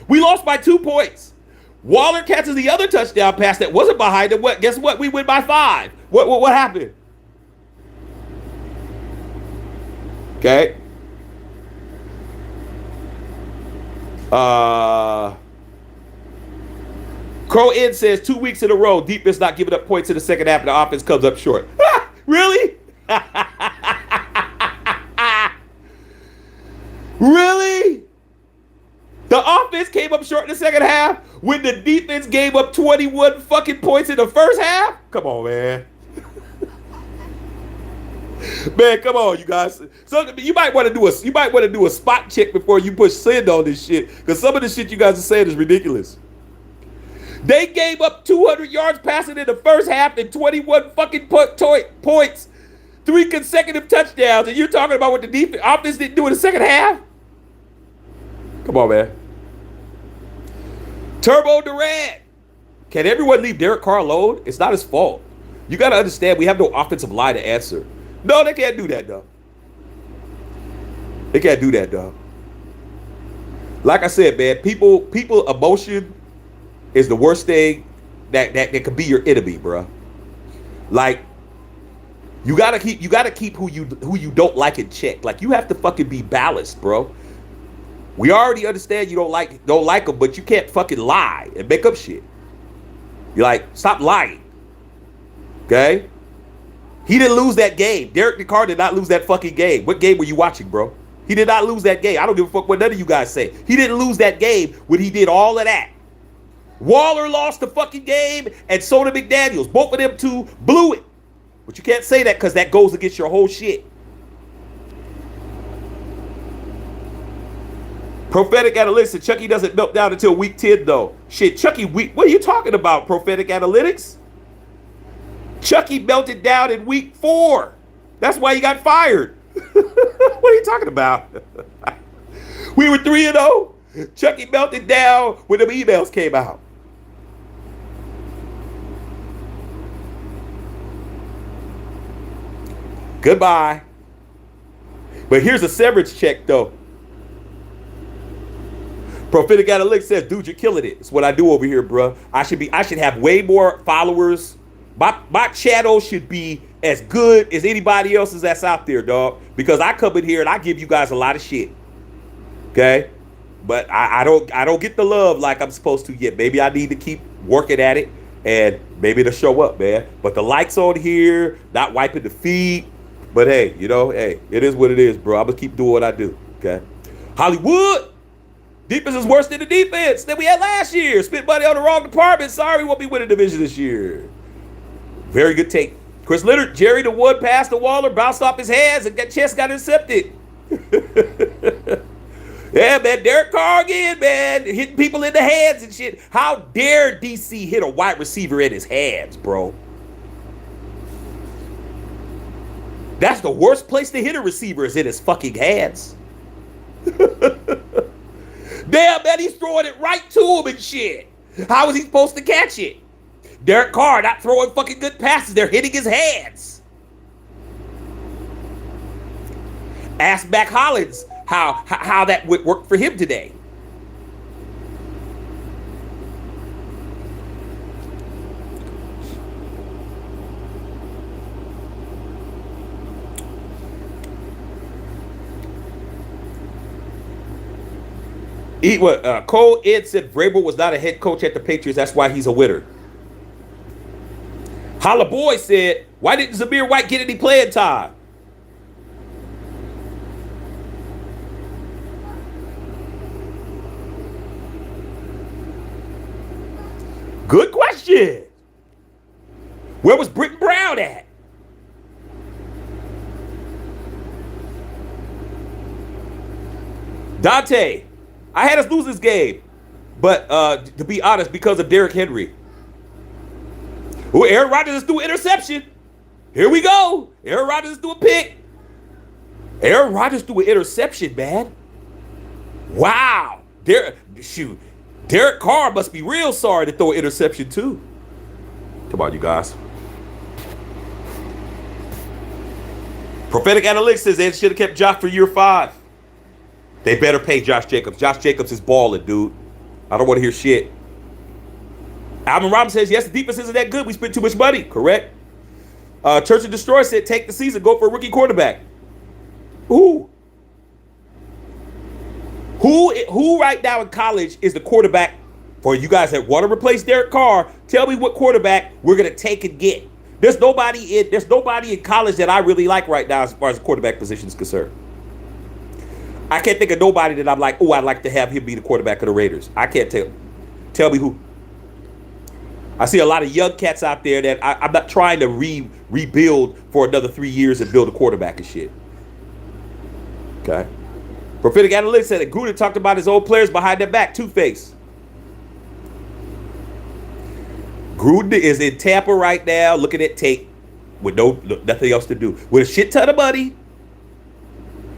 We lost by 2 points. Waller catches the other touchdown pass that wasn't behind him. What? Guess what? We win by 5. What happened? Okay. Crow Ed says 2 weeks in a row, defense not giving up points in the second half and the offense comes up short. Really? Really? The offense came up short in the second half when the defense gave up 21 fucking points in the first half? Come on, man. Man, come on, you guys. So you might want to do a spot check before you push send on this shit, because some of the shit you guys are saying is ridiculous. They gave up 200 yards passing in the first half and 21 fucking points, 3 consecutive touchdowns, and you're talking about what the offense didn't do in the second half? Come on, man. Turbo Durant. Can everyone leave Derek Carr alone? It's not his fault. You got to understand, we have no offensive line to answer. No, they can't do that, though. They can't do that, though. Like I said, man, people emotion is the worst thing that could be your enemy, bro. Like, you gotta keep who you don't like in check. Like, you have to fucking be balanced, bro. We already understand you don't like them, but you can't fucking lie and make up shit. You're like, stop lying. Okay? He didn't lose that game. Derek Carr did not lose that fucking game. What game were you watching, bro? He did not lose that game. I don't give a fuck what none of you guys say. He didn't lose that game when he did all of that. Waller lost the fucking game, and so did McDaniels. Both of them two blew it. But you can't say that because that goes against your whole shit. Prophetic Analytics said Chucky doesn't melt down until week 10, though. Shit, Chucky week. What are you talking about, Prophetic Analytics? Chucky melted down in week 4. That's why he got fired. What are you talking about? We were 3-0. Chucky melted down when them emails came out. Goodbye. But here's a severance check, though. Prophetic Analytics says, dude, you're killing it. It's what I do over here, bro. I should have way more followers. My channel should be as good as anybody else's that's out there, dog. Because I come in here and I give you guys a lot of shit. Okay? But I don't get the love like I'm supposed to yet. Maybe I need to keep working at it, and maybe it'll show up, man. But the likes on here, not wiping the feed. But hey, hey, it is what it is, bro. I'm gonna keep doing what I do. Okay? Hollywood. Defense is worse than the defense that we had last year. Spent money on the wrong department. Sorry, we won't be winning the division this year. Very good take. Chris Leonard, Jerry the one passed to Waller, bounced off his hands, and chest got intercepted. Yeah, man, Derek Carr again, man, hitting people in the hands and shit. How dare DC hit a wide receiver in his hands, bro? That's the worst place to hit a receiver, is in his fucking hands. Damn, man, he's throwing it right to him and shit. How is he supposed to catch it? Derek Carr not throwing fucking good passes. They're hitting his hands. Ask Mac Hollins how that would work for him today. Cole Ed said Vrabel was not a head coach at the Patriots. That's why he's a winner. Holla Boy said, why didn't Zamir White get any playing time? Good question. Where was Britton Brown at? Dante, I had us lose this game, but to be honest, because of Derrick Henry. Oh, Aaron Rodgers just threw an interception. Here we go. Aaron Rodgers just threw a pick. Aaron Rodgers threw an interception, man. Wow. Derek Carr must be real sorry to throw an interception too. Come on, you guys. Prophetic Analytics says they should have kept Josh for year 5. They better pay Josh Jacobs. Josh Jacobs is balling, dude. I don't want to hear shit. Alvin Robinson says, yes, the defense isn't that good. We spent too much money. Correct. Church of Destroy said, take the season. Go for a rookie quarterback. Who right now in college is the quarterback for you guys that want to replace Derek Carr? Tell me what quarterback we're going to take and get. There's nobody in college that I really like right now as far as the quarterback position is concerned. I can't think of nobody that I'm like, oh, I'd like to have him be the quarterback of the Raiders. I can't tell. Tell me who. I see a lot of young cats out there that I'm not trying to rebuild for another 3 years and build a quarterback and shit. Okay. Prophetic Analytics said that Gruden talked about his old players behind their back. Two-Face. Gruden is in Tampa right now looking at tape with nothing else to do. With a shit ton of money.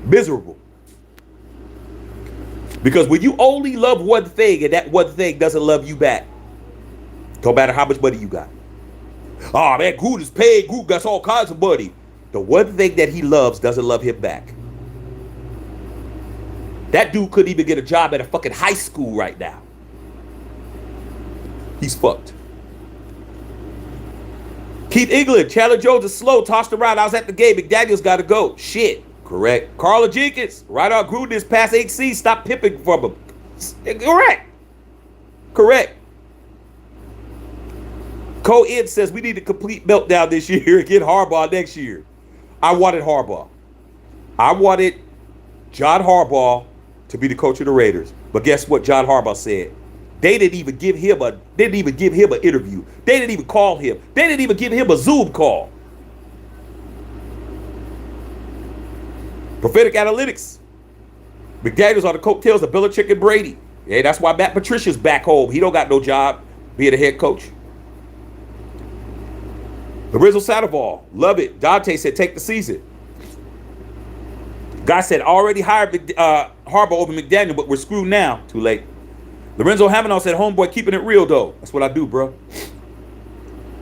Miserable. Because when you only love one thing and that one thing doesn't love you back, don't matter how much money you got. Oh, man, Gruden's paid. Gruden got all kinds of money. The one thing that he loves doesn't love him back. That dude couldn't even get a job at a fucking high school right now. He's fucked. Keith England, Chandler Jones is slow, tossed around. I was at the game. McDaniels got to go. Shit. Correct. Carla Jenkins, right on Gruden is past HC. Stop pimping from him. Correct. Correct. Cole Ed says we need a complete meltdown this year and get Harbaugh next year. I wanted Harbaugh. I wanted John Harbaugh to be the coach of the Raiders. But guess what John Harbaugh said? They didn't even give him an interview. They didn't even call him. They didn't even give him a Zoom call. Prophetic Analytics. McDaniels on the coattails of Belichick and Brady. Yeah, that's why Matt Patricia's back home. He don't got no job being a head coach. Lorenzo Sandoval, love it. Dante said, take the season. Guy said, already hired Harbaugh over McDaniel, but we're screwed now. Too late. Lorenzo Hamanov said, homeboy, keeping it real, though. That's what I do, bro.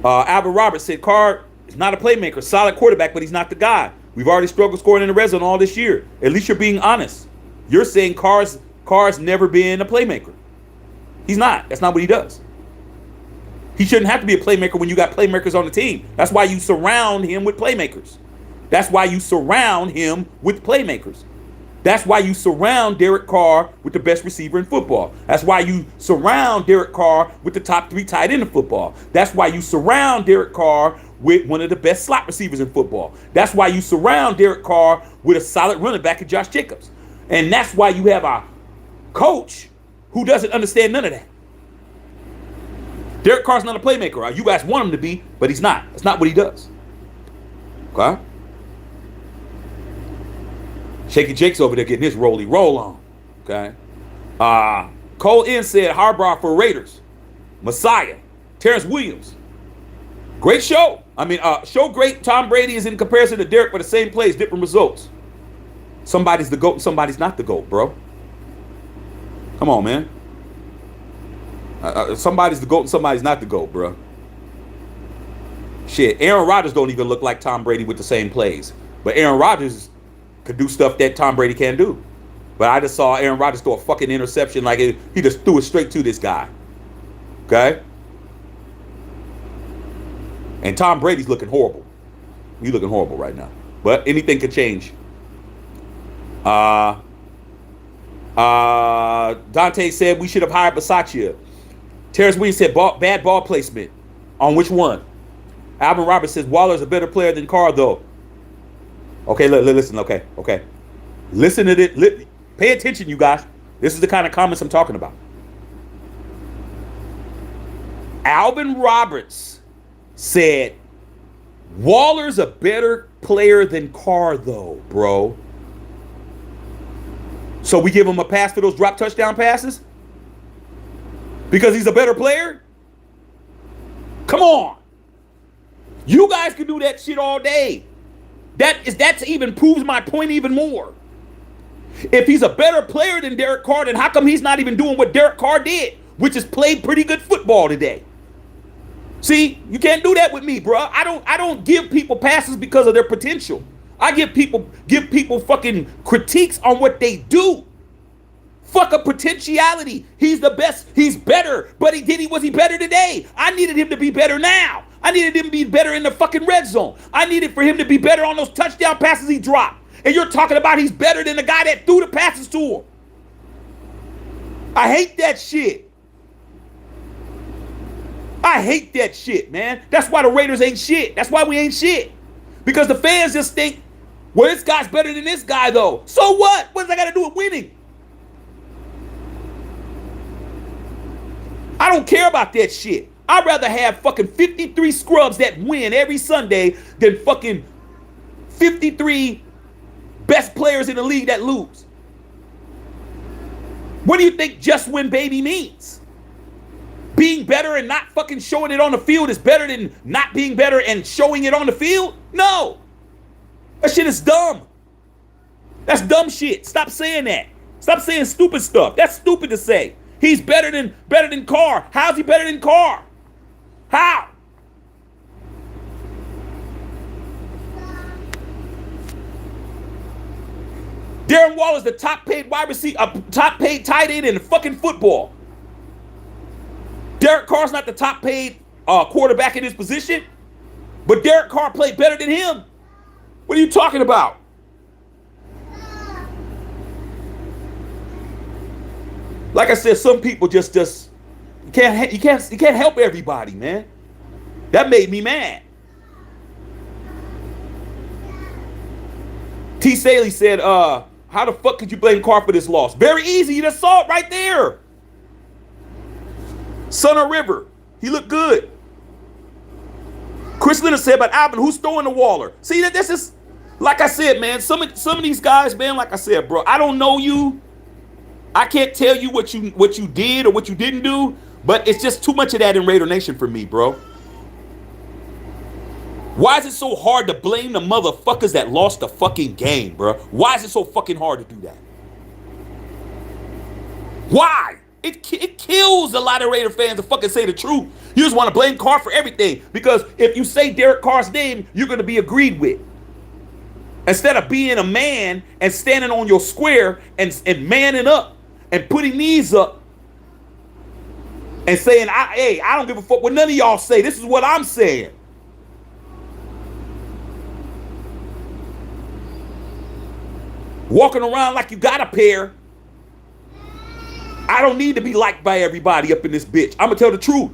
Albert Roberts said, Carr is not a playmaker, solid quarterback, but he's not the guy. We've already struggled scoring in the red zone all this year. At least you're being honest. You're saying Carr's never been a playmaker. He's not. That's not what he does. He shouldn't have to be a playmaker when you got playmakers on the team. That's why you surround him with playmakers. That's why you surround him with playmakers. That's why you surround Derek Carr with the best receiver in football. That's why you surround Derek Carr with the top 3 tight end in football. That's why you surround Derek Carr with one of the best slot receivers in football. That's why you surround Derek Carr with a solid running back in Josh Jacobs. And that's why you have a coach who doesn't understand none of that. Derek Carr's not a playmaker. You guys want him to be, but he's not. That's not what he does. Okay? Shaky Jake's over there getting his roll on. Okay? Cole N said Harbaugh for Raiders. Messiah. Terrence Williams. Great show. I mean, show great. Tom Brady is in comparison to Derek for the same plays, different results. Somebody's the GOAT and somebody's not the GOAT, bro. Come on, man. Somebody's the GOAT and somebody's not the GOAT, bro. Shit, Aaron Rodgers don't even look like Tom Brady with the same plays. But Aaron Rodgers could do stuff that Tom Brady can't do. But I just saw Aaron Rodgers throw a fucking interception like he just threw it straight to this guy. Okay? And Tom Brady's looking horrible. He's looking horrible right now. But anything could change. Dante said we should have hired Bisaccia. Terrence Williams said bad ball placement. On which one? Alvin Roberts says Waller's a better player than Carr, though. Okay, listen. Okay. Listen to this. Pay attention, you guys. This is the kind of comments I'm talking about. Alvin Roberts said Waller's a better player than Carr, though, bro. So we give him a pass for those drop touchdown passes? Because he's a better player? Come on. You guys can do that shit all day. That's even proves my point even more. If he's a better player than Derek Carr, then how come he's not even doing what Derek Carr did, which is play pretty good football today? See, you can't do that with me, bro. I don't give people passes because of their potential. I give people fucking critiques on what they do. Fuck a potentiality. He's the best. He's better. But was he better today? I needed him to be better now. I needed him to be better in the fucking red zone. I needed for him to be better on those touchdown passes he dropped. And you're talking about he's better than the guy that threw the passes to him. I hate that shit. I hate that shit, man. That's why the Raiders ain't shit. That's why we ain't shit. Because the fans just think, well, this guy's better than this guy, though. So what? What does that got to do with winning? I don't care about that shit. I'd rather have fucking 53 scrubs that win every Sunday than fucking 53 best players in the league that lose. What do you think just win baby means? Being better and not fucking showing it on the field is better than not being better and showing it on the field? No. That shit is dumb. That's dumb shit. Stop saying that. Stop saying stupid stuff. That's stupid to say. He's better than Carr. How's he better than Carr? How? Darren Waller's the top paid wide receiver, top paid tight end in fucking football. Derek Carr's not the top paid quarterback in his position, but Derek Carr played better than him. What are you talking about? Like I said, some people just you can't help everybody, man. That made me mad. T. Saley said, how the fuck could you blame Carr for this loss? Very easy. You just saw it right there. Son of River. He looked good. Chris Leonard said about Alvin, who's throwing the Waller? See, this is, like I said, man, some of these guys, man, like I said, bro, I don't know you. I can't tell you what you did or what you didn't do, but it's just too much of that in Raider Nation for me, bro. Why is it so hard to blame the motherfuckers that lost the fucking game, bro? Why is it so fucking hard to do that? Why? It kills a lot of Raider fans to fucking say the truth. You just want to blame Carr for everything because if you say Derek Carr's name, you're going to be agreed with. Instead of being a man and standing on your square and manning up and putting knees up and saying, hey, I don't give a fuck what none of y'all say. This is what I'm saying. Walking around like you got a pair. I don't need to be liked by everybody up in this bitch. I'm going to tell the truth.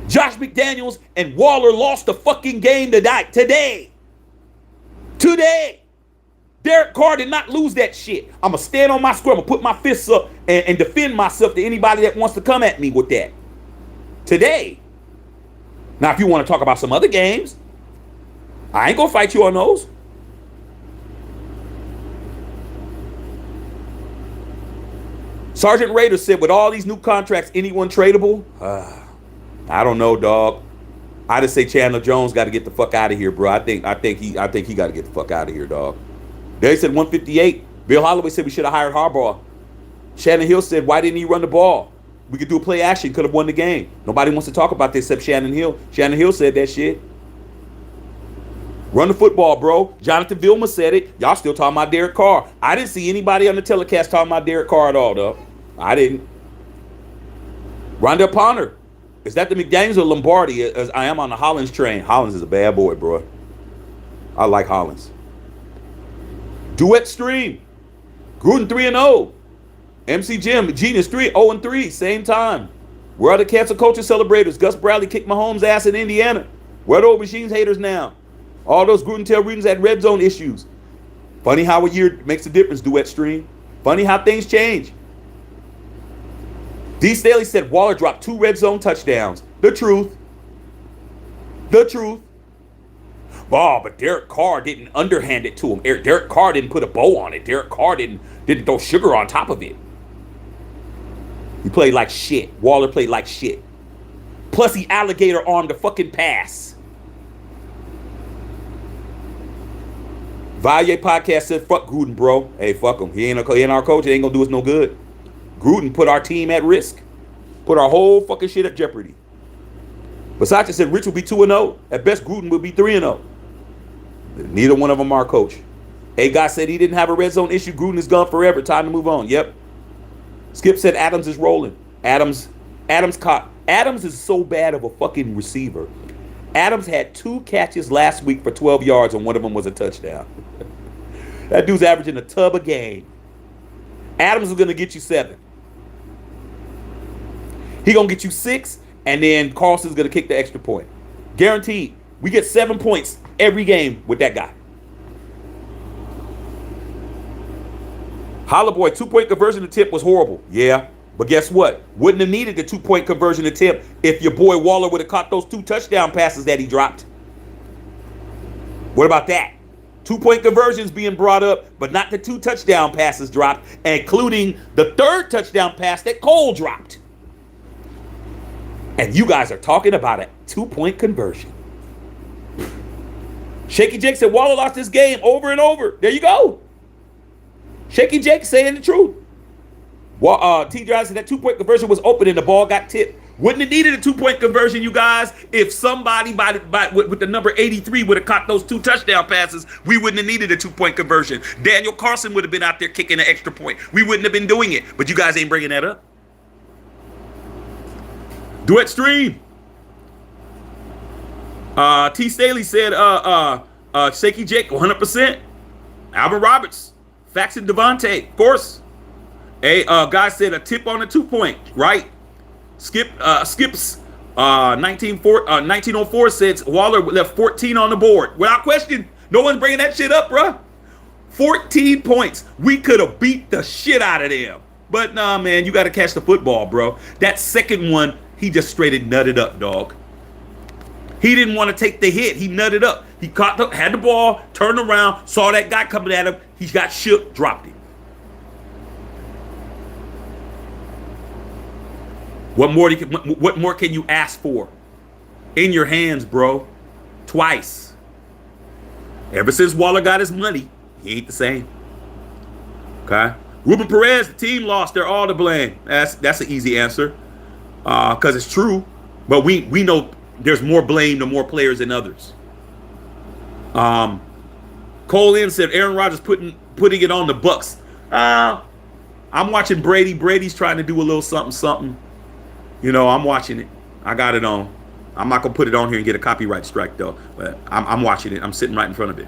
Josh McDaniels and Waller lost the fucking game today. Derek Carr did not lose that shit. I'm going to stand on my square. I'm going to put my fists up and defend myself to anybody that wants to come at me with that. Today. Now, if you want to talk about some other games, I ain't going to fight you on those. Sergeant Rader said, with all these new contracts, anyone tradable? I don't know, dog. I just say Chandler Jones got to get the fuck out of here, bro. I think he got to get the fuck out of here, dog. They said 158. Bill Holloway said we should have hired Harbaugh. Shannon Hill said, why didn't he run the ball? We could do a play action, could have won the game. Nobody wants to talk about this except Shannon Hill. Shannon Hill said that shit. Run the football, bro. Jonathan Vilma said it. Y'all still talking about Derek Carr. I didn't see anybody on the telecast talking about Derek Carr at all, though. I didn't. Rondell Ponder. Is that the McDaniels or Lombardi? As I am on the Hollins train. Hollins is a bad boy, bro. I like Hollins. Duet Stream. Gruden 3-0. MC Jim. Genius 0-3. Same time. Where are the cancel culture celebrators? Gus Bradley kicked Mahomes' ass in Indiana. Where are the machines haters now? All those Gruden tail readings had red zone issues. Funny how a year makes a difference, Duet Stream. Funny how things change. D. Staley said Waller dropped 2 red zone touchdowns. The truth. Oh, but Derek Carr didn't underhand it to him. Derek Carr didn't put a bow on it. Derek Carr didn't throw sugar on top of it. He played like shit. Waller played like shit. Plus, he alligator armed the fucking pass. Valye podcast said, fuck Gruden, bro. Hey, fuck him. He ain't our coach. It ain't gonna do us no good. Gruden put our team at risk. Put our whole fucking shit at jeopardy. Versace said Rich will be 2-0. At best, Gruden will be 3-0. Neither one of them are our coach. Hey, guy said he didn't have a red zone issue. Gruden is gone forever. Time to move on. Yep. Skip said Adams is rolling. Adams is so bad of a fucking receiver. Adams had 2 catches last week for 12 yards, and one of them was a touchdown. That dude's averaging a tub a game. Adams is going to get you 7. He going to get you 6, and then Carlson's going to kick the extra point. Guaranteed. We get 7 points every game with that guy. Hollaboy, 2-point conversion attempt was horrible. Yeah, but guess what? Wouldn't have needed the 2-point conversion attempt if your boy Waller would have caught those 2 touchdown passes that he dropped. What about that? 2-point conversions being brought up, but not the 2 touchdown passes dropped, including the 3rd touchdown pass that Cole dropped. And you guys are talking about a 2-point conversion. Shaky Jake said Waller lost this game over and over. There you go. Shaky Jake saying the truth. T. Johnson said that 2-point conversion was open and the ball got tipped. Wouldn't have needed a 2-point conversion, you guys, if somebody with the number 83 would have caught those 2 touchdown passes. We wouldn't have needed a 2-point conversion. Daniel Carson would have been out there kicking an extra point. We wouldn't have been doing it. But you guys ain't bringing that up. Duet stream. T. Staley said, Shaky Jake, 100%. Alvin Roberts. Facts and Davante, of course. A guy said a tip on a 2-point, right? Skips 1904 said Waller left 14 on the board. Without question, no one's bringing that shit up, bruh. 14 points. We could have beat the shit out of them. But nah, man, you got to catch the football, bro. That second one, he just straight nutted up, dog. He didn't want to take the hit. He nutted up. He had the ball, turned around, saw that guy coming at him. He got shook, dropped it. What more can you ask for? In your hands, bro. Twice. Ever since Waller got his money, he ain't the same. Okay? Ruben Perez, the team lost. They're all to blame. That's an easy answer. Because it's true. But we know there's more blame to more players than others. Cole Lynn said Aaron Rodgers putting it on the Bucks. I'm watching Brady. Brady's trying to do a little something. You know, I'm watching it. I got it on. I'm not gonna put it on here and get a copyright strike though. But I'm watching it. I'm sitting right in front of it.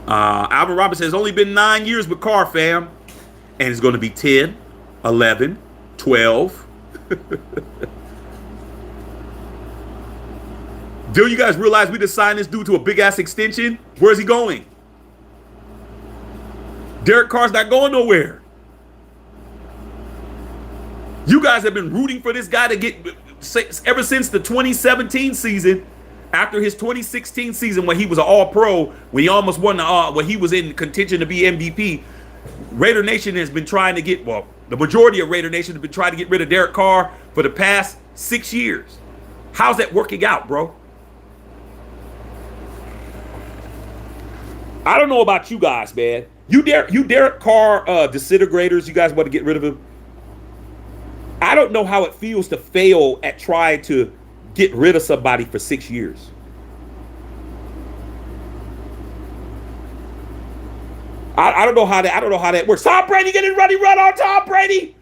Alvin Roberts says, only been 9 years with Carr, fam. And it's going to be 10, 11, 12. Do you guys realize we just signed this dude to a big-ass extension? Where's he going? Derek Carr's not going nowhere. You guys have been rooting for this guy to get ever since the 2017 season. After his 2016 season when he was an all-pro, when he almost won when he was in contention to be MVP, Raider Nation has been trying to get, well, the majority of Raider Nation has been trying to get rid of Derek Carr for the past 6 years. How's that working out, bro? I don't know about you guys, man. You Derek Carr disintegrators, you guys want to get rid of him? I don't know how it feels to fail at trying to get rid of somebody for 6 years. I don't know how that works. Tom Brady getting ready, run on Tom Brady.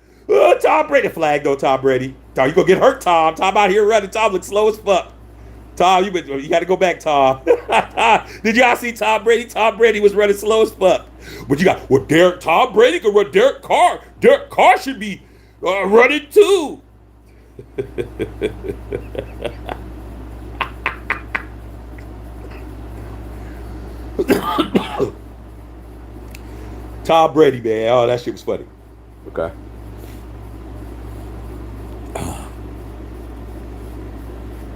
Tom Brady flag though, Tom Brady. Tom, you gonna get hurt, Tom. Tom out here running. Tom looks slow as fuck. Tom, you got to go back, Tom. Did y'all see Tom Brady? Tom Brady was running slow as fuck. But you got Tom Brady can run Derek Carr. Derek Carr should be running too. Tom Brady, man. Oh, that shit was funny. Okay.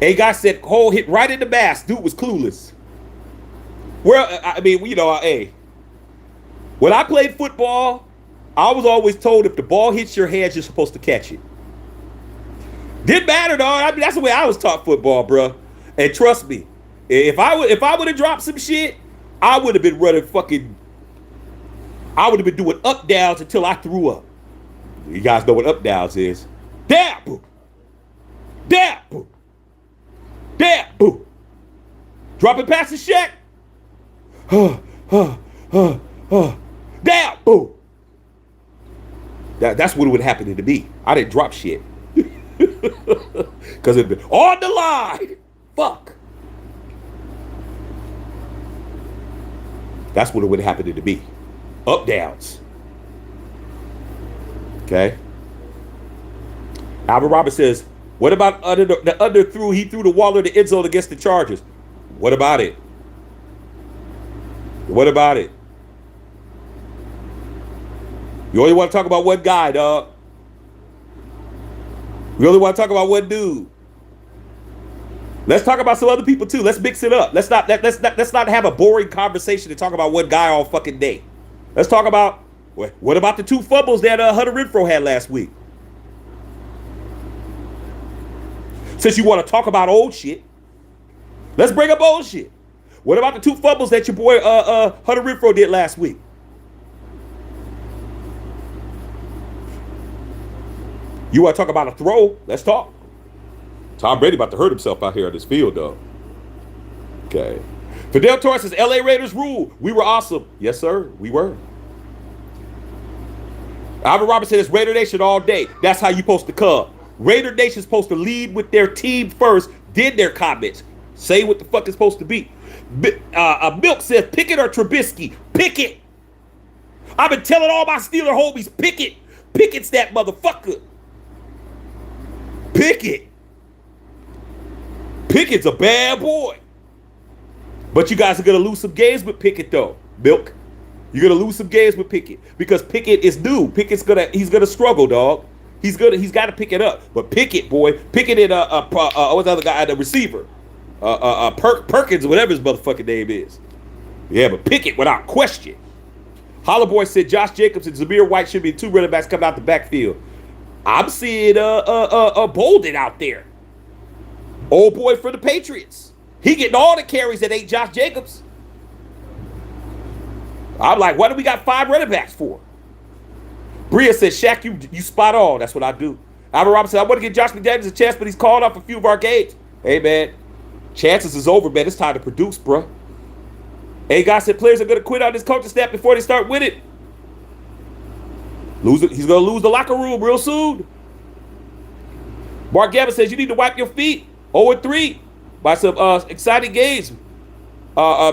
A guy said Cole hit right in the bass. Dude was clueless. Well, I mean, you know, hey. When I played football, I was always told if the ball hits your head, you're supposed to catch it. Didn't matter, dog. I mean, that's the way I was taught football, bro. And trust me, if I would have dropped some shit, I would have been running fucking. I would have been doing up downs until I threw up. You guys know what up downs is? Dab, boo, dab, boo, dab, boo. Dropping past the Shaq. Dab, boo. That's what would happen to me. I didn't drop shit. Because it'd been on the line. Fuck. That's what would happen to me. Up downs. Okay. Alvin Roberts says, what about the under threw? He threw the Waller the end zone against the Chargers. What about it? What about it? You only want to talk about one guy, dog. We only want to talk about one dude. Let's talk about some other people too. Let's mix it up. Let's not have a boring conversation to talk about one guy all fucking day. Let's talk about what about the 2 fumbles that Hunter Renfrow had last week? Since you want to talk about old shit, let's bring up old shit. What about the 2 fumbles that your boy Hunter Renfrow did last week? You want to talk about a throw? Let's talk. Tom Brady about to hurt himself out here on this field, though. Okay. Fidel Torres says, LA Raiders rule. We were awesome. Yes, sir. We were. Alvin Roberts said, it's Raider Nation all day. That's how you supposed to come. Raider Nation's supposed to lead with their team first, did their comments. Say what the fuck it's supposed to be. Milk says, Pickett or Trubisky? Pickett. I've been telling all my Steeler homies, Pickett. Pickett's that motherfucker. Pickett. Pickett's a bad boy. But you guys are going to lose some games with Pickett, though. Milk. You're going to lose some games with Pickett. Because Pickett is new. Pickett's he's going to struggle, dog. He's got to pick it up. But Pickett, boy. Pickett and what's the other guy, the receiver? Perkins, whatever his motherfucking name is. Yeah, but Pickett, without question. Hollaboy said Josh Jacobs and Zamir White should be 2 running backs coming out the backfield. I'm seeing Bolden out there. Old boy for the Patriots. He getting all the carries that ain't Josh Jacobs. I'm like, what do we got 5 running backs for? Bria said, Shaq, you spot on. That's what I do. Alvin Robinson, I want to give Josh McDaniels a chance, but he's called off a few of our games. Hey, man, chances is over, man. It's time to produce, bro. Hey, guy said players are going to quit on this coaching staff before they start winning. He's going to lose the locker room real soon. Mark Gavin says you need to wipe your feet. 0-3 by some exciting games.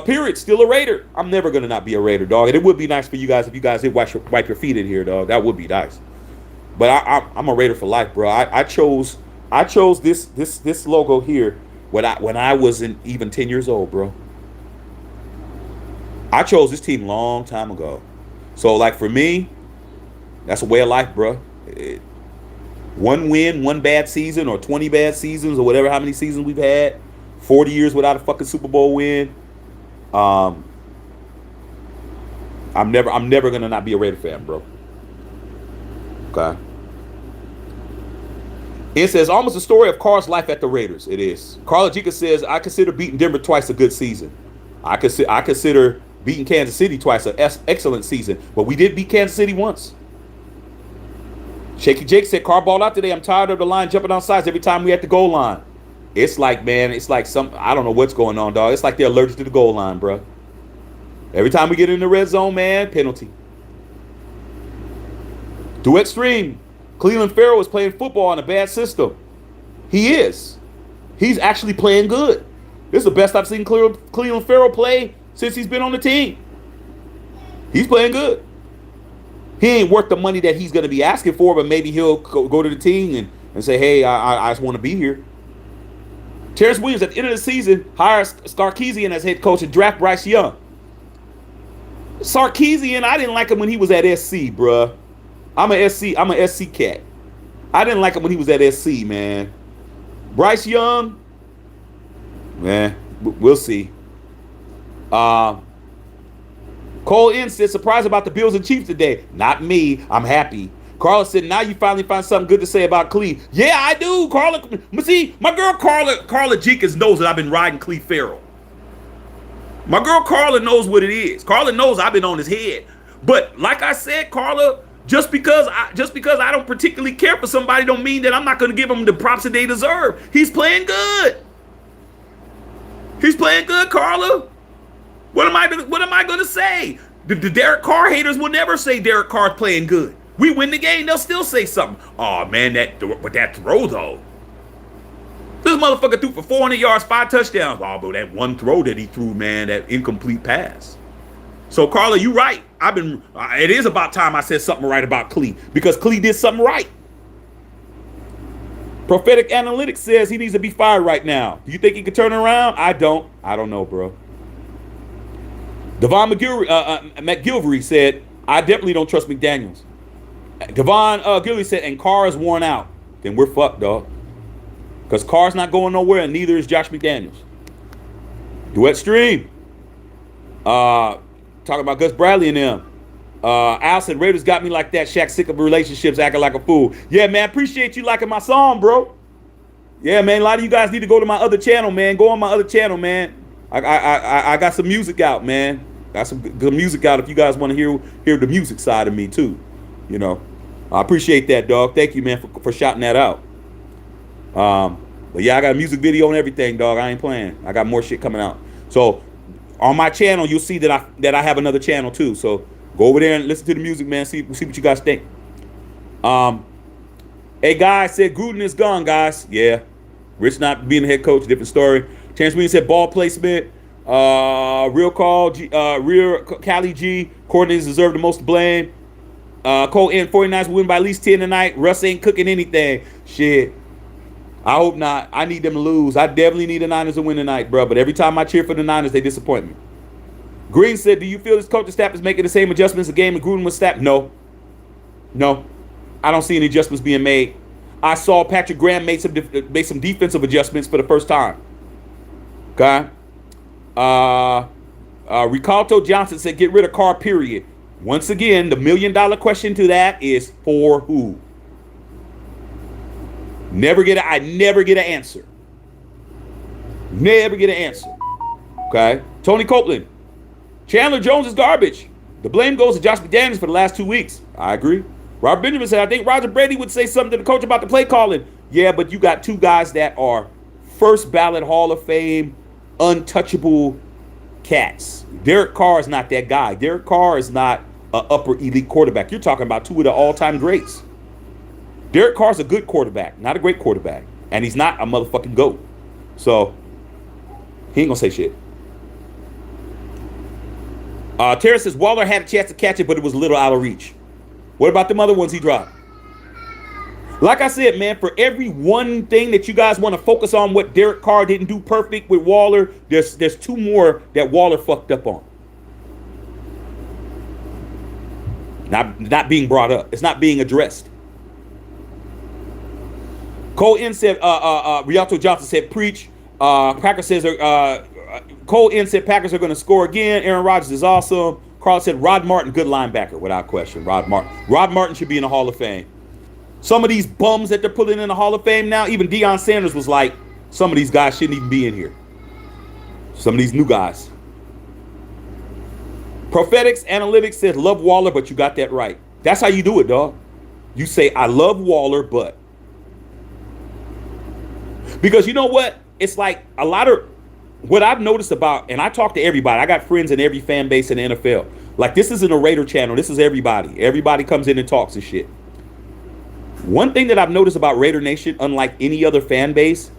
Period. Still a Raider. I'm never going to not be a Raider, dog. And it would be nice for you guys if you guys did wipe your feet in here, dog. That would be nice. But I'm a Raider for life, bro. I chose this logo here when I wasn't even 10 years old, bro. I chose this team long time ago. So, like, for me, that's a way of life, bro. One win, one bad season, or 20 bad seasons, or whatever, how many seasons we've had. 40 years without a fucking Super Bowl win. I'm never gonna not be a Raider fan, bro. Okay. It says almost a story of Carr's life at the Raiders. It is. Carla Jika says I consider beating Denver twice a good season. I consider beating Kansas City twice an excellent season, but we did beat Kansas City once. Shaky Jake said Carr balled out today. I'm tired of the line jumping on sides every time we at the goal line. It's like, man, it's like I don't know what's going on, dog. It's like they're allergic to the goal line, bro. Every time we get in the red zone, man, penalty. To extreme, Cleveland Farrell is playing football in a bad system. He is. He's actually playing good. This is the best I've seen Cleveland Farrell play since he's been on the team. He's playing good. He ain't worth the money that he's going to be asking for, but maybe he'll go to the team and say, hey, I just want to be here. Terrence Williams, at the end of the season, hires Sarkisian as head coach and draft Bryce Young. Sarkisian, I didn't like him when he was at SC, bruh. I'm a SC cat. I didn't like him when he was at SC, man. Bryce Young, man, we'll see. Cole N said, surprised about the Bills and Chiefs today. Not me. I'm happy. Carla said, now you finally find something good to say about Clee. Yeah, I do, Carla. See, my girl Carla Jenkins knows that I've been riding Clee Farrell. My girl Carla knows what it is. Carla knows I've been on his head. But like I said, Carla, just because I don't particularly care for somebody don't mean that I'm not going to give them the props that they deserve. He's playing good. He's playing good, Carla. What am I going to say? The Derek Carr haters will never say Derek Carr's playing good. We win the game, they'll still say something. Oh man, that throw though. This motherfucker threw for 400 yards, 5 touchdowns. Oh, but that one throw that he threw, man, that incomplete pass. So, Carla, you right. It is about time I said something right about Clee, because Clee did something right. Prophetic Analytics says he needs to be fired right now. Do you think he could turn it around? I don't know, bro. Devon McGilvery said, I definitely don't trust McDaniels. Devon Gilly said, and Carr is worn out. Then we're fucked, dog. Because Carr's not going nowhere, and neither is Josh McDaniels. Duet Stream. Talking about Gus Bradley and them. Al said, Raiders got me like that. Shaq sick of relationships, acting like a fool. Yeah, man, appreciate you liking my song, bro. Yeah, man, a lot of you guys need to go to my other channel, man. Go on my other channel, man. I got some music out, man. Got some good music out if you guys want to hear the music side of me, too. You know, I appreciate that, dog. Thank you, man, for shouting that out. But yeah, I got a music video and everything, dog. I ain't playing. I got more shit coming out. So on my channel, you'll see that I have another channel too. So go over there and listen to the music, man. See what you guys think. Hey, guys said Gruden is gone, guys. Yeah, Rich not being the head coach, different story. Chance Williams said ball placement. Real Cali G. Coordinators deserve the most blame. Cole N. 49ers will win by at least 10 tonight. Russ ain't cooking anything. Shit. I hope not. I need them to lose. I definitely need the Niners to win tonight, bro. But every time I cheer for the Niners, they disappoint me. Green said, do you feel this coaching staff is making the same adjustments the game and Gruden was staffed? No. I don't see any adjustments being made. I saw Patrick Graham make some defensive adjustments for the first time. Okay. Ricaldo Johnson said, get rid of Carr, period. Once again, the $1 million question to that is for who? I never get an answer. Never get an answer. Okay. Tony Copeland. Chandler Jones is garbage. The blame goes to Josh McDaniels for the last 2 weeks. I agree. Robert Benjamin said, I think Roger Brady would say something to the coach about the play calling. Yeah, but you got two guys that are first ballot Hall of Fame, untouchable cats. Derek Carr is not that guy. Derek Carr is not an upper elite quarterback. You're talking about two of the all-time greats. Derek Carr's a good quarterback, not a great quarterback. And he's not a motherfucking GOAT. So, he ain't gonna say shit. Terrence says, Waller had a chance to catch it, but it was a little out of reach. What about them other ones he dropped? Like I said, man, for every one thing that you guys want to focus on what Derek Carr didn't do perfect with Waller, there's two more that Waller fucked up on. Not being brought up. It's not being addressed. Cole N said, Rialto Johnson said, preach. Packers says, Cole N said, Packers are going to score again. Aaron Rodgers is awesome. Carl said, Rod Martin, good linebacker, without question. Rod Martin should be in the Hall of Fame. Some of these bums that they're putting in the Hall of Fame now, even Deion Sanders was like, some of these guys shouldn't even be in here. Some of these new guys. Prophetics Analytics said, love Waller, but you got that right. That's how you do it, dog. You say, I love Waller, but. Because you know what? It's like a lot of what I've noticed about, and I talk to everybody. I got friends in every fan base in the NFL. Like, this isn't a Raider channel. This is everybody. Everybody comes in and talks and shit. One thing that I've noticed about Raider Nation, unlike any other fan base,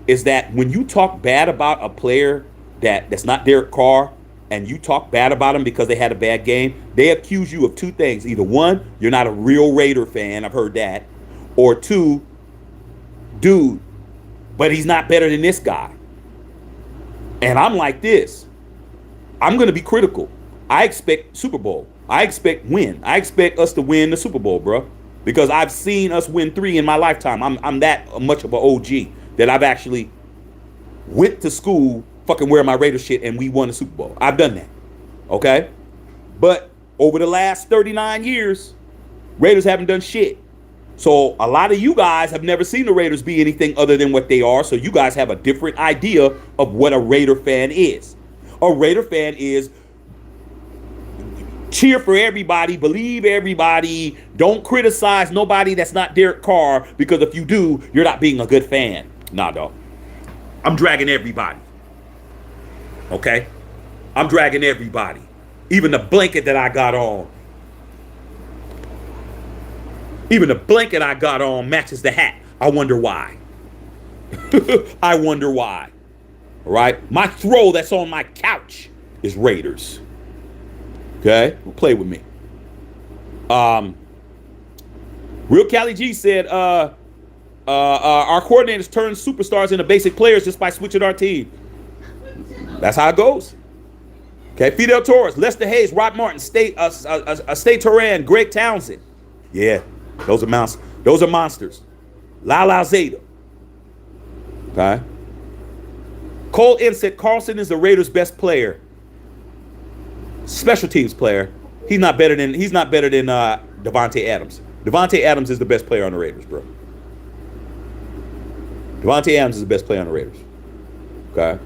is that when you talk bad about a player that's not Derek Carr, and you talk bad about him because they had a bad game, they accuse you of two things. Either one, you're not a real Raider fan. I've heard that. Or two, dude, but he's not better than this guy. And I'm like this. I'm going to be critical. I expect Super Bowl. I expect win. I expect us to win the Super Bowl, bro. Because I've seen us win 3 in my lifetime. I'm that much of an OG that I've actually went to school fucking wearing my Raider shit and we won the Super Bowl. I've done that. Okay? But over the last 39 years,
Raiders haven't done shit. So a lot of you guys have never seen the Raiders be anything other than what they are. So you guys have a different idea of what a Raider fan is. A Raider fan is cheer for everybody, believe everybody, don't criticize nobody that's not Derek Carr, because if you do, you're not being a good fan. Nah, dog. I'm dragging everybody. Okay? I'm dragging everybody. Even the blanket that I got on. Even the blanket I got on matches the hat. I wonder why. I wonder why. All right? My throw that's on my couch is Raiders. Okay? Play with me. Real Cali G said, our coordinators turn superstars into basic players just by switching our team. That's how it goes. Okay? Fidel Torres, Lester Hayes, Rod Martin, State Turan, Greg Townsend. Yeah. Those are monsters. Lala Zeta. Okay. Cole N said Carlson is the Raiders' best player. Special teams player. He's not better than Davante Adams. Davante Adams is the best player on the Raiders, bro. Davante Adams is the best player on the Raiders. Okay.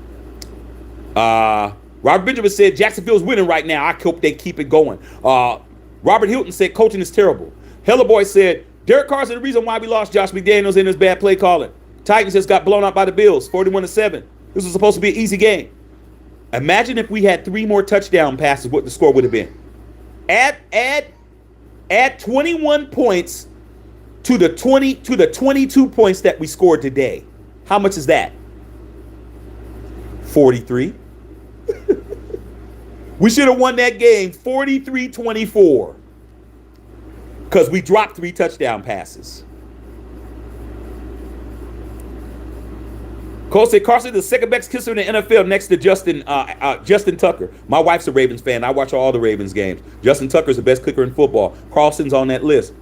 Robert Benjamin said Jacksonville's winning right now. I hope they keep it going. Robert Hilton said coaching is terrible. Hella Boy said, Derek Carr's the reason why we lost Josh McDaniels in his bad play calling. Titans just got blown out by the Bills, 41-7. This was supposed to be an easy game. Imagine if we had 3 more touchdown passes, what the score would have been. Add 21 points to the 22 points that we scored today. How much is that? 43. We should have won that game 43-24. Because we dropped 3 touchdown passes. Cole said Carson is the second best kisser in the NFL next to Justin Tucker. My wife's a Ravens fan. I watch all the Ravens games. Justin Tucker's the best kicker in football. Carlson's on that list.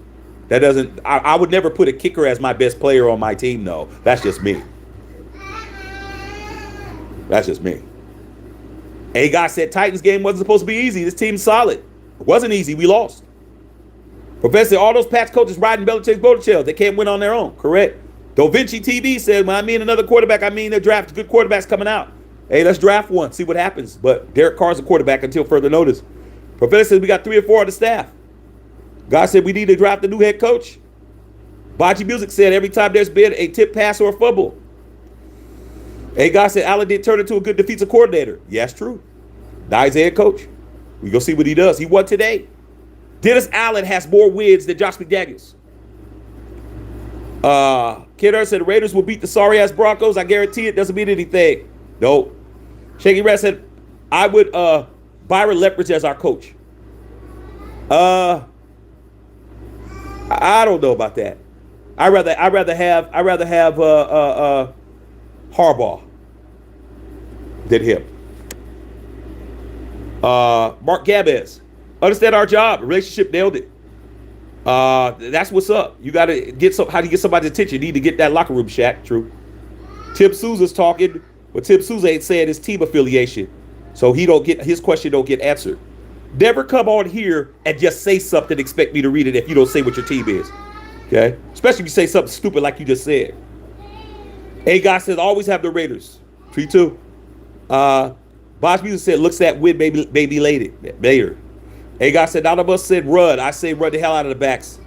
That doesn't. I would never put a kicker as my best player on my team, though. That's just me. That's just me. A guy said Titans game wasn't supposed to be easy. This team's solid. It wasn't easy. We lost. Professor, all those Pats coaches riding Belichick's boat shells. They can't win on their own. Correct. Da Vinci TV said, when I mean another quarterback, I mean they're drafting good quarterbacks coming out. Hey, let's draft one, see what happens. But Derek Carr's a quarterback until further notice. Professor said we got 3 or 4 on the staff. God said we need to draft a new head coach. Baji Music said every time there's been a tip pass or a fumble. Hey, God said Allen did turn into a good defensive coordinator. Yeah, that's true. Now he's a head coach. We go see what he does. He won today. Dennis Allen has more wins than Josh McDaniels. Kidder said the Raiders will beat the sorry-ass Broncos. I guarantee it. Doesn't mean anything. No. Shaky Rat said, I would Byron Leftwich as our coach. I don't know about that. I'd rather have Harbaugh than him. Mark Gabez. Understand our job. Relationship nailed it. That's what's up. You got to get how do you get somebody's attention? You need to get that locker room, Shaq. True. Tim Souza's talking, but Tim Souza ain't saying his team affiliation, so his question don't get answered. Never come on here and just say something and expect me to read it if you don't say what your team is. Okay? Especially if you say something stupid like you just said. A guy says always have the Raiders. 3-2. Boss Music said looks at win baby later. A guy said none of us said run. I say run the hell out of the backs.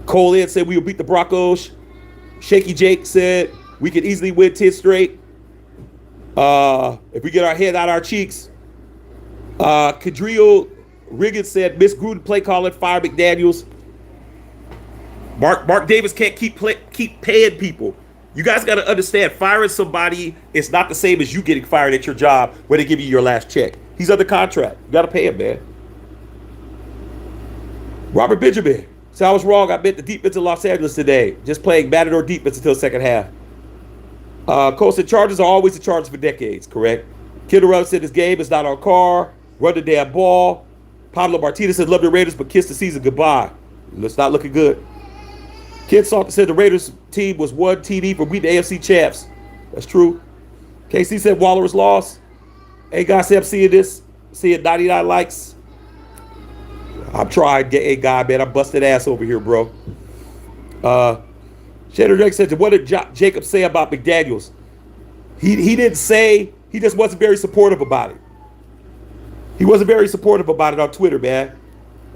Cole Ed said we will beat the Broncos. Shaky Jake said we could easily win 10 straight. If we get our head out our cheeks. Cadrillo Riggins said Miss Gruden play calling, fire McDaniels. Mark Davis can't keep paying people. You guys got to understand, firing somebody is not the same as you getting fired at your job where they give you your last check. He's under contract. You got to pay him, man. Robert Benjamin. So I was wrong. I bet the defense in Los Angeles today. Just playing Matador defense until second half. Cole said Chargers are always the Chargers for decades, correct? Kidder Ruggs said this game is not on Carr. Run the damn ball. Pablo Martinez said love the Raiders but kiss the season goodbye. It's not looking good. Kid Salter said the Raiders team was 1 TD for beating the AFC champs. That's true. KC said Waller was lost. Hey guys, I'm seeing this. Seeing 99 likes. I've tried, a guy, man. I busted ass over here, bro. Chandler Drake said, what did Jacob say about McDaniels? He didn't say, he just wasn't very supportive about it. He wasn't very supportive about it on Twitter, man.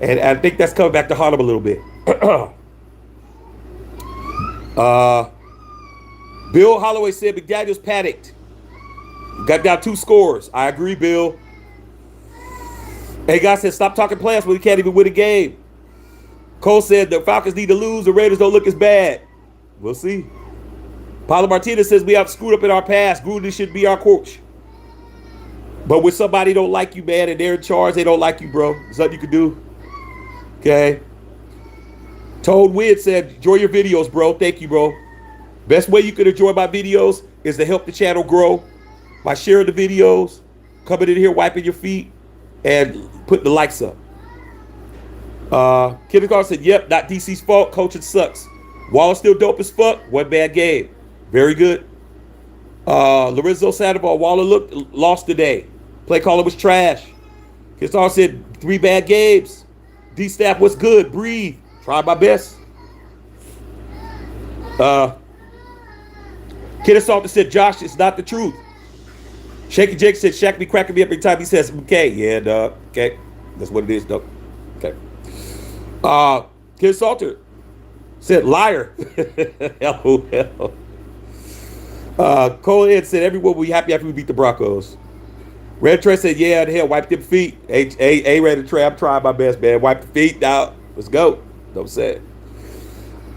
And I think that's coming back to haunt him a little bit. Bill Holloway said McDaniels panicked. Got down 2 scores. I agree, Bill. Hey, guy said, stop talking playoffs when we can't even win a game. Cole said the Falcons need to lose. The Raiders don't look as bad. We'll see. Paulo Martinez says we have screwed up in our past. Gruden should be our coach. But when somebody don't like you, man, and they're in charge, they don't like you, bro. There's nothing you can do. Okay. Toad Wid said, enjoy your videos, bro. Thank you, bro. Best way you can enjoy my videos is to help the channel grow by sharing the videos, coming in here, wiping your feet, and putting the likes up. Kenneth Carr said, yep, not DC's fault. Coaching sucks. Wallace still dope as fuck. One bad game. Very good. Lorenzo Sandoval, Waller lost today. Play caller was trash. Kenneth Carr said, 3 bad games. D-Staff was good. Breathe. Tried my best. Kenneth Salter said, Josh, it's not the truth. Shaky Jake said, Shaq be cracking me up every time he says, okay. Yeah, dog. Okay. That's what it is, dog. Okay. Kenneth Salter said, liar. LOL. Cole Ed said, everyone will be happy after we beat the Broncos. Red Trey said, yeah, the hell, wipe them feet. Red Trey, I'm trying my best, man. Wipe the feet out. Let's go. Don't say it.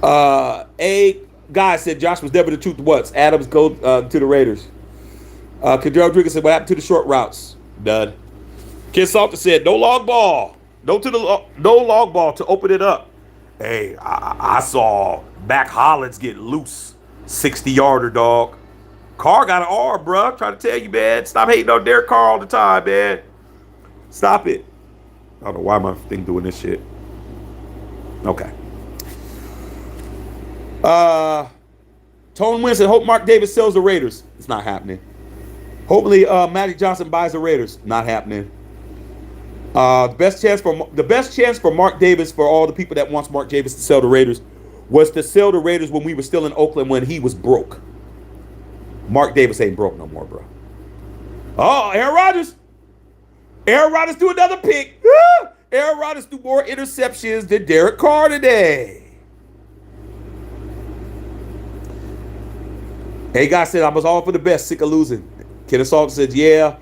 A guy said Josh was never the truth once. Adams go to the Raiders. Cadell Rodriguez said, what happened to the short routes? Done. Ken Salter said, no long ball. No long ball to open it up. Hey, I saw Mac Hollins get loose. 60-yarder, dog. Carr got an arm, bro. I'm trying to tell you, man. Stop hating on Derek Carr all the time, man. Stop it. I don't know why my thing doing this shit. Okay. Tone Winston, hope Mark Davis sells the Raiders. It's not happening. Hopefully, Magic Johnson buys the Raiders. Not happening. The best chance for Mark Davis, for all the people that wants Mark Davis to sell the Raiders, was to sell the Raiders when we were still in Oakland, when he was broke. Mark Davis ain't broke no more, bro. Oh, Aaron Rodgers. Aaron Rodgers do another pick. Aaron Rodgers do more interceptions than Derek Carr today. Hey, guy said, I was all for the best, sick of losing. Kenneth Salter said, yeah.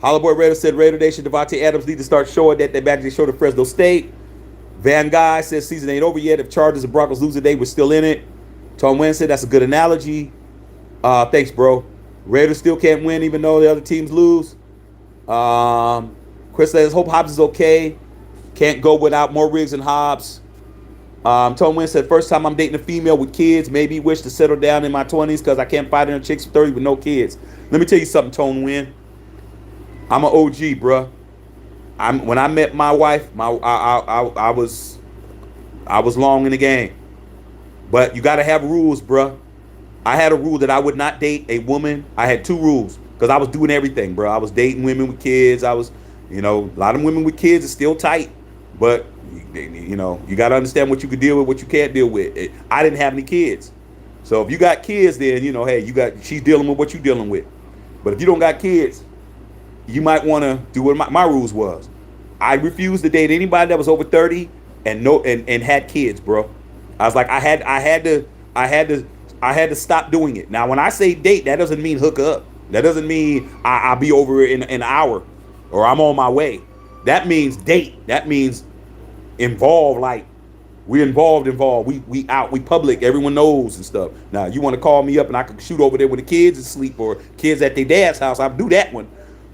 Hollywood Raider said, Raider Nation, Davante Adams need to start showing that they magically showed at Fresno State. Van Guy says, season ain't over yet. If Chargers and Broncos lose today, we're still in it. Tom Wynn said, that's a good analogy. Thanks, bro. Raiders still can't win even though the other teams lose. Chris says, hope Hobbs is okay. Can't go without more Riggs and Hobbs. Tom Wynn said, first time I'm dating a female with kids. Maybe wish to settle down in my 20s because I can't find any chicks 30 with no kids. Let me tell you something, Tom Wynn. I'm an OG, bruh. When I met my wife, I was long in the game. But you got to have rules, bruh. I had a rule that I would not date a woman. I had 2 rules because I was doing everything, bro. I was dating women with kids. I was, a lot of women with kids is still tight. But, you got to understand what you can deal with, what you can't deal with. I didn't have any kids. So if you got kids, then, hey, she's dealing with what you're dealing with. But if you don't got kids, you might want to do what my rules was. I refused to date anybody that was over 30 and had kids, bro. I was like, I had to stop doing it. Now, when I say date, that doesn't mean hook up. That doesn't mean I'll be over in an hour or I'm on my way. That means date. That means involve. Like we involved. We out. We public. Everyone knows and stuff. Now, you want to call me up and I can shoot over there with the kids asleep or kids at their dad's house. I'll do that one.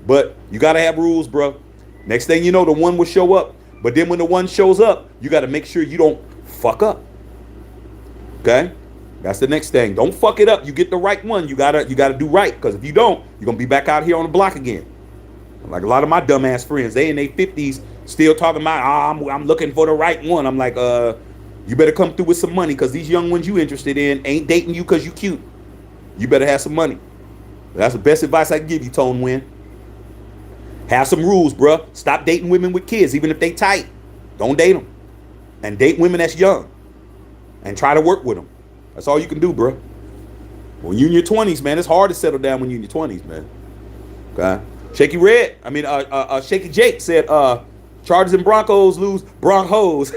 But you got to have rules, bro. Next thing you know, the one will show up. But then when the one shows up, you got to make sure you don't fuck up. Okay? That's the next thing. Don't fuck it up. You get the right one. You gotta do right. Because if you don't, you're going to be back out here on the block again. Like a lot of my dumbass friends, they in their 50s still talking about, I'm looking for the right one. I'm like, you better come through with some money because these young ones you interested in ain't dating you because you cute. You better have some money. That's the best advice I can give you, Tone Wynn. Have some rules, bruh. Stop dating women with kids, even if they tight. Don't date them. And date women that's young. And try to work with them. That's all you can do, bro. When you're in your 20s, man, it's hard to settle down when you're in your 20s, man. Okay? Shaky Jake said, Chargers and Broncos lose. Broncos.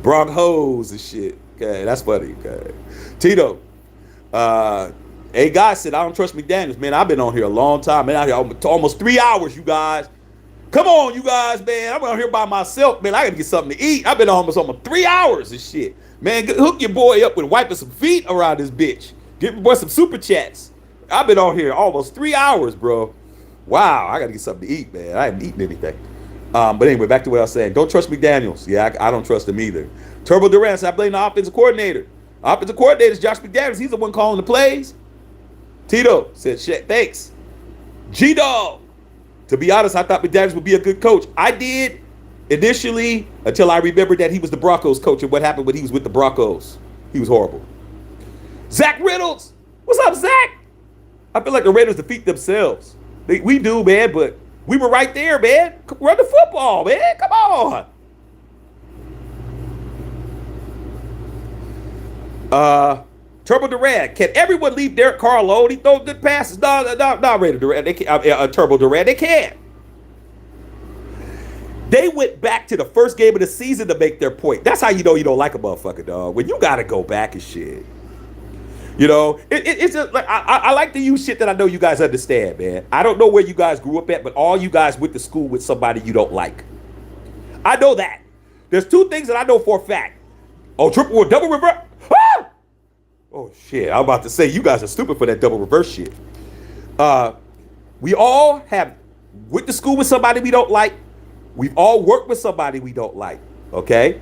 Broncos and shit. Okay, that's funny. Okay. Tito. A guy said, I don't trust McDaniels. Man, I've been on here a long time. Man, out here almost 3 hours, you guys. Come on, you guys, man. I'm out here by myself, man. I gotta get something to eat. I've been almost 3 hours and shit. Man, hook your boy up with wiping some feet around this bitch. Give your boy some super chats. I've been on here almost 3 hours, bro. Wow, I gotta get something to eat, man. I haven't eaten anything. But anyway, back to what I was saying. Don't trust McDaniels. Yeah, I don't trust him either. Turbo Durant said, I blame the offensive coordinator. Offensive coordinator is Josh McDaniels. He's the one calling the plays. Tito said, shit, thanks. G-Dog. To be honest, I thought McDaniels would be a good coach. I did initially until I remembered that he was the Broncos coach and what happened when he was with the Broncos. He was horrible. Zach Reynolds. What's up, Zach? I feel like the Raiders defeat themselves. We do, man, but we were right there, man. Run the football, man. Come on. Turbo Durant. Can everyone leave Derek Carr alone? He throws good passes. No, Raider Durant. They can't, Turbo Durant. They can't. They went back to the first game of the season to make their point. That's how you know you don't like a motherfucker, dog. When you got to go back and shit. You know, it's just like I like to use shit that I know you guys understand, man. I don't know where you guys grew up at, but all you guys went to school with somebody you don't like. I know that. There's two things that I know for a fact. Oh, triple or double reverse. Ah! Oh, shit. I'm about to say you guys are stupid for that double reverse shit. We all have went to school with somebody we don't like. We've all worked with somebody we don't like. Okay?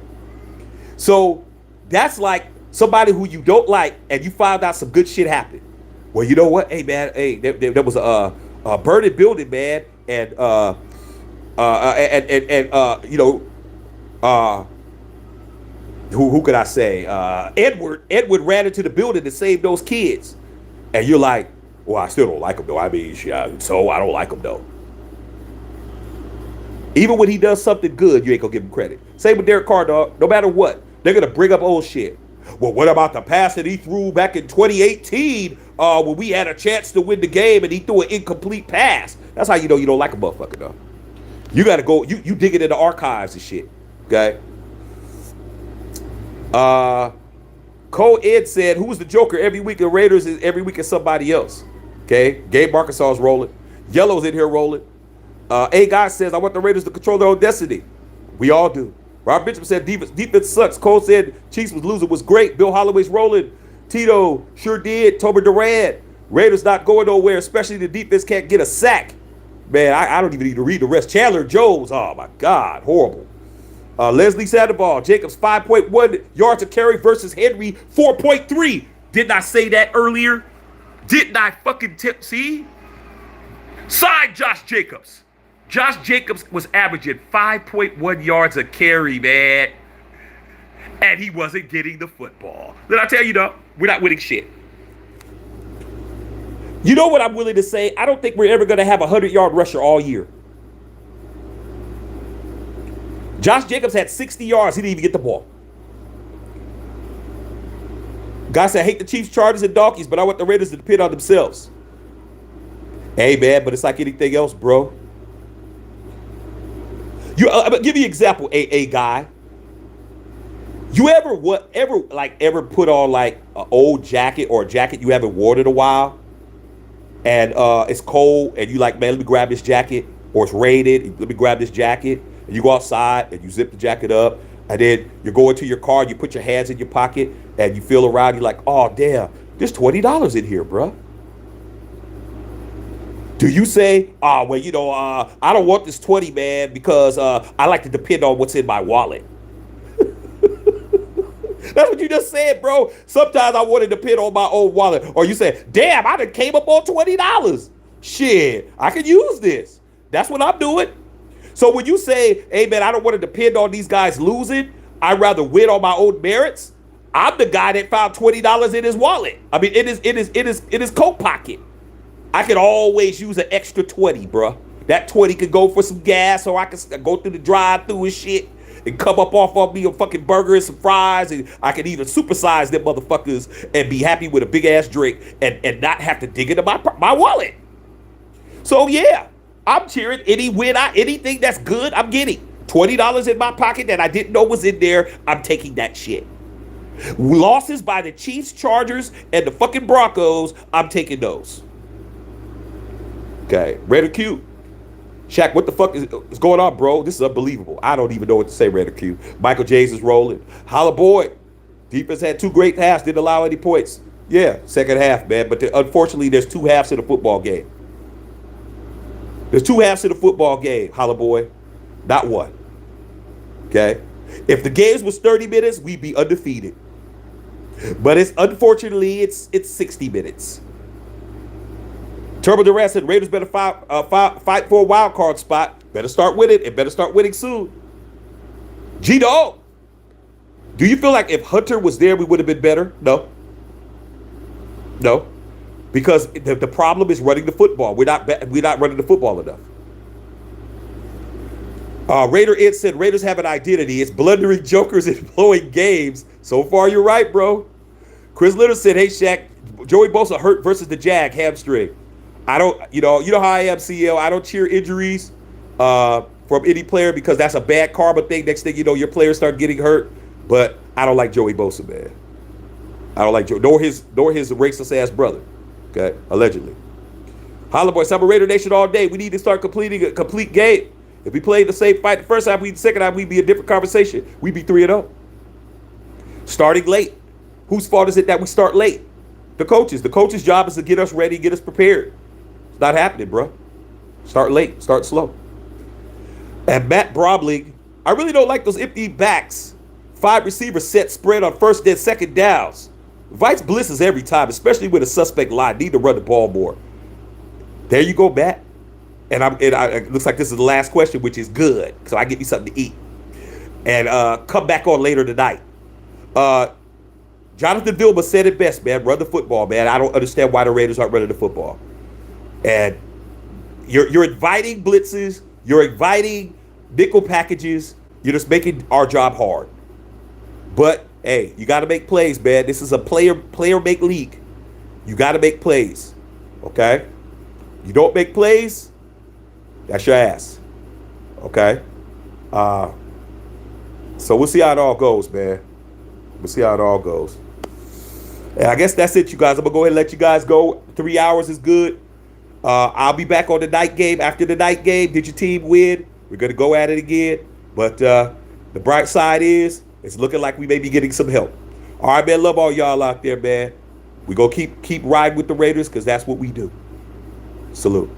So that's like somebody who you don't like and you found out some good shit happened. Well, you know what? Hey, man. Hey, there was a burning building, man. And, you know, who could I say? Edward ran into the building to save those kids. And you're like, well, I still don't like him, though. I mean, so I don't like him, though. Even when he does something good, you ain't gonna give him credit. Same with Derek Carr, dog. No matter what, they're gonna bring up old shit. Well, what about the pass that he threw back in 2018 when we had a chance to win the game and he threw an incomplete pass? That's how you know you don't like a motherfucker, though. You gotta go, you dig it in the archives and shit, okay? Cole Ed said, who's the Joker? Every week the Raiders is every week is somebody else. Okay? Gabe Arkansas is rolling. Yellow's in here rolling. A guy says, I want the Raiders to control their own destiny. We all do. Rob Bishop said, defense sucks. Cole said, Chiefs was losing was great. Bill Holloway's rolling. Tito sure did. Tober Durant. Raiders not going nowhere, especially the defense can't get a sack. Man, I don't even need to read the rest. Chandler Jones. Oh, my God. Horrible. Leslie Sandoval, Jacobs 5.1 yards a carry versus Henry 4.3. Didn't I say that earlier? Didn't I fucking see? Side Josh Jacobs. Josh Jacobs was averaging 5.1 yards a carry, man. And he wasn't getting the football. Did I tell you, though? We're not winning shit. You know what I'm willing to say? I don't think we're ever going to have a 100-yard rusher all year. Josh Jacobs had 60 yards. He didn't even get the ball. Guy said, I hate the Chiefs, Chargers, and Donkeys, but I want the Raiders to depend on themselves. Hey, man, but it's like anything else, bro. Give you an example, a guy. You ever put on like an old jacket or a jacket you haven't worn in a while, and it's cold, and you like, man, let me grab this jacket, or it's raided, let me grab this jacket. And you go outside and you zip the jacket up, and then you go into your car, you put your hands in your pocket, and you feel around, you're like, oh, damn, there's $20 in here, bro. Do you say, oh, well, you know, I don't want this 20, man, because I like to depend on what's in my wallet? That's what you just said, bro. Sometimes I want to depend on my own wallet. Or you say, damn, I done came up on $20. Shit, I can use this. That's what I'm doing. So when you say, hey, man, I don't want to depend on these guys losing, I'd rather win on my own merits, I'm the guy that found $20 in his wallet. I mean, in his coat pocket. I could always use an extra 20, bro.
That 20 could go for some gas, or I can go through the drive-through and shit and come up off of me a fucking burger and some fries, and I can even supersize them motherfuckers and be happy with a big ass drink and not have to dig into my wallet. So yeah, I'm cheering any win, anything that's good, I'm getting. $20 in my pocket that I didn't know was in there, I'm taking that shit. Losses by the Chiefs, Chargers, and the fucking Broncos, I'm taking those. Okay, Raider Q. Shaq, what the fuck is going on, bro? This is unbelievable. I don't even know what to say, Raider Q. Michael James is rolling. Holla boy. Defense had 2 great halves, didn't allow any points. Yeah, second half, man. But unfortunately, there's 2 halves in the football game. There's 2 halves in the football game, holla boy. Not one. Okay? If the games was 30 minutes, we'd be undefeated. But unfortunately, it's 60 minutes. Turbo Durant said Raiders better fight for a wild card spot. Better start winning and better start winning soon. G-Dog, do you feel like if Hunter was there, we would have been better? No. No. Because the problem is running the football. We're not running the football enough. Raider Ed said Raiders have an identity. It's blundering jokers and blowing games. So far, you're right, bro. Chris Litter said, hey, Shaq, Joey Bosa hurt versus the Jag hamstring. I don't, you know how I am, CL. I don't cheer injuries from any player because that's a bad karma thing. Next thing you know, your players start getting hurt. But I don't like Joey Bosa, man. I don't like Joey, nor his racist ass brother. Okay, allegedly. Holla boy, Summer Raider Nation all day. We need to start completing a complete game. If we played the same fight the first half, the second half, we'd be a different conversation. We'd be 3-0. Starting late. Whose fault is it that we start late? The coaches. The coach's job is to get us ready, get us prepared. It's not happening, bro. Start late, start slow. And Matt Brobling, I really don't like those empty backs. 5 receiver set spread on first and second downs. Vice blitzes every time, especially with a suspect line. Need to run the ball more. There you go, Matt. And it looks like this is the last question, which is good. So I get me something to eat. And come back on later tonight. Jonathan Vilma said it best, man. Run the football, man. I don't understand why the Raiders aren't running the football. And you're inviting blitzes. You're inviting nickel packages. You're just making our job hard. But, hey, you got to make plays, man. This is a player make league. You got to make plays. Okay? You don't make plays, that's your ass. Okay? So we'll see how it all goes, man. We'll see how it all goes. And I guess that's it, you guys. I'm going to go ahead and let you guys go. 3 hours is good. I'll be back on the night game. After the night game, did your team win? We're going to go at it again. But the bright side is it's looking like we may be getting some help. All right, man. Love all y'all out there, man. We're going to keep riding with the Raiders because that's what we do. Salute.